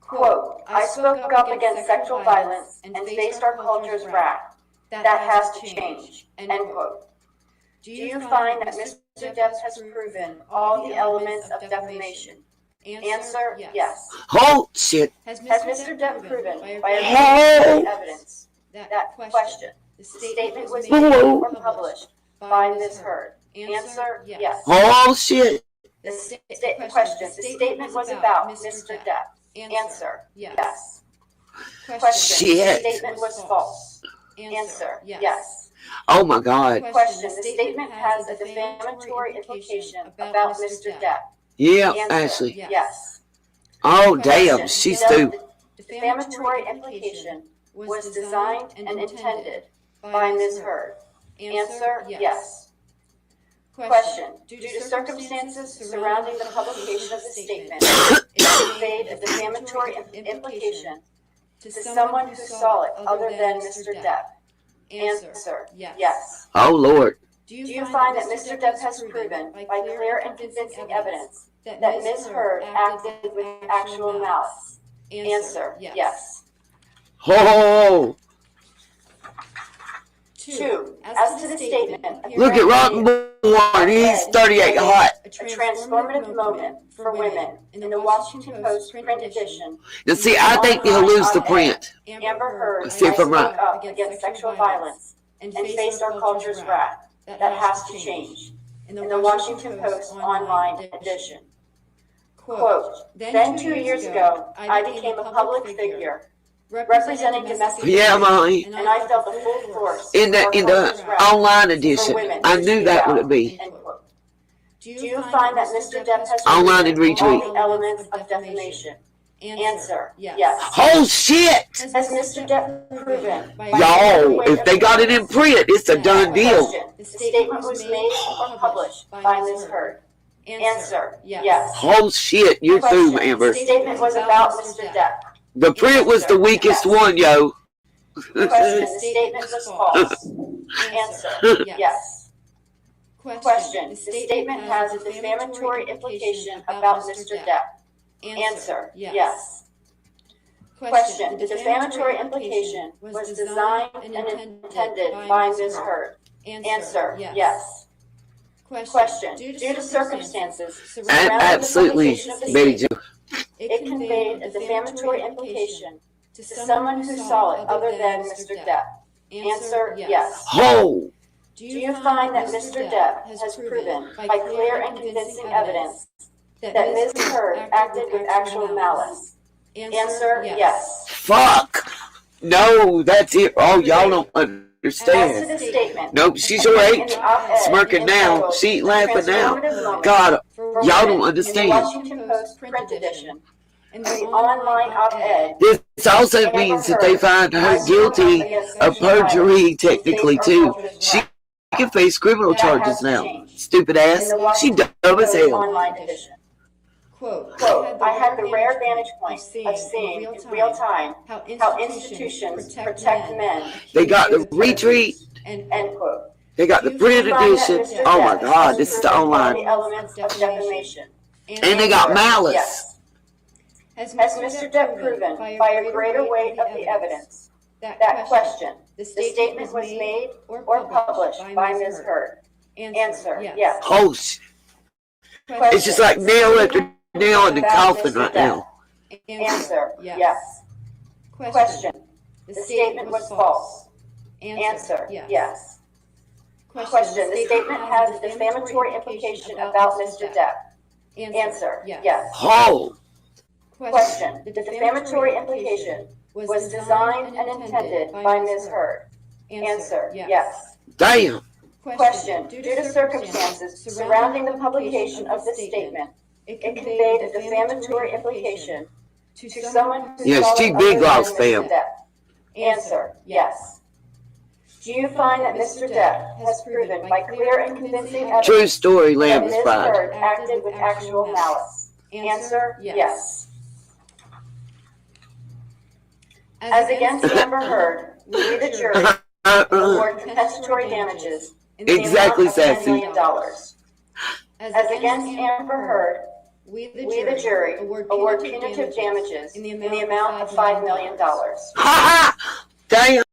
quote, I spoke up against sexual violence and faced our culture's wrath. That has to change, end quote. Do you find that Mr. Depp has proven all the elements of defamation? Answer, yes.
Oh, shit.
Has Mr. Depp proven by evidence that question? The statement was made or published by Ms. Heard. Answer, yes.
Oh, shit.
The question, the statement was about Mr. Depp. Answer, yes. Question,
Shit.
the statement was false. Answer, yes.
Oh, my God.
Question, the statement has a defamatory implication about Mr. Depp.
Yeah,
Answer,
Ashley.
yes.
Oh, damn.
Question,
She's
the
stupid.
defamatory implication was designed and intended by Ms. Heard. Answer, yes. Question, due to circumstances surrounding the publication of the statement, it conveyed a defamatory implication to someone who saw it other than Mr. Depp. Answer, yes.
Oh, Lord.
Do you find that Mr. Depp has proven, by clear and convincing evidence, that Ms. Heard acted with actual malice? Answer, yes.
Oh,
2. As to the statement,
look at Rotten Boy. He's 38 hot.
a transformative moment for women in the Washington Post print edition.
Now, see, I think he'll lose the print.
Amber Heard,
Let's see if I'm right.
spoke up against sexual violence and faced our culture's wrath. That has to change. In the Washington Post online edition. Quote, then 2 years ago, I became a public figure representing domestic
Yeah, Molly.
and I felt the full force
In the
of our culture's wrath
online edition,
for women
I
to
knew
speak
that
out,
would be.
end quote. Do you find that Mr. Depp has
Online and
proven
retweet.
all the elements of defamation? Answer, yes.
Oh, shit.
Has Mr. Depp proven?
Y'all, if they got it in print, it's a done deal.
Question, the statement was made or published by Ms. Heard. Answer, yes.
Oh, shit. You're through,
Question,
Amber.
the statement was about Mr. Depp.
The print was the weakest one, yo.
Question, the statement was false. Answer, yes. Question, the statement has a defamatory implication about Mr. Depp. Answer, yes. Question, the defamatory implication was designed and intended by Ms. Heard. Answer, yes. Question, due to circumstances surrounding the
Absolutely,
publication of the
Betty
statement,
Jo.
it conveyed a defamatory implication to someone who saw it other than Mr. Depp. Answer, yes.
Oh,
Do you find that Mr. Depp has proven, by clear and convincing evidence, that Ms. Heard acted with actual malice? Answer, yes.
fuck. No, that's it. Oh, y'all don't
As to
understand.
the statement,
Nope, she's her
in
age.
the op-ed
Smirking now.
entitled
She ain't laughing now.
Transformative Moment
God,
for
y'all
Women
don't
in the
understand.
Washington Post print edition, in the online op-ed,
This also means that they find her guilty of perjury technically, too. She can face criminal charges now. Stupid ass. She dumb as hell.
online edition. Quote, I had the rare vantage point of seeing in real time how institutions protect men.
They got the retreat.
End quote.
They got the printed edition. Oh my God, this is the online.
The elements of defamation.
And they got malice.
Yes. Has Mr. Depp proven by a greater weight of the evidence that question, the statement was made or published by Ms. Heard? Answer, yes.
Host. It's just like nail after nail in the coffin right now.
Answer, yes. Question, the statement was false. Answer, yes. Question, the statement has a defamatory implication about Mr. Depp. Answer, yes.
Oh.
Question, the defamatory implication was designed and intended by Ms. Heard. Answer, yes.
Damn.
Question, due to circumstances surrounding the publication of this statement, it conveyed a defamatory implication to someone who
Yes, T. Big Loss fam.
Answer, yes. Do you find that Mr. Depp has proven by clear and convincing evidence
True story,
that
Lamb
Ms.
is fine.
Heard acted with actual malice? Answer, yes. As against Amber Heard, we, the jury, award compensatory damages in the
Exactly,
amount of $10
Sassy.
million. As against Amber Heard, we, the jury, award punitive damages in the amount of $5 million.
Ha ha! Damn.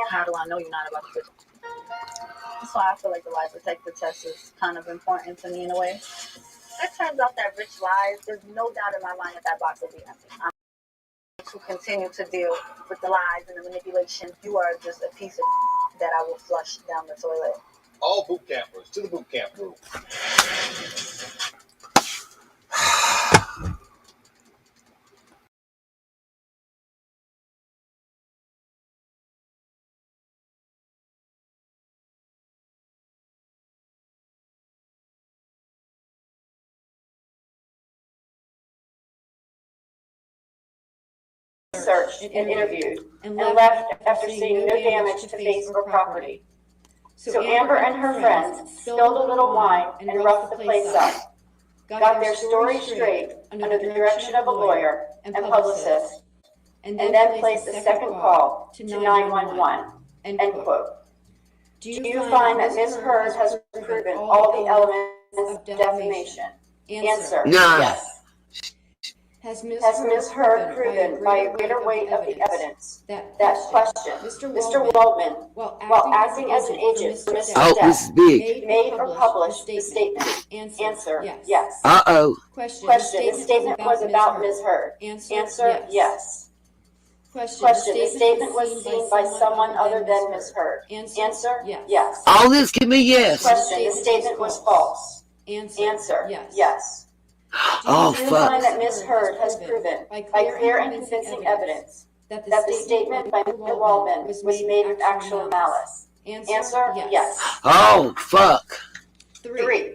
How do I know you're not about to? That's why I feel like the lie detector test is kind of important to me in a way. It turns out that Rich lies. There's no doubt in my mind that that box will be empty. who continue to deal with the lies and the manipulation, you are just a piece of that I will flush down the toilet.
All boot campers to the boot camp room.
Searched and interviewed and left after seeing no damage to face or property. So Amber and her friends spilled a little wine and roughed the place up, got their story straight under the direction of a lawyer and publicist, and then placed a second call to 911, end quote. Do you find that Ms. Heard has proven all the elements of defamation? Answer,
Nah.
yes. Has Ms. Heard proven by a greater weight of the evidence that question, Mr. Waldman, while acting as an agent for Mr.
Oh, this is big.
made or published the statement? Answer, yes.
Uh-oh.
Question, the statement was about Ms. Heard. Answer, yes. Question, the statement was seen by someone other than Ms. Heard. Answer, yes.
All this give me yes.
Question, the statement was false. Answer, yes.
Oh,
Do you
fuck.
find that Ms. Heard has proven, by clear and convincing evidence, that the statement by Mr. Waldman was made with actual malice? Answer, yes.
Oh, fuck.
3.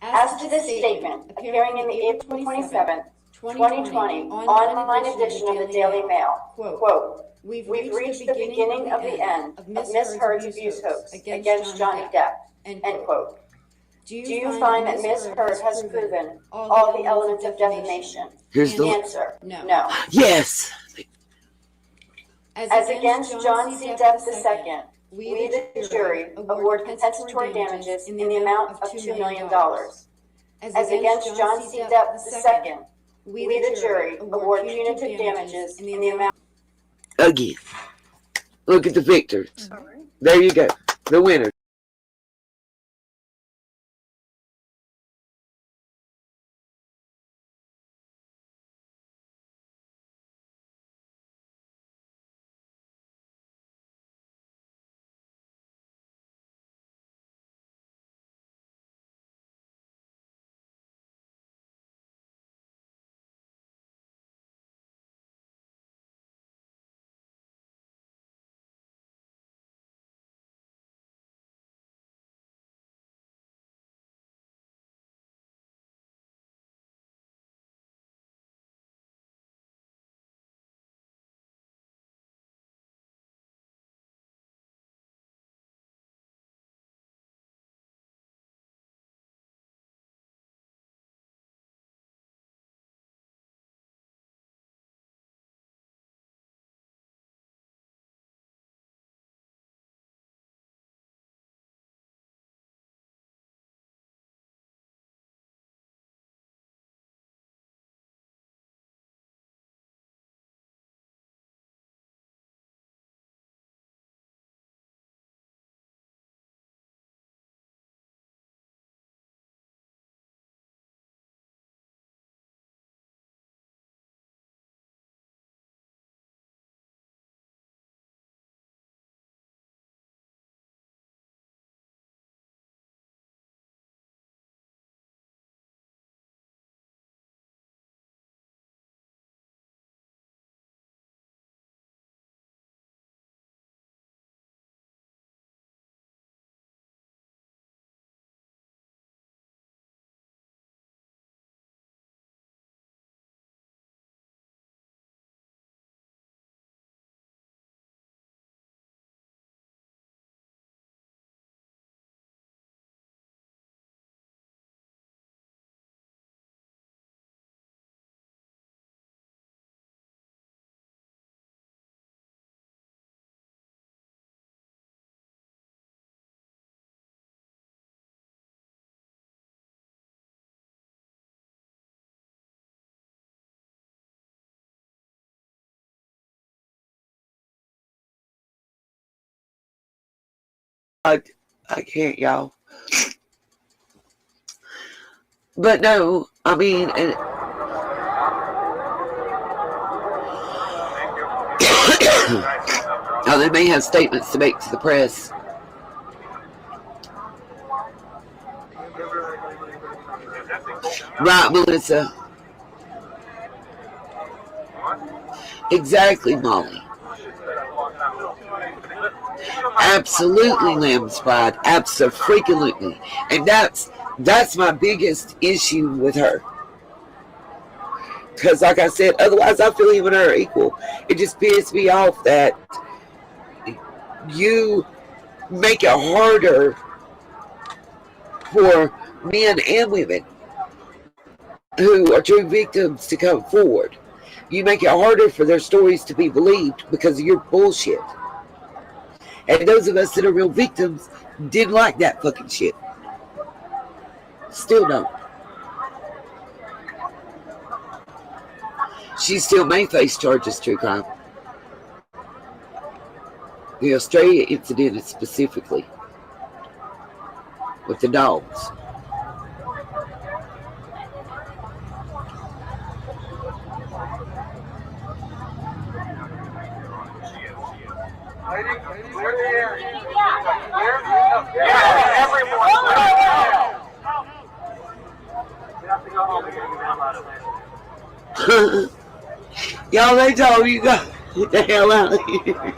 As to this statement, appearing in the April 27, 2020 online edition of the Daily Mail, quote, we've reached the beginning of the end of Ms. Heard's abuse hoax against Johnny Depp, end quote. Do you find that Ms. Heard has proven all the elements of defamation?
Here's the
Answer, no.
yes.
As against John C. Depp II, we, the jury, award compensatory damages in the amount of $2 million. As against John C. Depp II, we, the jury, award punitive damages in the amount.
Again. Look at the victors. There you go. The winner. I can't, y'all. But no, I mean, and Oh, they may have statements to make to the press. Right, Melissa. Exactly, Molly. Absolutely, Lamb's Pride. Absolutely. And that's my biggest issue with her. Because, like I said, otherwise I feel him and her are equal. It just pisses me off that you make it harder for men and women who are true victims to come forward. You make it harder for their stories to be believed because of your bullshit. And those of us that are real victims didn't like that fucking shit. Still don't. She still may face charges, true crime. The Australia incident specifically with the dogs. Y'all, they told you go get the hell out of here.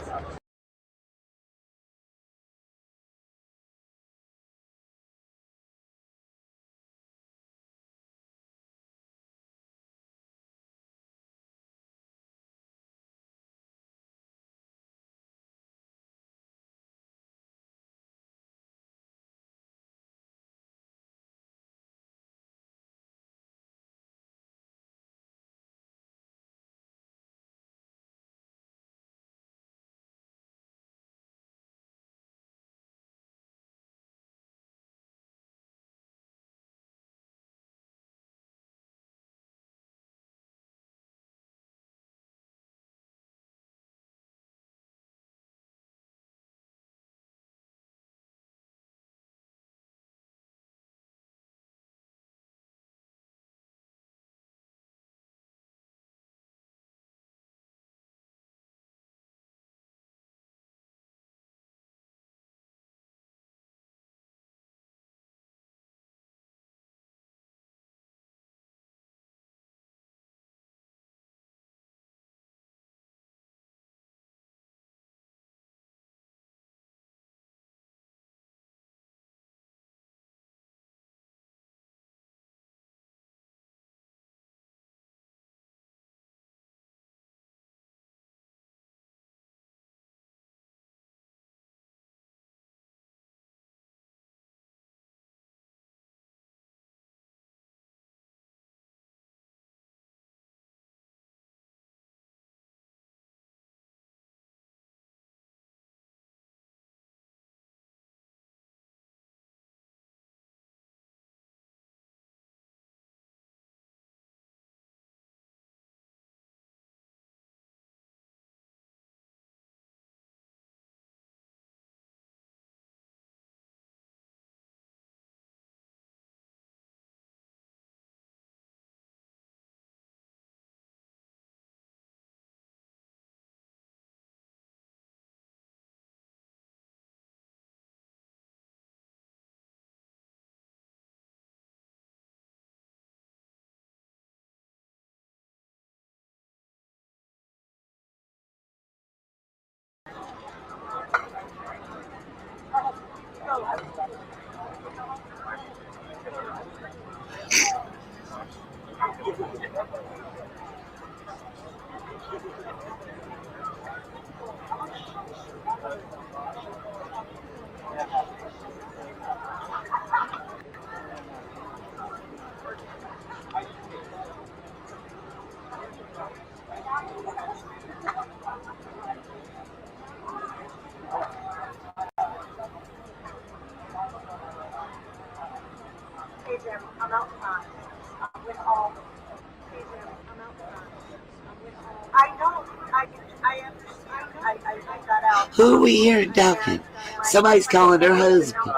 Who are we hearing talking? Somebody's calling her husband.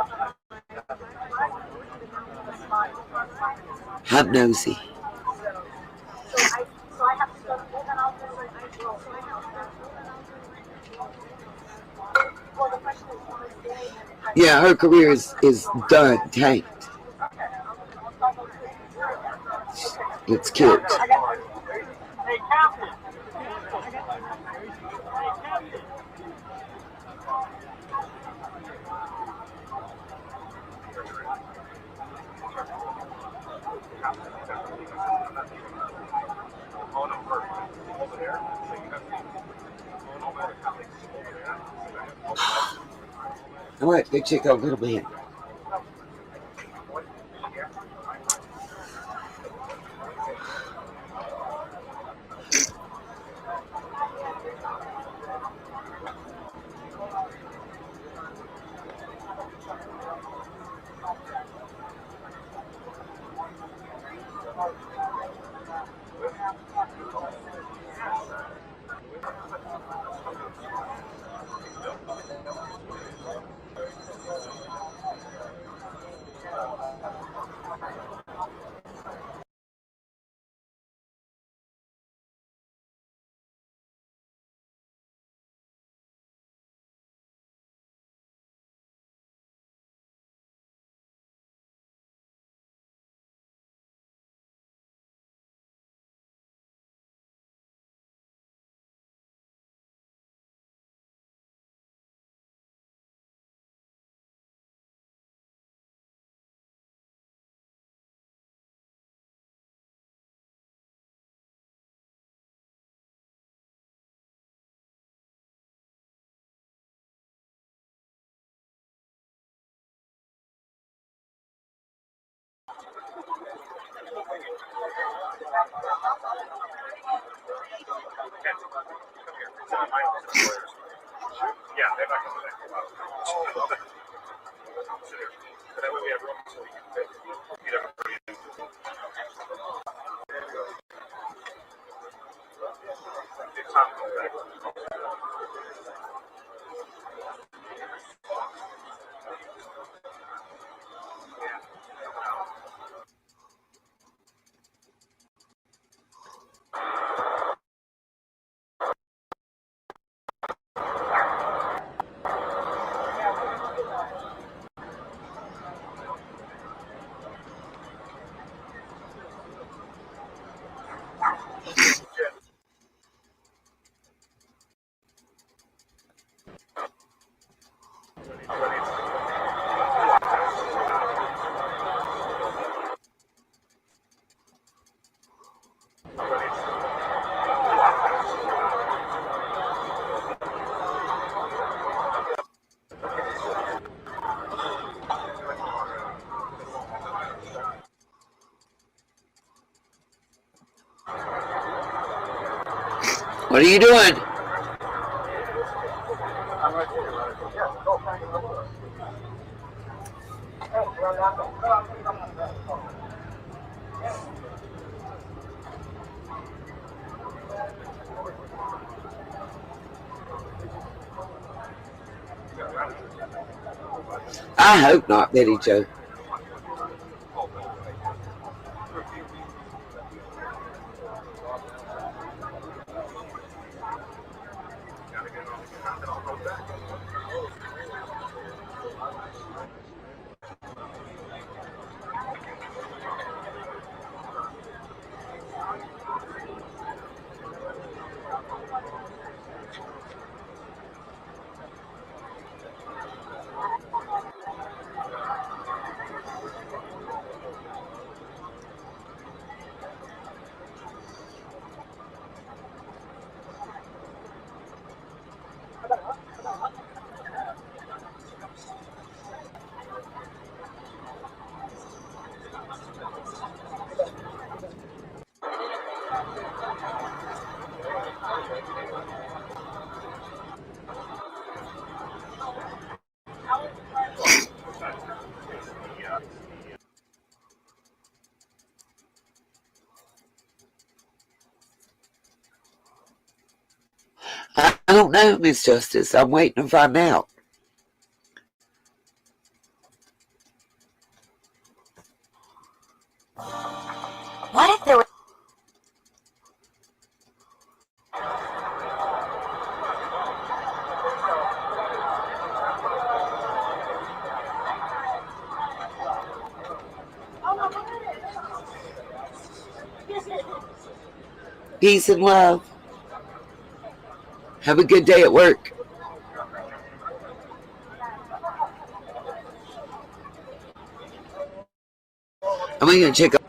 I'm nosy. Yeah, her career is done, tanked. It's cute. All right, go check out Little Man. What are you doing? I hope not, Betty Jo. I don't know, Miss Justice. I'm waiting to find out.
What if there was...
Peace and love. Have a good day at work. I'm going to check out.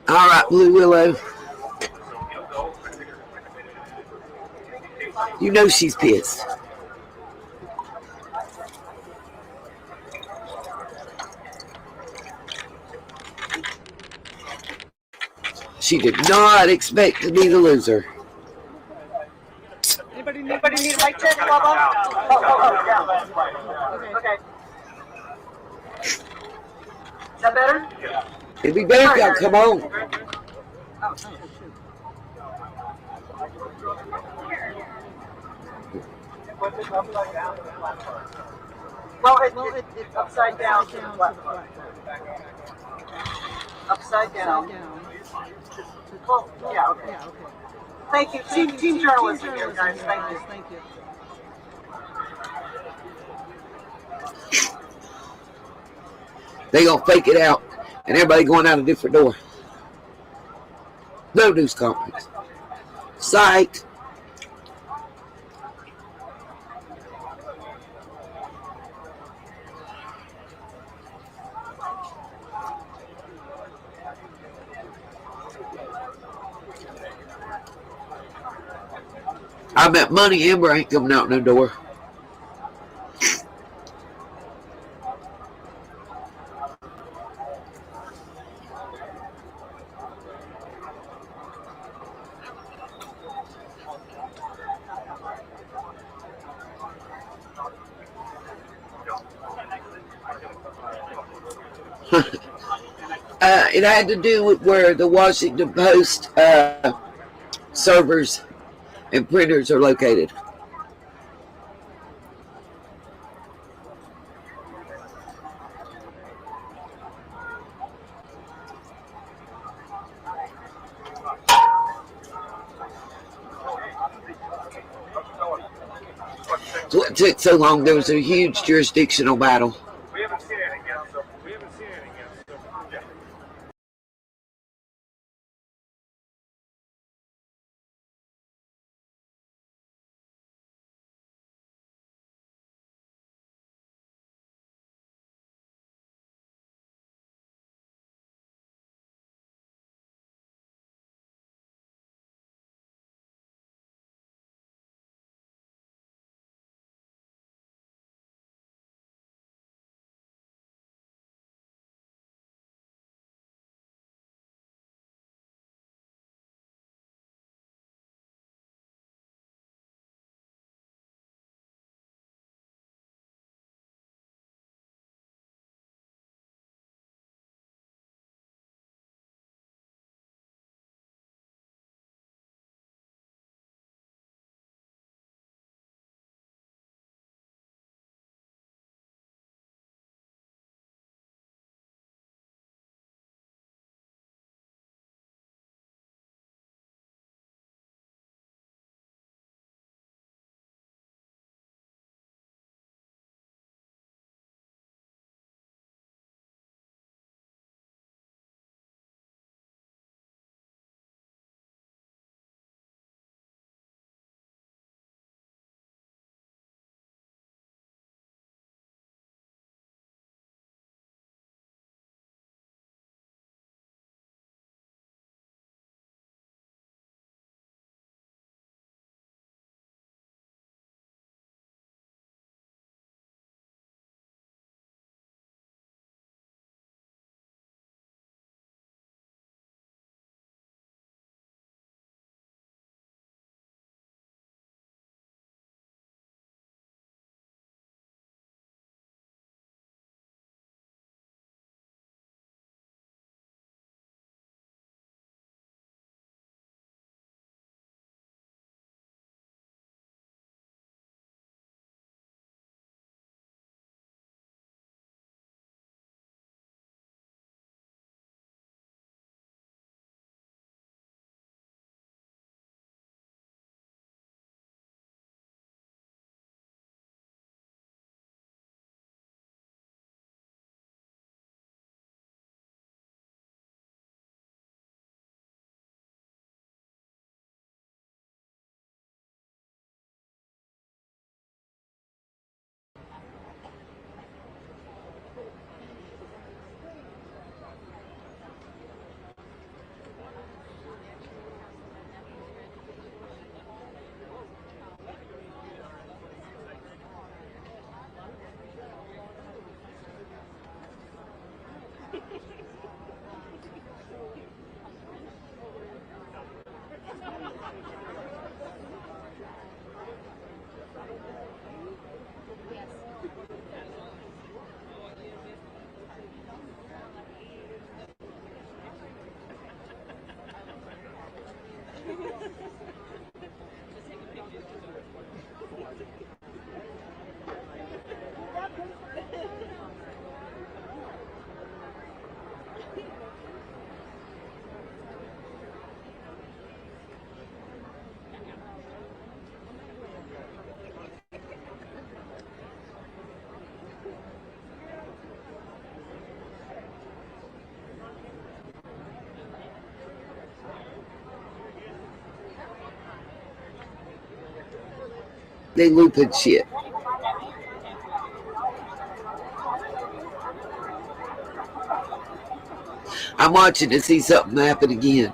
All right, Blue Willow. You know she's pissed. She did not expect to be the loser.
Anybody need a mic check, Bubba? Yeah. Okay. Is that better?
It'd be better if y'all come on.
Well, it's upside down to the platform. Upside down. Well, yeah, okay. Thank you. Team journalism here, guys. Thank you.
They gonna fake it out, and everybody going out a different door. No news conference. Psych. I bet money Amber ain't coming out no door. It had to do with where the Washington Post servers and printers are located. That's what took so long. There was a huge jurisdictional battle. They looping shit. I'm watching to see something happen again.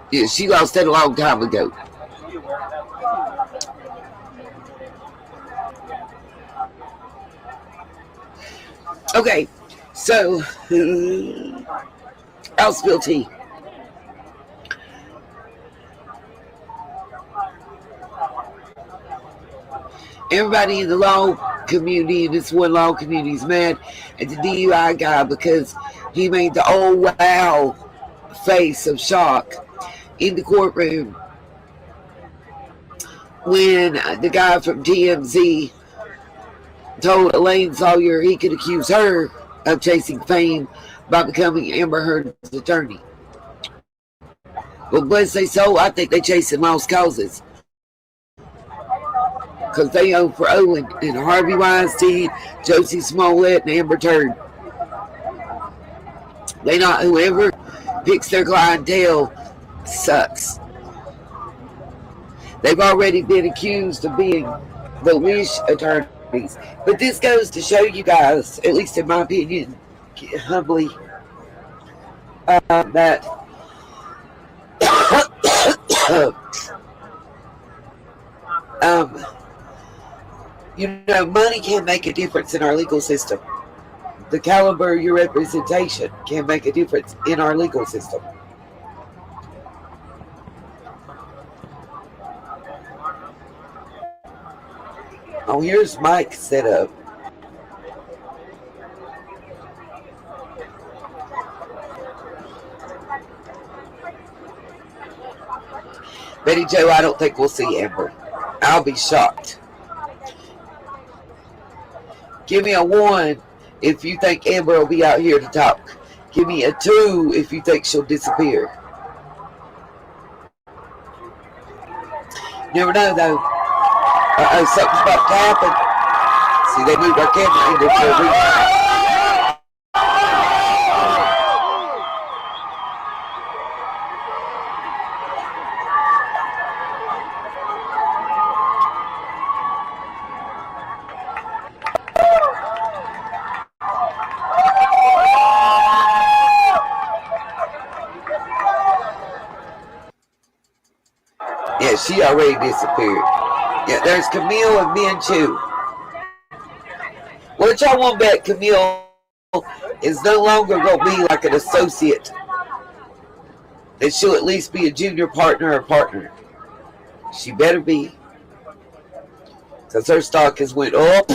Yeah, she lost that a long time ago. Okay, so I'll spill tea. Everybody in the law community, in this one law community, is mad at the DUI guy because he made the old wow face of shock in the courtroom when the guy from TMZ told Elaine Sawyer he could accuse her of chasing fame by becoming Amber Heard's attorney. But bless they soul, I think they chasing lost causes. Because they owe for Owen and Harvey Weinstein, Josie Smollett, and Amber Heard. They not whoever picks their clientele sucks. They've already been accused of being the wish attorneys. But this goes to show you guys, at least in my opinion, humbly, that money can make a difference in our legal system. The caliber of your representation can make a difference in our legal system. Oh, here's Mike set up. Betty Jo, I don't think we'll see Amber. I'll be shocked. Give me a 1 if you think Amber will be out here to talk. Give me a 2 if you think she'll disappear. Never know, though. Something's about to happen. See, they moved our camera in there for a reason. Yeah, she already disappeared. Yeah, there's Camille and Ben Chu. What y'all want bet Camille is no longer going to be like an associate. That she'll at least be a junior partner or partner. She better be. Because her stock has went up